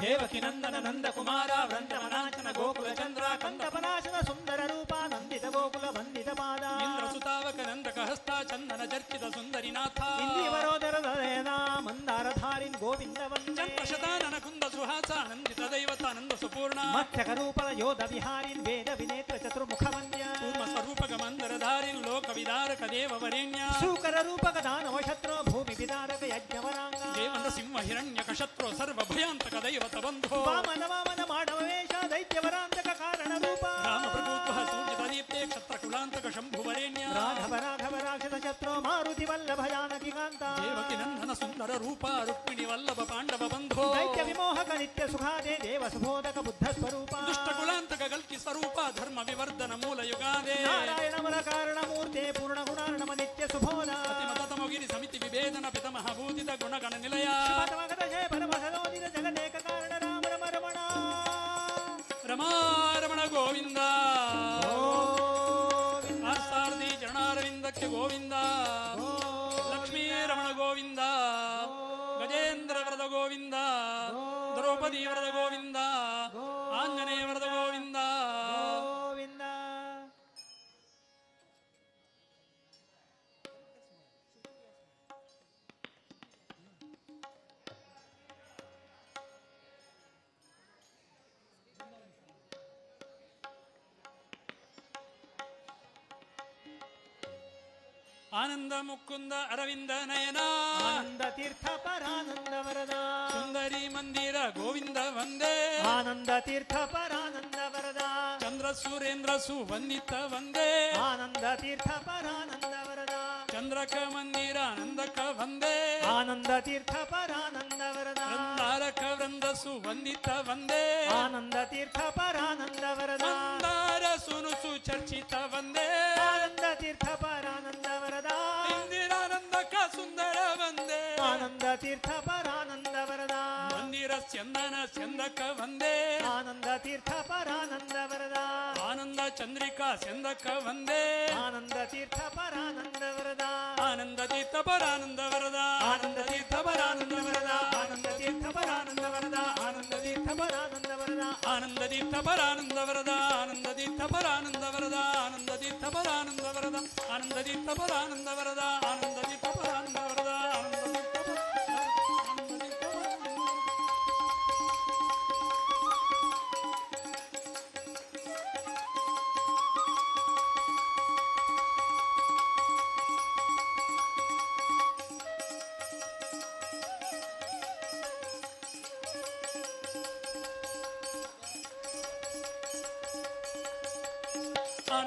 ದೇವಕಿ ನಂದನ ನಂದ ಕುಮಾರ ವೃಂದವನಾಂಚನ ಗೋಕುಲ ಚಂದ್ರ. ಕಂದ ಪರಾಶನ ಸುಂದರ ರೂಪ ನಂದಿತ ಗೋಕುಲ ವಂದಿತ ಪಾದ. ಇಂದ್ರ ಸುತಾವಕ ನಂದಕ ಹಸ್ತ ಚಂದನ ಚರ್ಚಿತ ಸುಂದರಿನಾಥ. ಇಂದಿವರೋದರದಯನ ಮಂದಾರಧಾರಿನ್ ಗೋವಿಂದ ವಂದೇ. ಚಂದ್ರಶತಾನನ ಕುಂದ ಸುಹಾಸ ನಂದಿತ ದೈವತ ನಂದ ಸುಪೂರ್ಣ. ಮತ್ಸ್ಯಕ ರೂಪದ ಯೋಧ ವಿಹಾರಿನ್ ವೇದ ವಿನೇತ್ರ ಚತುರ್ಮುಖ ವಂದ್ಯ. ಕೂರ್ಮ ಸ್ವರೂಪಕ ಮಂದರಧಾರಿನ್ ಲೋಕ ವಿದಾರಕ ದೇವ ವರೇಣ್ಯ. ಸೂಕರ ರೂಪಕ ದಾನವ ಶತ್ರು ಭೂಮಿ ವಿದಾರಕ ಯಜ್ಞವರಾಂಗ. ದೇವಂದ್ರ ಸಿಂಹ ಹಿರಣ್ಯಕ ಶತ್ರು ಸರ್ವ ಭಯಾಂತಕ ದೈವತ ಬಂಧೋ. ವಾಮನ ವಾಮನ ಮಾನವ ವೇಷ ದೈತ್ಯವರಾಂತಕ ಕಾರಣ ರೂಪ. ರಾಮ ಪ್ರಭುತ್ವ ಸೂರ್ಯದ ದೀಪ್ತೆ ಕ್ಷತ್ರ ಕುಲಾಂತಕ ಶಂಭು ವರೇಣ್ಯ. ರಾಘವ ರಾಘವ ರಾಕ್ಷಸ ಶತ್ರು ಮಾರುತಿ ವಲ್ಲಭ ಜಾನಕಿ ಕಾಂತ. ದೇವಕಿ ನಂದನ ಸುಂದರ ರೂಪ ರುಕ್ಮಿಣಿ ವಲ್ಲಭ ಪಾಂಡವ ಬಂಧೋ. ದೈತ್ಯ ವಿಮೋಹಕ ನಿತ್ಯ ಸುಖಾದೆ ದೇವ ಸುಬೋಧಕ ಬುದ್ಧ ಸ್ವರೂಪ. ದುಷ್ಟ ಕುಲಾಂತಕ ಗಲ್ಕಿ ಸ್ವರೂಪ ಧರ್ಮ ವಿವರ್ಧನ ಮೂಲ ಯುಗಾದೆ. ನಾರಾಯಣವರ ಕಾರಣ ಮೂರ್ತೆ ಪೂರ್ಣ ಗುಣಾರ್ಣವ ನಿತ್ಯ ಸುಬೋಧ. ಮತಮಗಿರಿ ಸಮಿತಿ ವಿಭೇದನ ಪಿತಮಹ ಭೂತಿತ ಗುಣಗಣ ನಿಲಯ. ಮತಮಗದ ಜಯ ಪರಮ ಸದೋದಿತ ಜಗದೇಕ ಕಾರಣ ರಾಮ ರಮ ರಮಣ. ರಮಾರಮಣ ಗೋವಿಂದ. ಪಾರ್ಸಾರಥಿ ಚರಣಾರವಿಂದಕ್ಕೆ ಗೋವಿಂದ. ಲಕ್ಷ್ಮೀ ರಮಣ ಗೋವಿಂದ. ಗಜೇಂದ್ರ ವರದ ಗೋವಿಂದ. ದ್ರೌಪದಿ ವರದ ಗೋವಿಂದ. ಆಂಜನೇಯ ವರದ ಗೋವಿಂದ. ಗೋವಿಂದ. ಆನಂದ ಮುಕುಂದ ಅರವಿಂದ ನಯನ. ಆನಂದ ತೀರ್ಥ ಪರಾನಂದ ವರದ. ಸುಂದರಿ ಮಂದಿರ ಗೋವಿಂದ ವಂದೇ. ಆನಂದ ತೀರ್ಥ ಪರಾನಂದ ವರದ. ಚಂದ್ರ ಸುರೇಂದ್ರ ಸುವಂದಿತ ವಂದೇ. ಆನಂದ ತೀರ್ಥ ಪರಾನಂದ ವರದ. ಚಂದ್ರಕ ಮಂದಿರ ಆನಂದಕ ವಂದೇ. ಆನಂದ ತೀರ್ಥ ಪರಾನಂದ ವರದ. ವೃಂದಾರಕ ವೃಂದ ಸುವಂದಿತ ವಂದೇ. ಆನಂದ ತೀರ್ಥ ಪರಾನಂದ ವರದ. ಮಂದಾರ ಸುನು ಸುಚರ್ಚಿತ ವಂದೇ. ಆನಂದ ತೀರ್ಥ ಪರಾನಂದ ವರದ. ಇಂದಿರಾನಂದಕ ಸುಂದರ ವಂದೇ. ಆನಂದ ತೀರ್ಥ ಪರಾನಂದ ವರದ. ಮಂದಿರ ಚಂದನ ಚಂದಕ ವಂದೇ. ಆನಂದ ತೀರ್ಥ ಪರಾನಂದ ವರದ. ಆನಂದ ಚಂದ್ರಿಕಾ ಚಂದಕ ವಂದೇ. ಆನಂದ ತೀರ್ಥ ಪರಾನಂದ ವರದ. ಆನಂದ ತೀರ್ಥ ಪರಾನಂದ ವರದ. ಆನಂದ ತೀರ್ಥ ಪರಾನಂದ ವರದ. ಆನಂದ ತೀರ್ಥ ಪರಾನಂದ ವರದ. ಆನಂದ ತೀರ್ಥ ಪರಾನಂದ ವರದ. ಆನಂದ ತೀರ್ಥ ಪರಾನಂದ ವರದ. ಆನಂದ ತೀರ್ಥ ಪರಾನಂದ ವರದ. ಆನಂದ ತೀರ್ಥ ಪರಾನಂದ ವರದ. ಆನಂದ ತೀರ್ಥ ಪರಾನಂದ ವರದ. ಆನಂದ ತೀರ್ಥ ಪರಾನಂದ ವರದ. ಆನಂದ ತೀರ್ಥ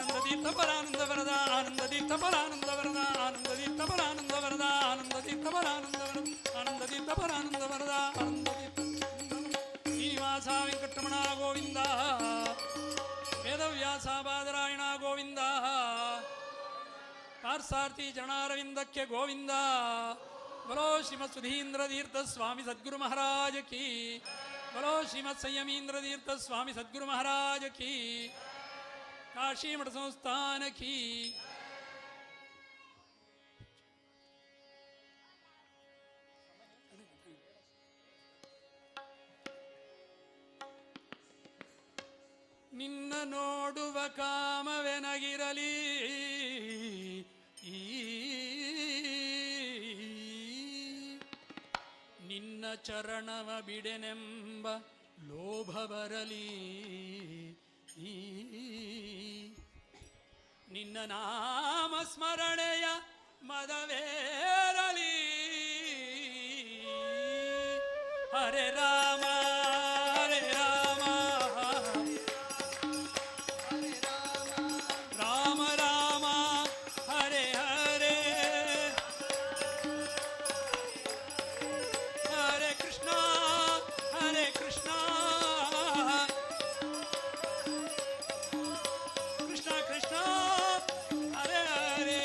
ಆನಂದ ತೀರ್ಥ ಪರಾನಂದ ವರದ. ಆನಂದ ತೀರ್ಥ ಪರಾನಂದ ವರದ. ಆನಂದ ತೀರ್ಥ ಪರಾನಂದ ವರದ. ಆನಂದ ತೀರ್ಥ ಪರಾನಂದ ವರದ. ಆನಂದ ತೀರ್ಥ ಪರಾನಂದ ವರದ. ಆನಂದ ತೀರ್ಥ ಶ್ರೀನಿವಾಸ ವೆಂಕಟರಮಣ ಗೋವಿಂದ. ವೇದವ್ಯಾಸ ಬಾದರಾಯಣ ಗೋವಿಂದ. ಪಾರ್ಸಾರ್ಥಿ ಚರಣಾರವಿಂದಕ್ಕೆ ಗೋವಿಂದ. ಬಲೋ ಶ್ರೀಮತ್ ಸುಧೀಂದ್ರ ತೀರ್ಥ ಸ್ವಾಮಿ ಸದ್ಗುರು ಮಹಾರಾಜ ಕಿ. ಬಲೋ ಶ್ರೀಮತ್ ಸಂಯಮೀಂದ್ರ ತೀರ್ಥ ಸ್ವಾಮಿ ಸದ್ಗುರು ಮಹಾರಾಜ ಕಿ. ಕಾಶಿ ಮಠ ಸಂಸ್ಥಾನ ಕಿ. ನಿನ್ನ ನೋಡುವ ಕಾಮವೆನಗಿರಲಿ. ನಿನ್ನ ಚರಣವ ಬಿಡೆನೆಂಬ ಲೋಭ ಬರಲಿ. ನಿನ್ನ ನಾಮ ಸ್ಮರಣೆಯ ಮದವೇರಲಿ. ಹರೆ ರಾಮ ಹರೆ ರಾಮ ರಾಮ ರಾಮ ಹರೆ ಹರೆ. ಹರೆ ಕೃಷ್ಣ ಹರೆ ಕೃಷ್ಣ ಕೃಷ್ಣ ಕೃಷ್ಣ ಹರೆ ಹರೆ.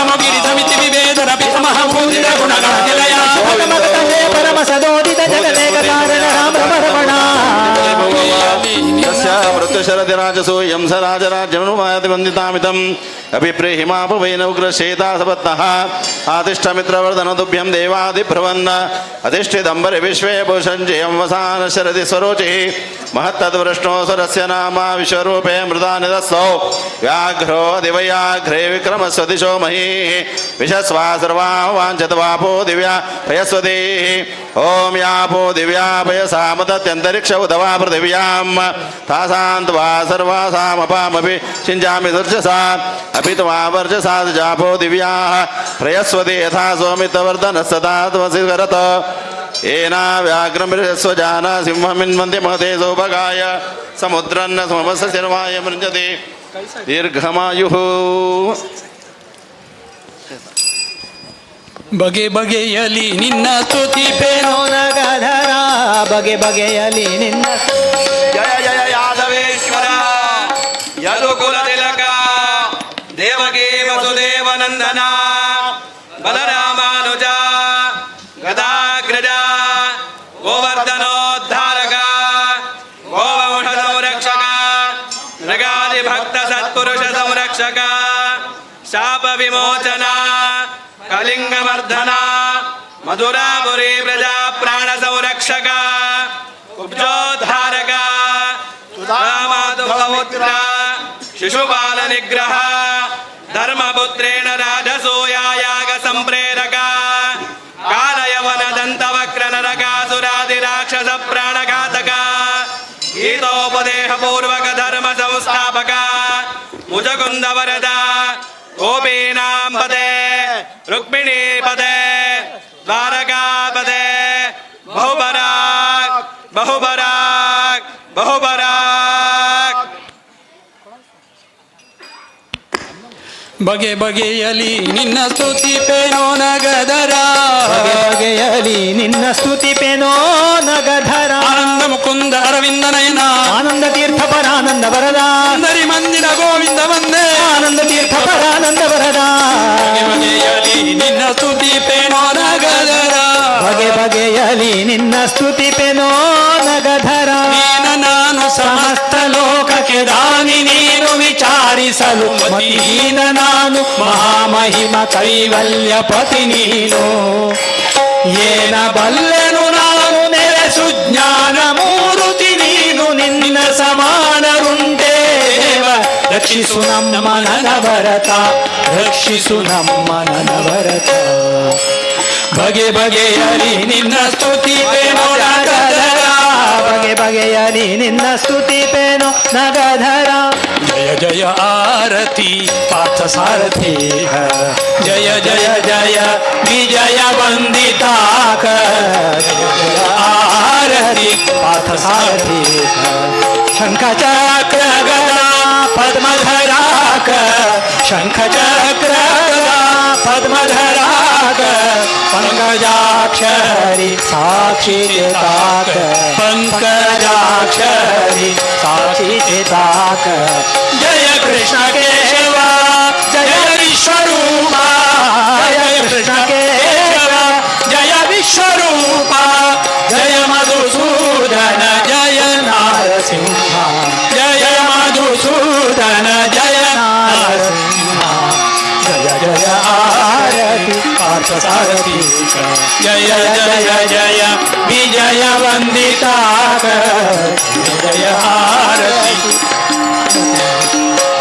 ನಮೋ ಗಿರಿ ಸಮಿತಿ ವಿವೇದರ ಪಿತಮಹ ಪೂಜಿತ ಗುಣಗಳ ನಿಲಯ ಪರಮ ಸದೋದಿತ ಜಗದೇಕ ಕಾರಣ ರಾಮ ರಮಣ ಯಸ್ಯ ಮೃತ್ಯುಶರದಿರಾಜಸೋ ಯಂ ಸ ರಾಜರಾಜ್ಯಮನುಮಾಯತಿ ವಂದಿತಾಮಿತಂ ಅಭಿಪ್ರೇಹಿಮಾಪವೈನ ಉಗ್ರಶೇತಾ ಸಪತ್ನಃ ಆತಿಷ್ಠಮಿತ್ರವರ್ಧನದುಭ್ಯಂ ದೇವಾದಿಭ್ರವನ್ನ ಅಧಿಷ್ಠಿತಂಬರಿ ವಿಶ್ವೇ ಭೂಷಂಜಯಂ ವಸಾನ ಶರದಿ ಸ್ವರೋಚಿ ಮಹತ್ತದ್ವೃಷ್ಣೋ ಸ್ವರಸ್ಯ ನಾಮ ವಿಶ್ವರೂಪೇ ಮೃದಾ ನಿಧಸ್ಥೋ ವ್ಯಾಘ್ರೋ ದಿವಯಾಘ್ರೇ ವಿಕ್ರಮಸ್ವ ದಿಶೋ ಮಹೀ ವಿಶಸ್ವಾ ಸರ್ವಾ ವಾಂಛತವಾಪೋ ದಿವ್ಯಾ ಪಯಸ್ವತಿ ಓಂ ಯಾಪೋ ದಿವ್ಯಾ ಪಯಸಾಮದತ್ಯಂತರಿಕ್ಷ ಉದವಾ ಪೃಥಿವ್ಯಾಂ ತಾಸಾಂತ್ವಾ ಸರ್ವಾಸಾಮಪಾಮಪಿ ಸಿಂಜಾಮಿ ಸರ್ಜಸಾ ಅಪಿ ತ್ವಾ ವರ್ಜಸಾ ಜಾಪೋ ದಿವ್ಯಾ ಪ್ರಯಸ್ವತಿ ಯಥಾ ಸೋಮಿತವರ್ಧನ ಸದಾ ತ್ವಸಿ ಕರತ ಏನ ವ್ಯಾಘ್ರಮಿರಸ್ವಜಾನ ಸಿಂಹಮಿನ್ವಂತಿ ಮಹತೆ ಸೌಭಗಾಯ ಸಮುದ್ರನ್ನ ಸಮಮಸ ಶರ್ವಾಯ ಮೃಂಜತಿ ದೀರ್ಘಮಾಯುಃ. ಬಗೆ ಬಗೆಯಲಿ ನಿನ್ನ ಸ್ತುತಿ ಪೇನೋ ನಗಧರ ಬಗೆ ಬಗೆಯಲಿ ನಿನ್ನ ಜಯ ಜಯ ಯಾದವೇಶ್ವರ ಯದುಕುಲ ತಿಲಕ ದೇವಕಿ ವಸುದೇವ ನಂದನ ಬಲರಾಮಾನುಜ ಗದಾಗ್ರಜ ಗೋವರ್ಧನೋದ್ಧಾರಕ ಗೋವಂಶ ಸಂರಕ್ಷಕ ನೃಗಾದಿ ಭಕ್ತ ಸತ್ಪುರುಷ ಸಂರಕ್ಷಕ ಶಾಪ ವಿಮೋಚನ ಕಲಿಂಗವರ್ಧನ ಮಧುರಾಪುರಿ ಪ್ರಜಾ ಪ್ರಾಣ ಸಂರಕ್ಷಕ ಕುಬ್ಜೋದ್ಧಾರಕ ಸುಧಾಮಾಧುಪುತ್ರ ಶಿಶುಪಾಲ ನಿಗ್ರಹ ಧರ್ಮಪುತ್ರೇಣ ರಾಜಸೂಯಾಯಾಗ ಸಂಪ್ರೇರಕ ಕಾಲಯವನ ದಂತವಕ್ರ ನರಕಾಸುರಾದಿ ರಾಕ್ಷಸ ಪ್ರಾಣಘಾತಕ ಗೀತೋಪದೇಶ ಪೂರ್ವಕ ಧರ್ಮ ಸಂಸ್ಥಾಪಕ ಮುಜಗುಂದ ವರದ ಗೋಪೀನಾಂ ಪದೇ ರುಕ್ಮಿಣೀ ಪದೇ ದ್ವಾರಕಾಪದೇ ಬಹುಬರಾಕ್ ಬಹುಬರಾಕ್ ಬಹುಬರಾಕ್. ಬಗೆ ಬಗೆಯಲಿ ನಿನ್ನ ಸ್ತುತಿ ಪೇನೋ ನಗಧರ ಬಗೆ ಬಗೆಯಲಿ ನಿನ್ನ ಸ್ತುತಿ ಪೇನೋ ನಗಧರ ಆನಂದ ಮುಕುಂದ ಅರವಿಂದ ನಯನ ಆನಂದ ತೀರ್ಥ ಪರಾನಂದ ವರದ ಸುಂದರಿ ಮಂದಿರ ಗೋವಿಂದ ವಂದೇ ಆನಂದ ತೀರ್ಥ ಪರಾನಂದ ವರದ ಬಗೆ ಬಗೆಯಲಿ ನಿನ್ನ ಸ್ತುತಿ ಪೇನೋ ನಗಧರ ಬಗೆ ಬಗೆಯಲಿ ನಿನ್ನ ಸ್ತುತಿ ಪೇನೋ ನಗಧರ ನೀನ ನಾನು ಸಮಸ್ತ ಲೋಕಕ್ಕೆ ದಾನಿ ನೀನು ವಿಚಾರಿಸಲು ಮತಿಹೀನ ನಾನು ಮಹಾಮಹಿಮ ಕೈವಲ್ಯ ಪತಿ ನೀನು ಏನ ಬಲ್ಲೆನು ನಾನು ನೆಲೆಸು ಜ್ಞಾನ ಮೂರುತಿ ನೀನು ನಿನ್ನ ಸಮಾನರುಂಟೇವ ರಕ್ಷಿಸು ನಮ್ಮ ನನಭರತ ರಕ್ಷಿಸು ನಮ್ಮ ನನಭರತ ಬಗೆ ಬಗೆಯಲಿ ನಿನ್ನ ಸ್ತುತಿ ಪೇನೋ ನಗಧರ ಬಗೆ ಬಗೆಯಲಿ ನಿನ್ನ ಸ್ತುತಿ ಪೇನೋ ನಗಧರ ಜಯ ಜಯ ಆರತಿ ಪಾರ್ಥ ಸಾರಥಿ ಜಯ ಜಯ ಜಯ ವಿಜಯ ವಂದಿತಾಕ ಜಯ ಜಯ ಆರತಿ ಪಾರ್ಥ ಸಾರಥಿ ಶಂಖ ಚಕ್ರ ಗದಾ ಪದ್ಮಧರಾಕ ಶಂಖ ಚಕ್ರ ಗದಾ ಪದ್ಮಧರಾಕ पंकजाक्षरी साक्षी चिताक पंकजाक्षरी साक्षी चिताक जय कृष्ण केशव जय विश्वरूपा जय कृष्ण केशव जय विश्वरूपा जय मधुसूदन जय नारसिंह जय मधुसूदन जय नारसिंह जय जय आरती पार्थ सारथी जय जय जय विजय वंदिता जय आरती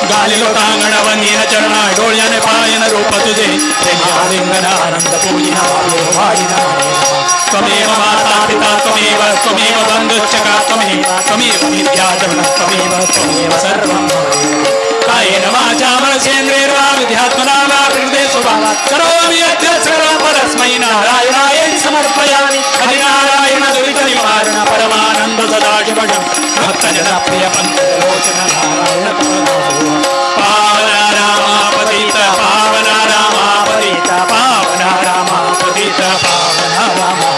गालिलो तांगणवनीन चरण डोळ्याने पायन रूप तुझे लिंगन आनंद पूजिना वाडिना त्वमेव माता पिता त्वमेव बन्धुश्चका त्वमेव विद्या त्वमेव सर्वं कायेन वाचा मनसेन्द्रियैर्वा बुद्ध्यात्मना वा प्रकृते स्वभावात् करोमि यद्यत् सर्वं परस्मै नारायणाय समर्पयामि हरिनारायण दुरितनिवारण परमानन्द सदाशिवं भक्तजना प्रिय पङ्कजलोचन नारायण पावन रामापतित पावन रामापतित पावन रामापतित पावन रामा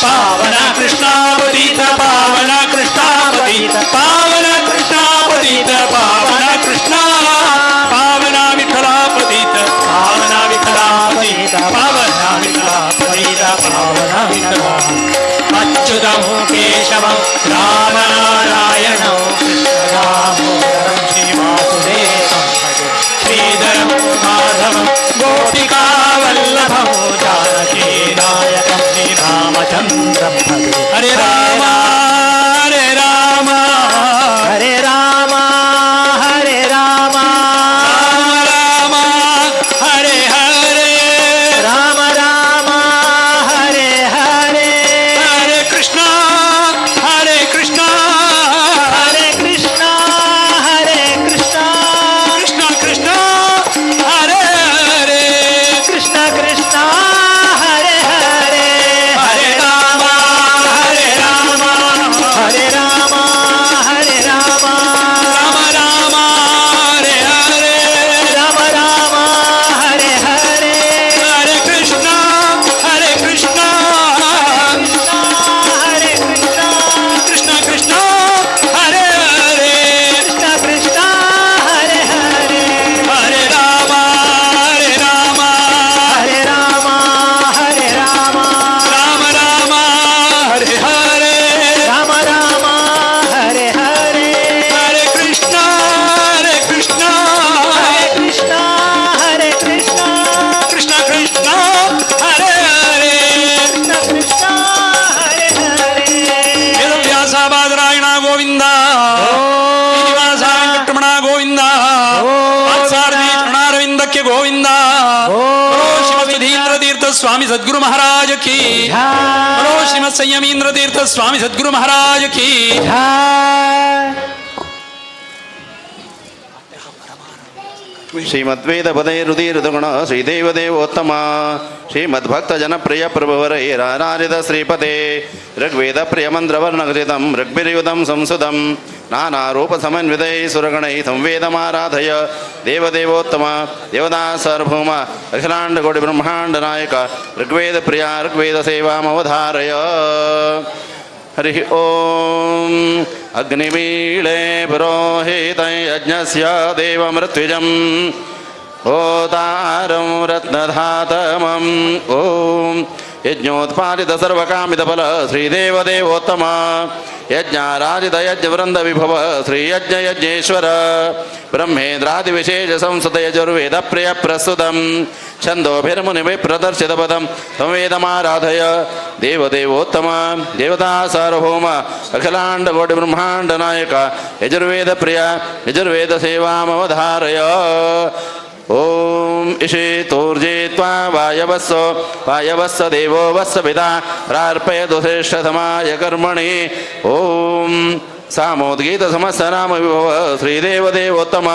पावन कृष्णापतित पावन कृष्णापतित पावन कृष्णापतित पावन कृष्णा पावन विठ्ठलापतित पावन अच्युतं केशवं रामनारायणं कृष्णदामोदरं श्रीवासुदेवं भजे श्रीधरं माधवं गोपिकावल्लभं जानकीनायकं श्रीरामचन्द्रं भजे हरे राम हरे राम हरे राम हरे राम राम हरे हरे राम राम हरे हरे हरे कृष्ण हरे कृष्ण हरे कृष्ण हरे कृष्ण कृष्ण कृष्ण हरे हरे कृष्ण कृष्ण हरे हरे हरे राम हरे राम हरे राम हरे राम राम राम हरे हरे राम राम हरे हरे हरे कृष्ण हरे कृष्ण हरे कृष्ण कृष्ण कृष्ण हरे हरे कृष्ण कृष्ण हरे हरे हरे राम हरे राम हरे राम हरे राम राम राम हरे हरे राम राम हरे हरे हरे कृष्ण हरे कृष्ण हरे कृष्ण हरे कृष्ण कृष्ण कृष्ण हरे हरे कृष्ण कृष्ण हरे हरे व्यासाबादरायण गोविंद ಶ್ರೀನಿವಾಸಾಯಣ ಗೋವಿಂದ ವಾತ್ಸಾರಥಿ ಚರಣಾರವಿಂದಕ್ಕೆ ಗೋವಿಂದ ಶ್ರೀಮತೀಂದ್ರ ತೀರ್ಥ ಸ್ವಾಮಿ ಸದ್ಗುರು ಮಹಾರಾಜ ಕಿ ಶ್ರೀಮತ್ ಸಂಯಮೀಂದ್ರ ತೀರ್ಥ ಸ್ವಾಮಿ ಸದ್ಗುರು ಮಹಾರಾಜ ಕಿ श्रीमद्वेदपदैरुदीरुदगुण श्रीदेवदेवोत्तम श्रीमद्भक्तजनप्रिय प्रभुवरैराराजित श्रीपते ऋग्वेदप्रियमन्त्रवर्णकृतं ऋग्भिर्युतं संसुतं नानारूपसमन्वितैः सुरगणैः संवेदमाराधय देवदेवोत्तम देवदासार्वभौम अखिलाण्डकोटिब्रह्माण्डनायक ऋग्वेदप्रिया ऋग्वेदसेवामवधारय हरि ओम अग्निमीळे पुरोहितं यज्ञस्य देवमृत्युजं होतारं रत्नधातमं ओम यज्ञोत्पादित सर्वकामितफल श्रीदेवदेवोत्तम यज्ञाराजित यज्ञवृन्दविभव श्रीयज्ञयज्ञेश्वर ब्रह्मेन्द्रादिविशेष संसुत यजुर्वेद प्रिय प्रस्तुतं छन्दोभिर्मुनिभिः प्रदर्शितपदं संवेदमाराधय देवदेवोत्तम देवता सार्वभौम अखिलाण्डकोटिब्रह्माण्डनायक यजुर्वेद प्रिय यजुर्वेद सेवामवधारय ओम इषेतोर्जे त्वा वायवस्स देवो वस्स पिता प्रार्पयतु श्रेष्ठतमाय कर्मणि ओम सामोद्गीत समस्त नाम विभव श्रीदेवदेवोत्तम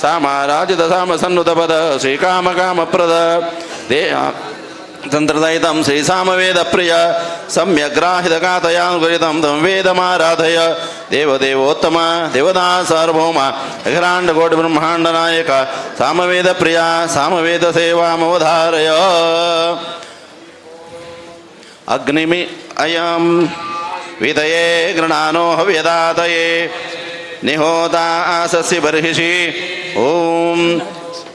सामाराजित साम सन्नुतपद श्रीकामकामप्रद तंत्रदयितं श्रीसामवेदप्रिय सम्यग्राहितगातयानुगुरितं तं वेदमाराधय देवदेवोत्तम देवदासार्वभौम अखिलाण्डकोटिब्रह्माण्डनायक सामवेदप्रिय सामवेदसेवामवधारय अग्निमि अयं वितये गृणानो हव्यदातये निहोतासस्य बर्हिषि ॐ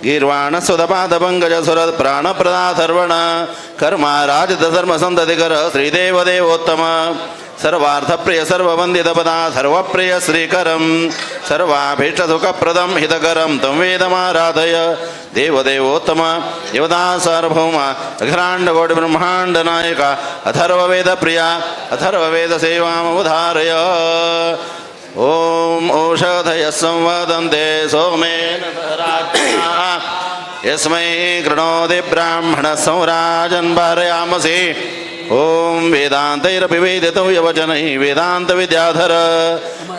गीर्वाणस्वदपादपङ्कजसुरत् प्राणप्रदाथर्वण कर्माराजित धर्मसन्ततिकर श्रीदेवदेवोत्तम सर्वार्थप्रिय सर्ववन्दितपदा सर्वप्रिय श्रीकरं सर्वाभीष्टसुखप्रदं हितकरं तं वेदमाराधय देवदेवोत्तम देवदासार्वभौम अखिलाण्डकोटिब्रह्माण्डनायक अथर्ववेदप्रिय अथर्ववेदसेवामवधारय ओम औषधयः संवदन्ते सोमेन सहराज्ञा यस्मै कृणोति ब्राह्मणः संराजन् भारयामसि ओम वेदान्तैरपि वेदितं यवचनैः वेदान्तविद्याधर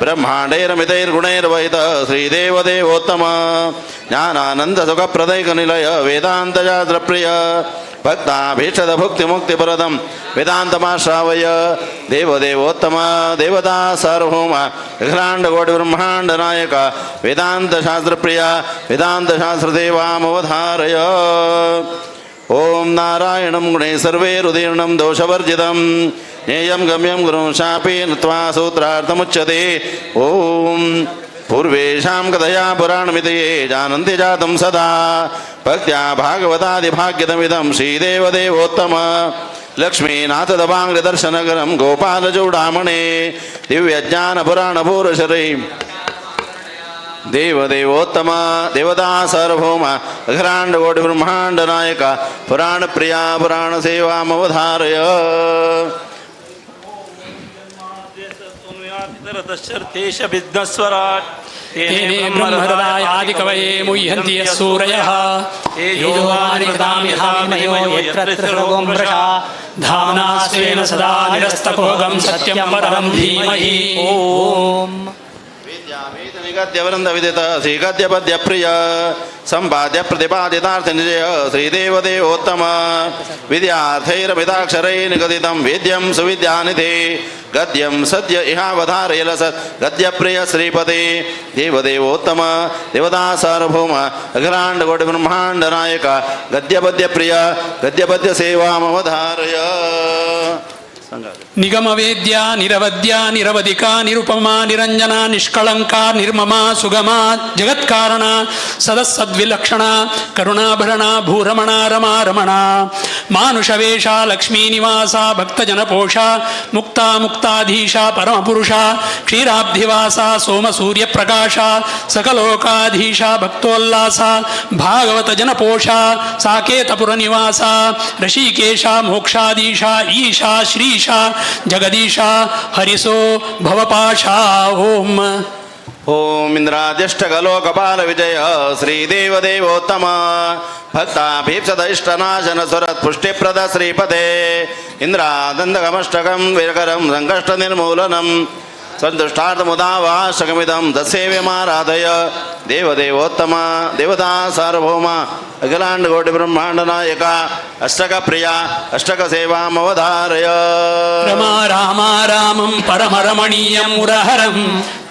ब्रह्माण्डैरमितैर्गुणैर्वहित श्रीदेवदेवोत्तम ज्ञानानन्दसुखप्रदैकनिलय वेदान्तशास्त्रप्रिय भक्ताभीष्टदभुक्तिमुक्तिप्रदं वेदान्तमाश्रावय देवदेवोत्तम देवता सार्वभौम अखिलाण्डकोटिब्रह्माण्डनायक वेदान्तशास्त्रप्रिय वेदान्तशास्त्रदेवामवधारय ओम नारायणं गुणे सर्वैरुदीर्णं दोषवर्जितं ज्ञेयं गम्यं गुरुं शापे नत्वा सूत्रार्थमुच्यते ओम पूर्वेशां कथया पुराणमितये जानन्ति जातं सदा भक्त्या भागवतादिभाग्यतमिदं श्रीदेवदेवोत्तम लक्ष्मीनाथदवाङ्ग दर्शनगरं गोपालचूडामणे दिव्यज्ञानपुराणपूरशरै देवदेवोत्तम देवता सार्वभौम अखिलाण्डकोटि ब्रह्माण्ड नायक पुराणप्रिया पुराणसेवामवधारय तेने ब्रह्महृदाय आदिकवये मुह्यन्ति यः सूरयः तेजोवारिमृतामिहामयो यत्र त्रिसर्गो मृषा धाम्ना स्वेन सदा निरस्तकोगं सत्यं परं धीमहि ॐ निगद्य वृंद विदित श्रीगद्य पद्य प्रिय संपाद्य प्रतिपादितार्थ निजय श्रीदेवदेवोत्तम विद्यार्थैरमिताक्षरै निगदितं वेद्यं सुविद्यानिधे गद्यं सद्य इहावधारयलसत् गद्यप्रिय श्रीपते देवदेवोत्तम देवता सार्वभौम अखिलाण्डकोटि ब्रह्माण्ड नायक गद्यपद्यप्रिय गद्यपद्य सेवामवधारय निगम वेद्या निरवद्या निरवधिका निरुपमा निरंजना निष्कलंका निर्ममा सुगमा जगत्कारणा सदसद्विलक्षणा करुणाभरणा भूरमणा रमा रमणा मानुषवेशा लक्ष्मी निवासा भक्तजनपोषा मुक्ता मुक्ताधीशा परमपुरुषा क्षीराब्धिवासा सोमसूर्यप्रकाशा सकलोकाधीशा भक्तोल्लासा भागवत जनपोषा साकेतपुरनिवासा ऋषिकेशा मोक्षाधीशा ईशा श्रीशा जगदीशा हरिसो भवपाशा ओम ओम इंद्राद्यष्टकलोकपाल विजय श्रीदेवदेवोत्तम भक्ताभीप्सद इष्टनाशन सुरत् पुष्टिप्रद श्रीपते इंद्रादन्दकमष्टकं वीरकरं संकष्ट निर्मूलनम् संतुष्टार्थमुदावाशकमिदं तत्सेव्यमाराधय देवदेवोत्तम देवता सार्वभौम अखिलाण्डकोटि ब्रह्माण्ड नायक अष्टकप्रिया अष्टकसेवामवधारय रमा रामा रामं परमरमणीयं मुरहरं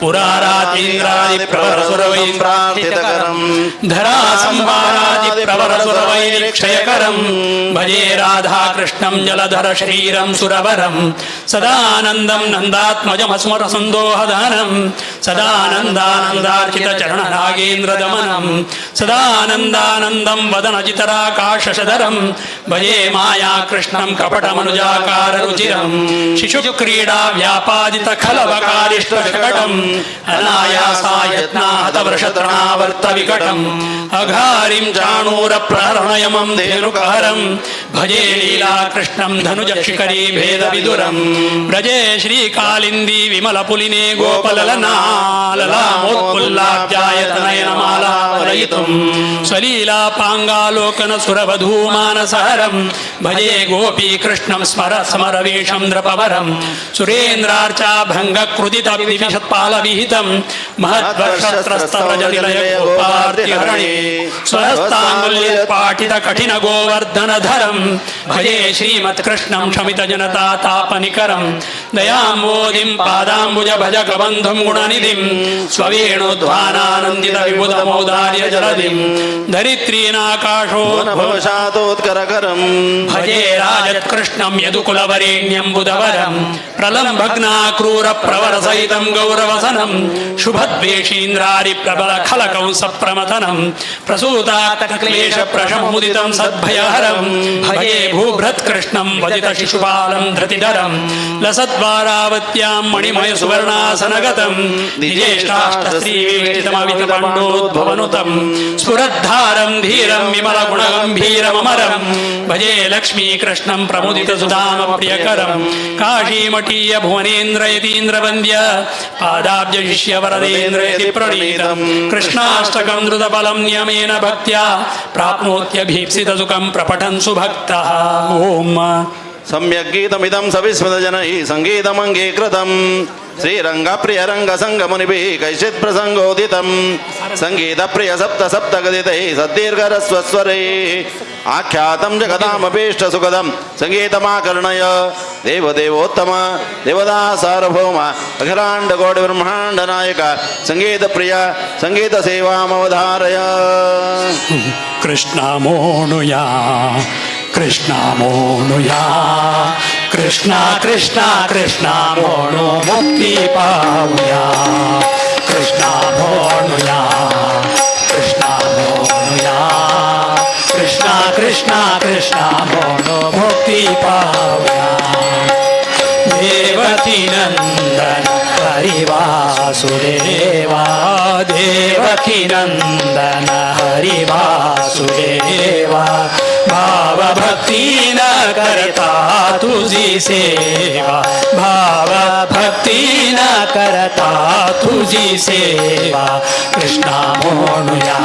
पुरारातीन्द्रादिप्रवरसुरवैप्रार्थितकरं धरा संवारादिप्रवरसुरवैरिक्षयकरं भजे राधाकृष्णं जलधर शरीरं सुरवरं सदानन्दं नन्दात्मजमस्मरसन्दोहदानं सदानन्दानन्दार्चितचरणनागेन्द्रदमनं सदानन्दानन्दं वदनजितराकाशशधरं भजे मायाकृष्णं कपटमनुजाकाररुचिरं शिशुक्रीडा व्यापादितखलवकारिष्टशकटम् अनायासायत्नाहतवृषतृणावर्तविकटम् अघारिं चाणूरप्रहरणयमं धेनुकहरं भजे लीलाकृष्णं धनुजशिखरी भेदविदुरं व्रजे श्रीकालिन्दी विमलपुलिने गोपललनाललामोत्फुल्लाब्जायतनयनमालावलयितुं स्वलीलापाङ्गालोकनसुरवधूमानसहरं भजे गोपीकृष्णं स्मर समरवेषं नृपवरं सुरेन्द्रार्चाभङ्गकृदितविशत्पालविहितं महद्वर्षत्रस्तव्रजनिलयगोपार्तिहरणे स्वहस्ताङ्गुल्यपाठितकठिनगोवर्धनधरं भजे श्रीमत्कृष्णं शमितजनतातापनिकरं दयाम्बोधिं पादाम्बुज भजकबन्धुं गुणनिधिं स्ववेणुध्वानानन्दितविबुधमौदार्यजलधिं धरित्रीनाकाशोद्भवशातोत्करकरं भजे राजत्कृष्णं यदुकुलवरेण्यं बुधवरं प्रलम्भग्नाक्रूरप्रवरसहितं गौरवसनं शुभद्वेषीन्द्रारिप्रबलखलकंसप्रमथनं प्रसूतातक्लेशप्रशमुदितं सद्भयहरं भजे भूभृत्कृष्णं वदितशिशुपालं धृतिधरं लसद्वारावत्यां मणिमयसुवर्णासनगतं निजेष्टाष्टश्रीविवेशितमवितपण्डोद्भवनुतं स्फुरद्धारं धीरं विमलगुणगम्भीरममरं भजे लक्ष्मीकृष्णं प्रमुदितसुधामप्रियकरं काशीमठीय भुवनेन्द्रयतीन्द्रवन्द्य पादाब्जशिष्यवरदेन्द्रयति प्रणीतं कृष्णाष्टकं द्रुतफलं नियमेन भक्त्या प्राप्नोत्यभीप्सितसुखं प्रपठन् सुभक्तः ओम सम्यक् गीतमिदं सविस्मृतजनैः सङ्गीतमङ्गीकृतं श्रीरङ्गप्रियरङ्गसङ्गमुनिभिः कैचित् प्रसङ्गोदितं सङ्गीतप्रिय सप्त सप्तगदितैः सद्दीर्घरस्वस्वरैः आख्यातं जगदामभीष्टसुखदं सङ्गीतमाकर्णय देवदेवोत्तम देवता सार्वभौम अखिलाण्डकोटि ब्रह्माण्ड नायक सङ्गीतप्रिय सङ्गीतसेवामवधारय कृष्णमोनुया कृष्णा मोनुया कृष्णा कृष्णा कृष्णा मोनु मुक्ति पाऊया कृष्णा मोनुया कृष्णा मोनुया कृष्णा कृष्णा कृष्णा म्हणून मुक्ती पावया देवकी नंदन हरी वासुदेवा देवकी नंदन हरी वासुदेवा भाव भक्ती न करता तुझी सेवा भाव भक्ती न करता तुझी सेवा कृष्णा म्हणूया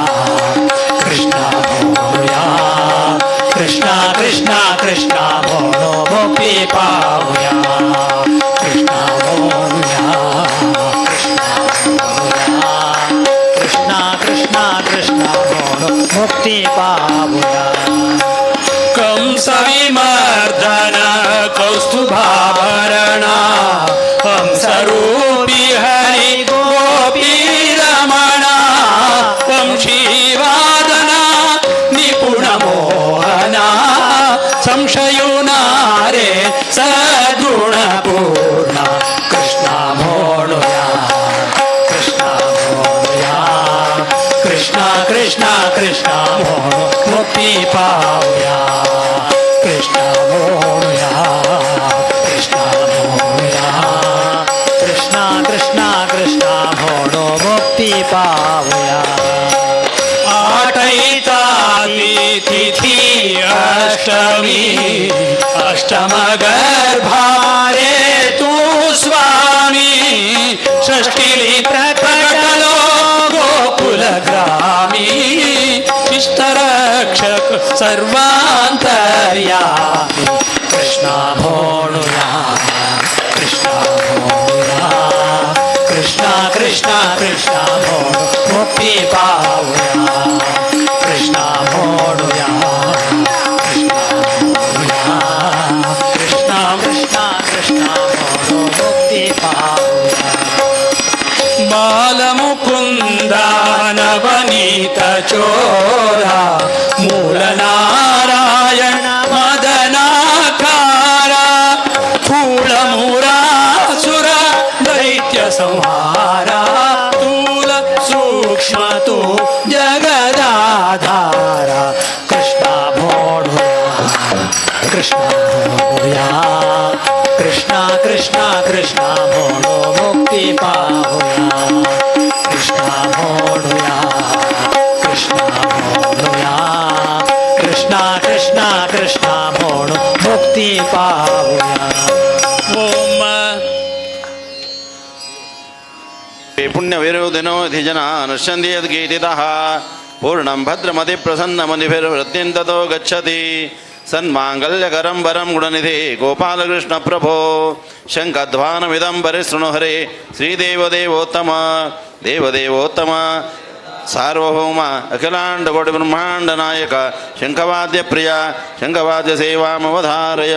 कृष्णा म्हणूया कृष्णा कृष्णा कृष्णा म्हणून मुक्ती पावया कृष्णा म्हणूया कृष्णा कृष्णा कृष्णा म्हणून मुक्ती पावया कंस विमर्दन कौस्तुभाभरणा हंसरूपी हरी गोपी रमणा वंशीवादना निपुण मोहना संशयुनारे सद्गुण पूर्णा कृष्णा म्हणूया कृष्णा म्हणूया कृष्णा कृष्णा कृष्णा म्हणून मुक्ती पावया कृष्णा म्हणूया कृष्णा म्हणूया कृष्णा कृष्णा कृष्णा म्हणून मुक्ती पावया आठैता तिथी अष्टमी अष्टम गर्भारे तू स्वामी षष्ठीली प्रकटलो गोकुल ग्रामी इष्टरक्षक सर्वांतर्यामी कृष्णा म्हणूया कृष्णा म्हणूया कृष्णा कृष्णा कृष्णा म्हणून मुक्ती पावया कृष्णा म्हणूया कृष्णा कृष्णा कृष्णा म्हणून मुक्ती पावया बालमुकुंदा नवनीत चोरा मूल नारायण मदनाकारा फूल मुरासुर दैत्य संहारा तूल सूक्ष्म तू जगदाधारा कृष्णा म्हणूया कृष्णा म्हणूया कृष्णा कृष्णा कृष्णा म्हणून मुक्ती पावया कृष्णा म्हणूया कृष्णा म्हणूया कृष्णा कृष्णा कृष्णा म्हणून मुक्ती पावया ओम पुण्यविरोधिनो धिजना नश्यन्ति यद्गीतितः पूर्णं भद्रमति प्रसन्नमुनिभिर्वृत्तिं गच्छति सन्माङ्गल्यकरं वरं गुणनिधे गोपालकृष्णप्रभो शङ्खध्वानमिदं परिशृणु हरे श्रीदेवदेवोत्तम देवदेवोत्तम सार्वभौम अखिलाण्डकोटिब्रह्माण्डनायक शङ्खवाद्यप्रिया शङ्खवाद्यसेवामवधारय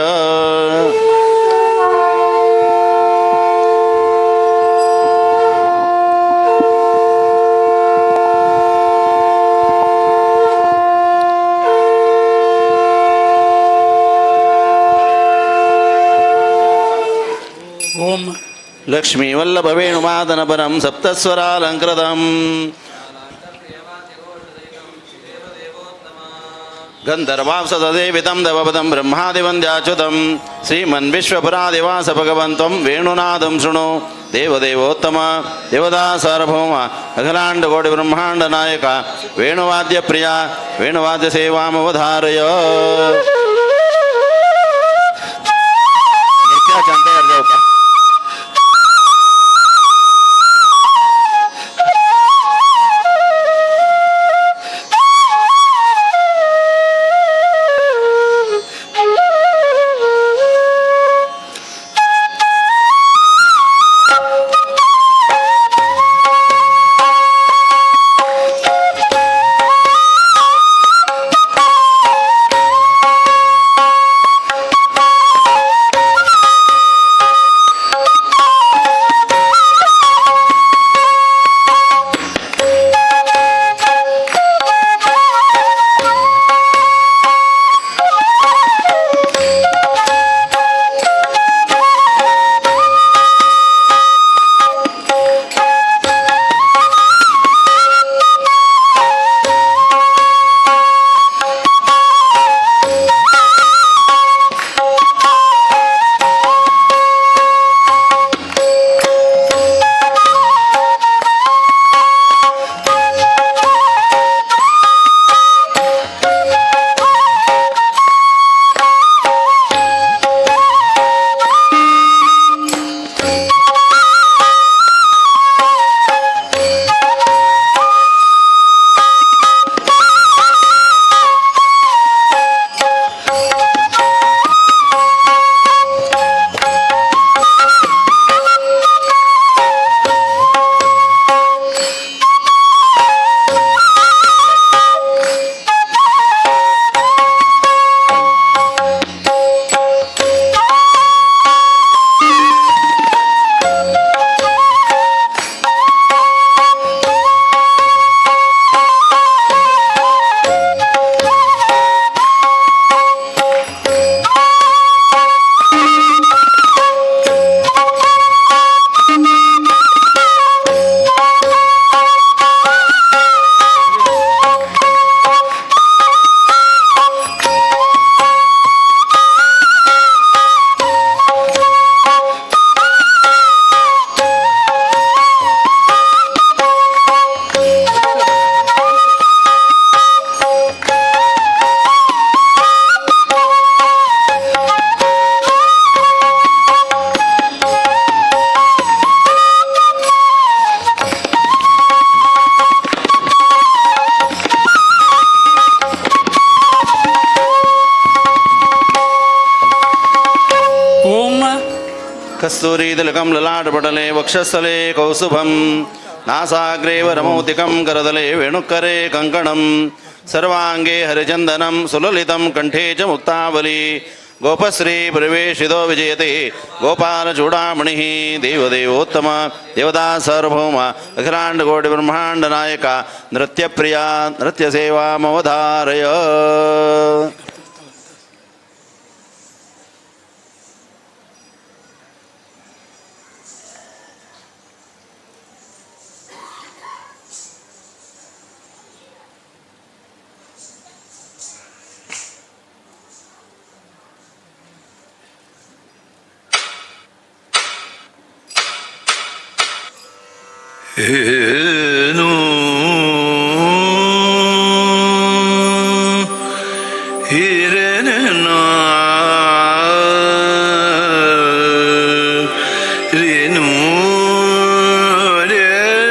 ओम लक्ष्मीवल्लभवेणुमादनपरं सप्तस्वरालङ्कृतम् गन्धर्वाप्सदेवितं देवपदं ब्रह्मादिवन्द्याच्युतं श्रीमन्विश्वपुरादिवास भगवन्तं वेणुनादं शृणु देवदेवोत्तम देवदा सार्वभौम अखिलाण्डकोटिब्रह्माण्डनायक वेणुवाद्यप्रिया वेणुवाद्यसेवामवधारय नित्याचंद जाऊ का कस्तूरीतिलकं ललाटपटले वक्षस्थले कौस्तुभं नासाग्रे वरमौक्तिकं करतले वेणुकरे कङ्कणं सर्वाङ्गे हरिचन्दनं सुललितं कण्ठे च मुक्तावली गोपश्री परिवेशितो विजयते गोपालचूडामणिः देवदेवोत्तम देवता सार्वभौम अखिलाण्डकोटिब्रह्माण्डनायक नृत्यप्रिया नृत्यसेवामवधारय। हेनु हिरना रेनु रेना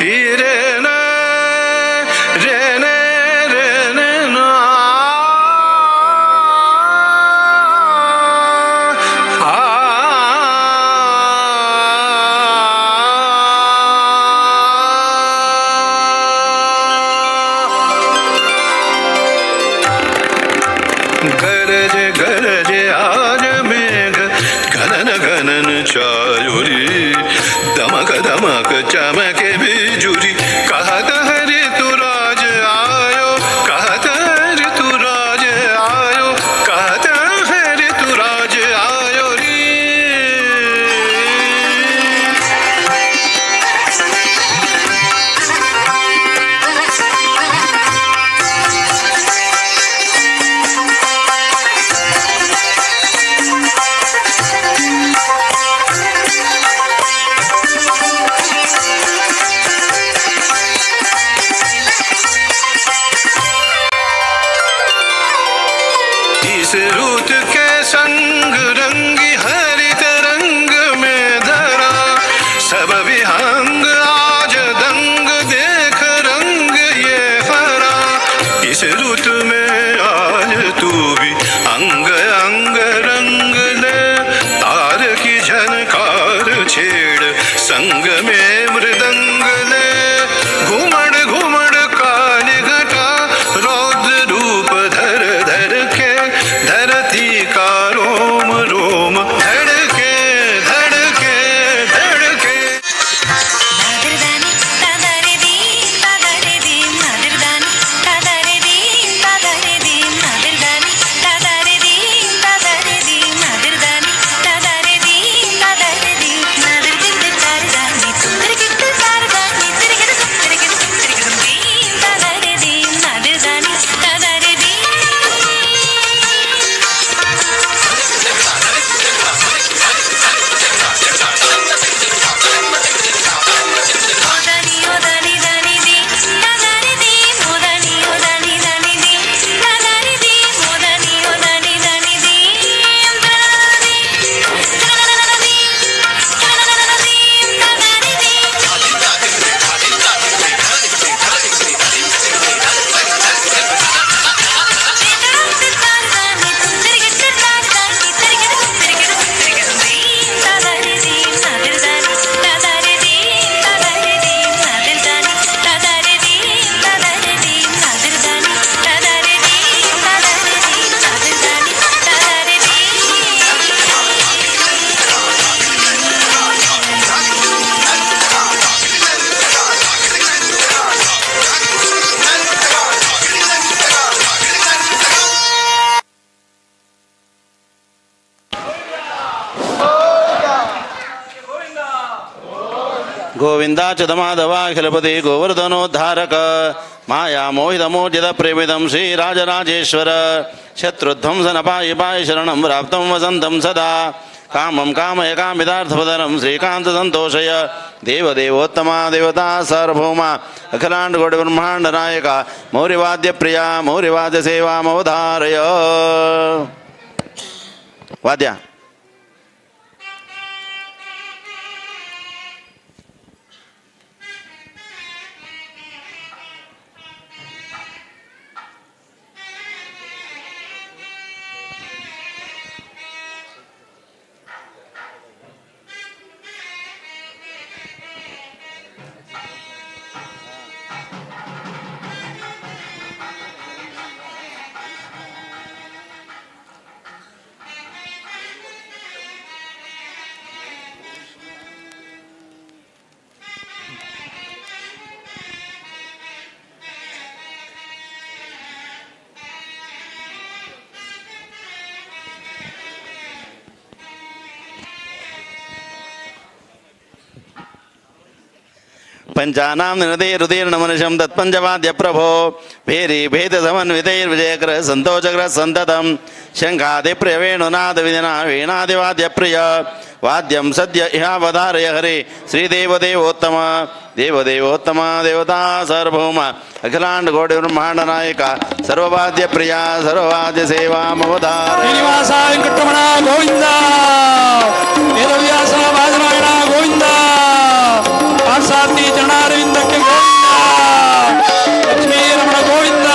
हिरना रेना रेना गरज गरज आज मेघ घनन घनन चायुरी दमक दमक चमके बिजुरी कहत हरि तू राज आयो कहत हरि तू राज आयो कहत हरि तू राज आयो री इस रुत के संग रंगी हरित रंग में धरा सब विहंग आज दंग देख रंग ये हरा इस रुत में आज तू भी अंग अंग रंग ले तार की झनकार छेड़ संग में मृदंग ले घुमड़ घुमड़ काली घटा रौद्र रूप धर धर के धरती का रोम रोम धड़के धड़के धड़के गोविन्दाच्युतमाधवाखिलपति गोवर्धनोद्धारक माया मोहितमोचित प्रेमितं श्रीराजराजेश्वर शत्रुध्वंसनपायि पाहि शरणं प्राप्तं वसन्तं सदा कामं कामय कामितार्थपदनं श्रीकान्तसन्तोषय देवदेवोत्तमा देवता सार्वभौम अखिलाण्डकोटिब्रह्माण्डनायक मौर्यवाद्यप्रिया मौर्यवाद्यसेवामवधारय। वाद्य पंचानां निरतेरुदीर्णमनुषं तत्पञ्चवाद्य प्रभो भेरी भेदसमन्वितैर्विजयकर सन्तोषकर सन्ततं शङ्खादिप्रियवेणुनादविधिना वीणादिवाद्यप्रिय वाद्यं सद्य इहावधारय हरे श्रीदेवदेवोत्तम देवदेवोत्तम देवता सार्वभौम अखिलांड कोटि ब्रह्मांड नायक सर्ववाद्य प्रिया सर्ववाद्य सेवा ममदार ಶ್ರೀನಿವಾಸ ವೆಂಕಟರಮಣ ಗೋವಿಂದ ವೇದವ್ಯಾಸ ವಾದರಾಯಣ ಗೋವಿಂದ ಪಾರ್ಸಾರ್ಥಿ ಚರಣಾರವಿಂದಕ್ಕೆ ಗೋವಿಂದ ಲಕ್ಷ್ಮೀ ರಮಣ ಗೋವಿಂದ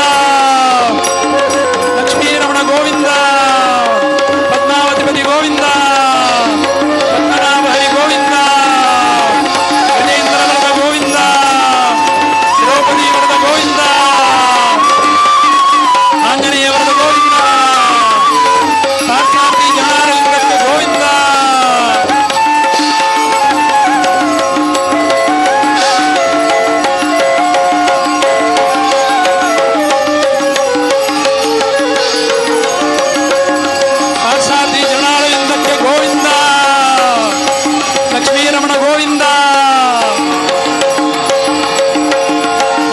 ಲಕ್ಷ್ಮೀ ರಮಣ ಗೋವಿಂದ ಪದ್ಮಾವತಿಪತಿ ಗೋವಿಂದ ಪದ್ಮನಾಭ ಹರಿ ಗೋವಿಂದ ಗಜೇಂದ್ರ ವರದ ಗೋವಿಂದ ದ್ರೌಪದಿ ವರದ ಗೋವಿಂದ ಆಂಜನೇಯ ವರದ ಗೋವಿಂದ ಸಾಕ್ಷಾತ್ ಜನಾರವಿಂದಕ್ಕೆ ಗೋವಿಂದ ಸಾಕ್ಷಾತ್ ಜನಾರವಿಂದಕ್ಕೆ ಗೋವಿಂದ ಲಕ್ಷ್ಮೀ ರಮಣ ಗೋವಿಂದ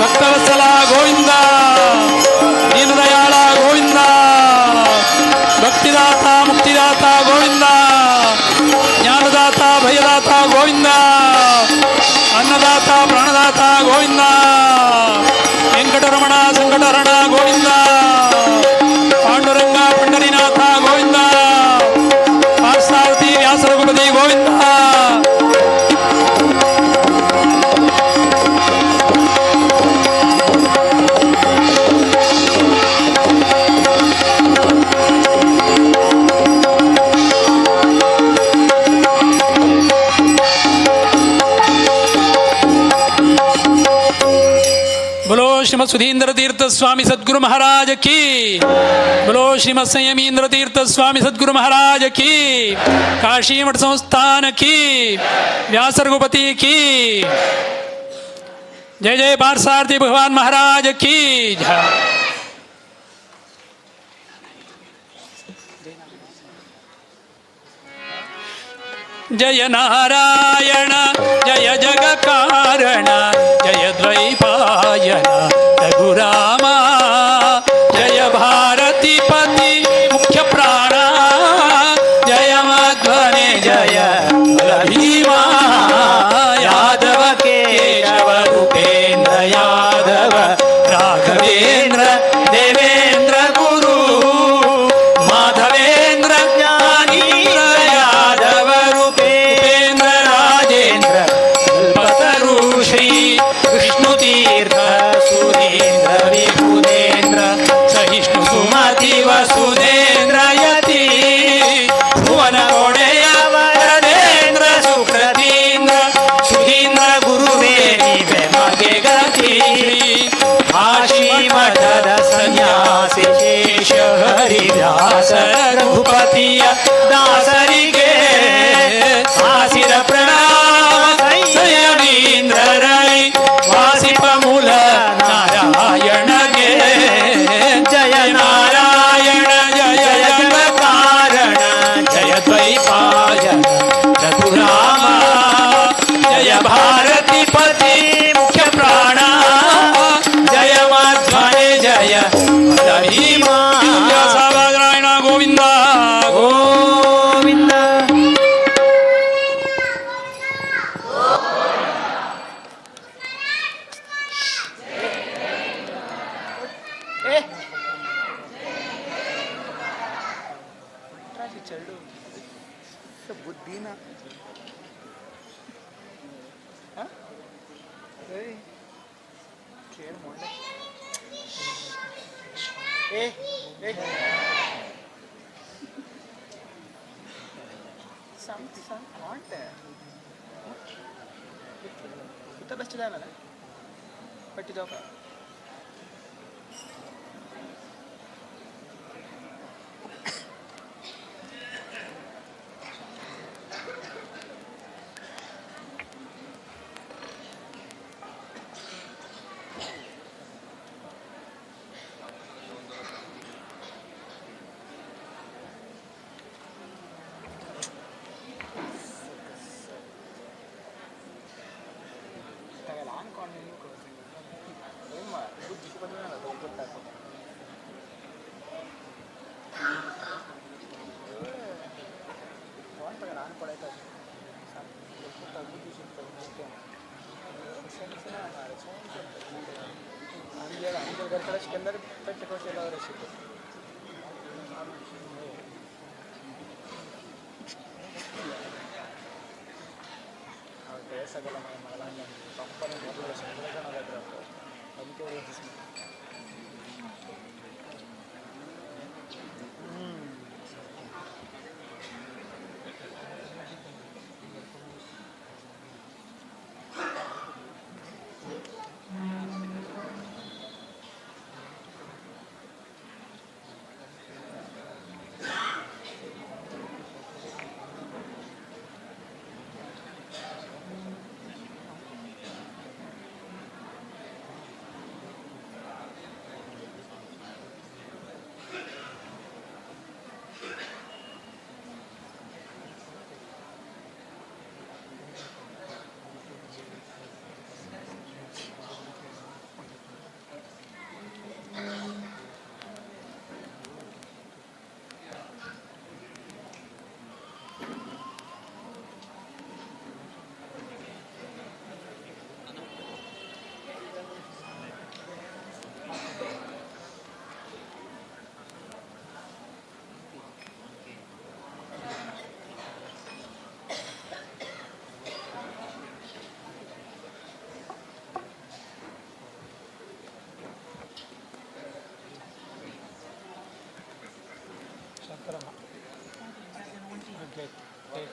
ಭಕ್ತವತ್ಸಲ ಗೋವಿಂದ ದೀನದಯಾಳ ಗೋವಿಂದ ಭಕ್ತಿದಾತ ಮುಕ್ತಿದಾತ ಗೋವಿಂದ ಜ್ಞಾನದಾತ ಭಯದಾತ ಗೋವಿಂದ ಅನ್ನದಾತ ಪ್ರಾಣದಾತ ಗೋವಿಂದ ವೆಂಕಟರಮಣ ಸಂಕಟರಣ ಗೋವಿಂದ ಪಾಂಡುರಂಗ ಪಂಡರಿನಾಥ ಗೋವಿಂದ ಪಾರ್ಸಾರ್ಥಿ ವ್ಯಾಸರಘುಪತಿ ಗೋವಿಂದ बोलो श्रीमद सुधींद्र तीर्थ स्वामी सद्गुरु महाराज की बोलो श्रीमद संयमींद्र तीर्थ स्वामी सद्गुरु महाराज की काशी मठ संस्थान की व्यास रघुपति की जय जय पार्सार्थी भगवान महाराज की जय। जय नारायण जय जग कारण जय द्वैपायन रघुराम जय भारती पति मुख्य प्राण जय मध्वने जय भीमा यादव केशव रूपेन्द्र यादव राघवेन्द्र देवेन्द्र गुरु माधवेन्द्र ज्ञानी यादव रूपेन्द्र राजेन्द्र कल्पतरु श्री विष्णुतीर्थ सुरेन्द्र विभुदेन्द्र सहिष्णु सुमति वसुदेन्द्र यति भुवन ओडेय वरदेन्द्र सुकृतीन्द्र सुधीन्द्र गुरुवेणी मध्ये गति काशी मठद सन्यासी शेष हरिदास रघुपतिय दासरिगे आसिर प्रणाम संयमींद्र रೈ वासिप मूल नारायण गे जय नारायण जय जग कारण जय द्वैपायन रघुराम जय भारती पति मुख्य प्राण जय मध्वने जय भीमा नारायण गोविंद गोविंद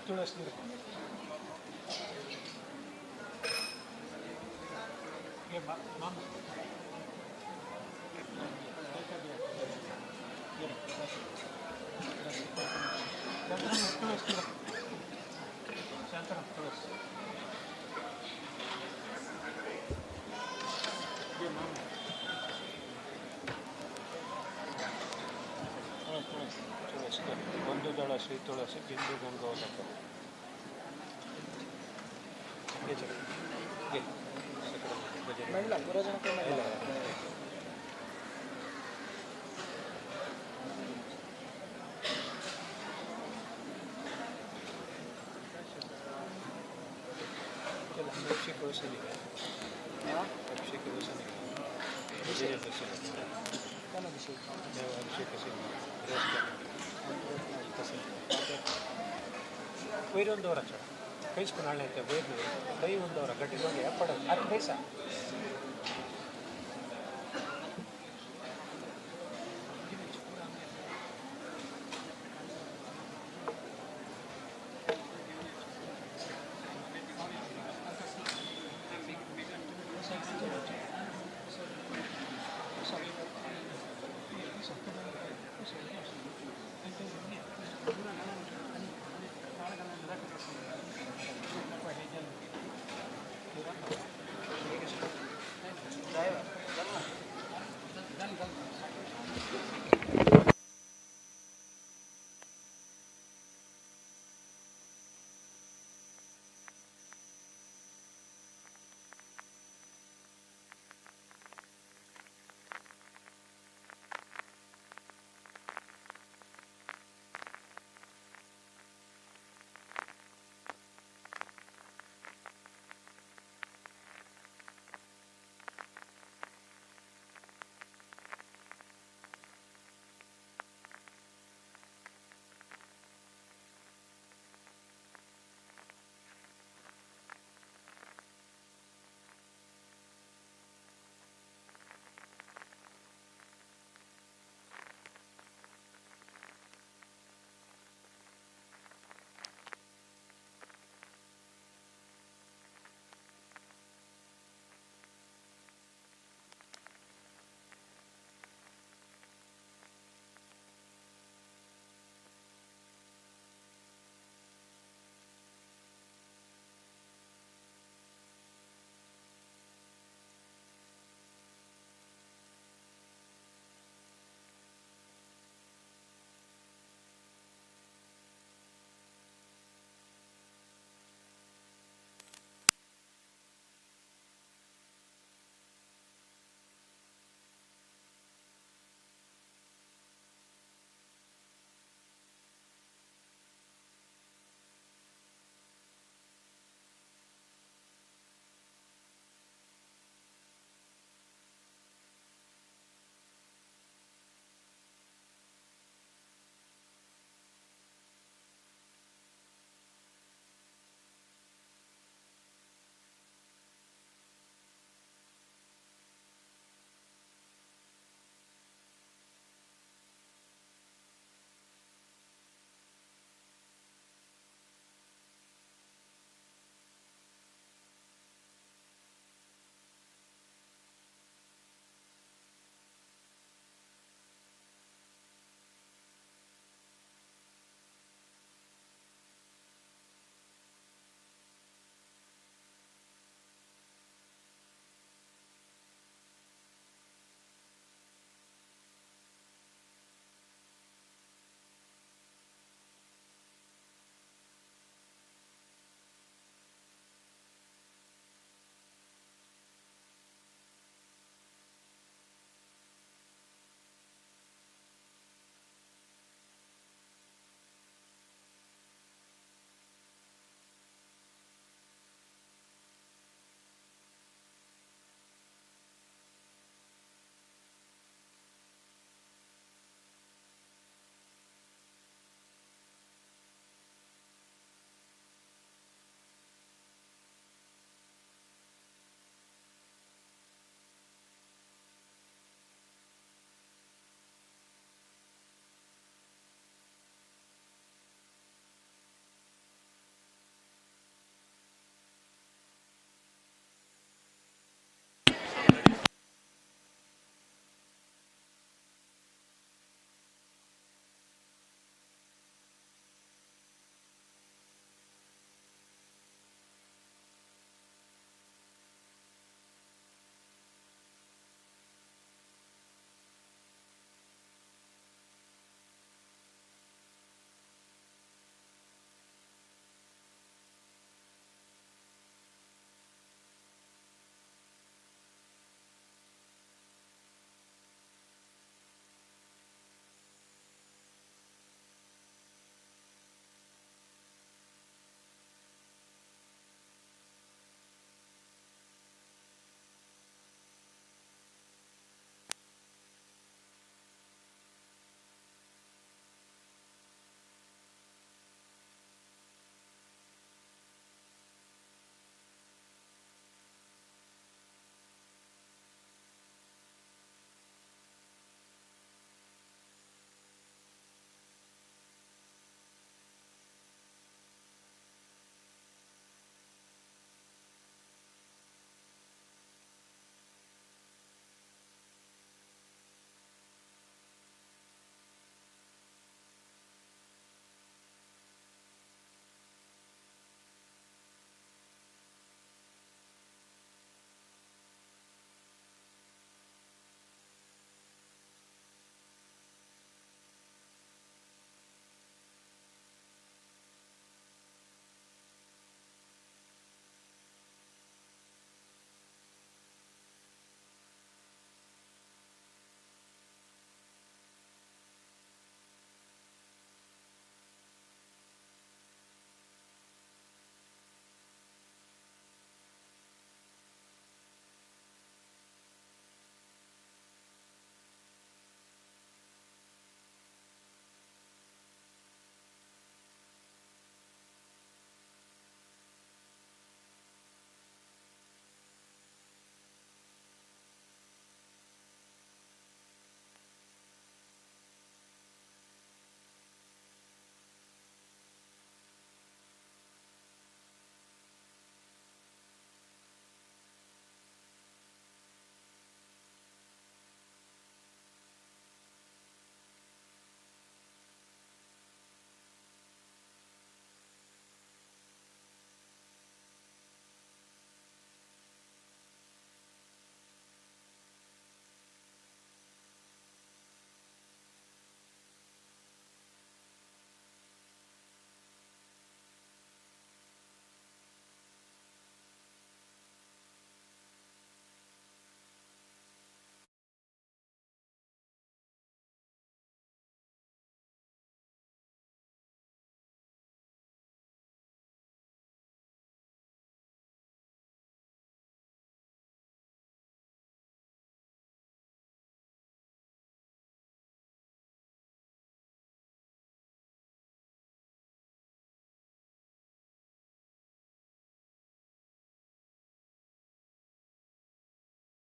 ತುಳಸಿ ಒಂದು ದಳ ಶ್ರೀ ತುಳಸಿ ಬಿಂದು ಗಂಗೋದಕ ಅಭಿಷೇಕ ವಸನಿಗೆ ಅಭಿಷೇಕ ವಸನಿಗೆ ವಿಜಯದಶಮಿ ಅಭಿಷೇಕ ಸಿನಿಮಾ ವೈರೊಂದವರ ಚ ಕೈಸ್ಕೊಂಡು ನಾಳೆ ಅಂತ ವೇದ ಕೈ ಒಂದವರ ಗಟ್ಟಿಗೆ ಏರ್ಪಡೋದು ಅದು ಬೇಸ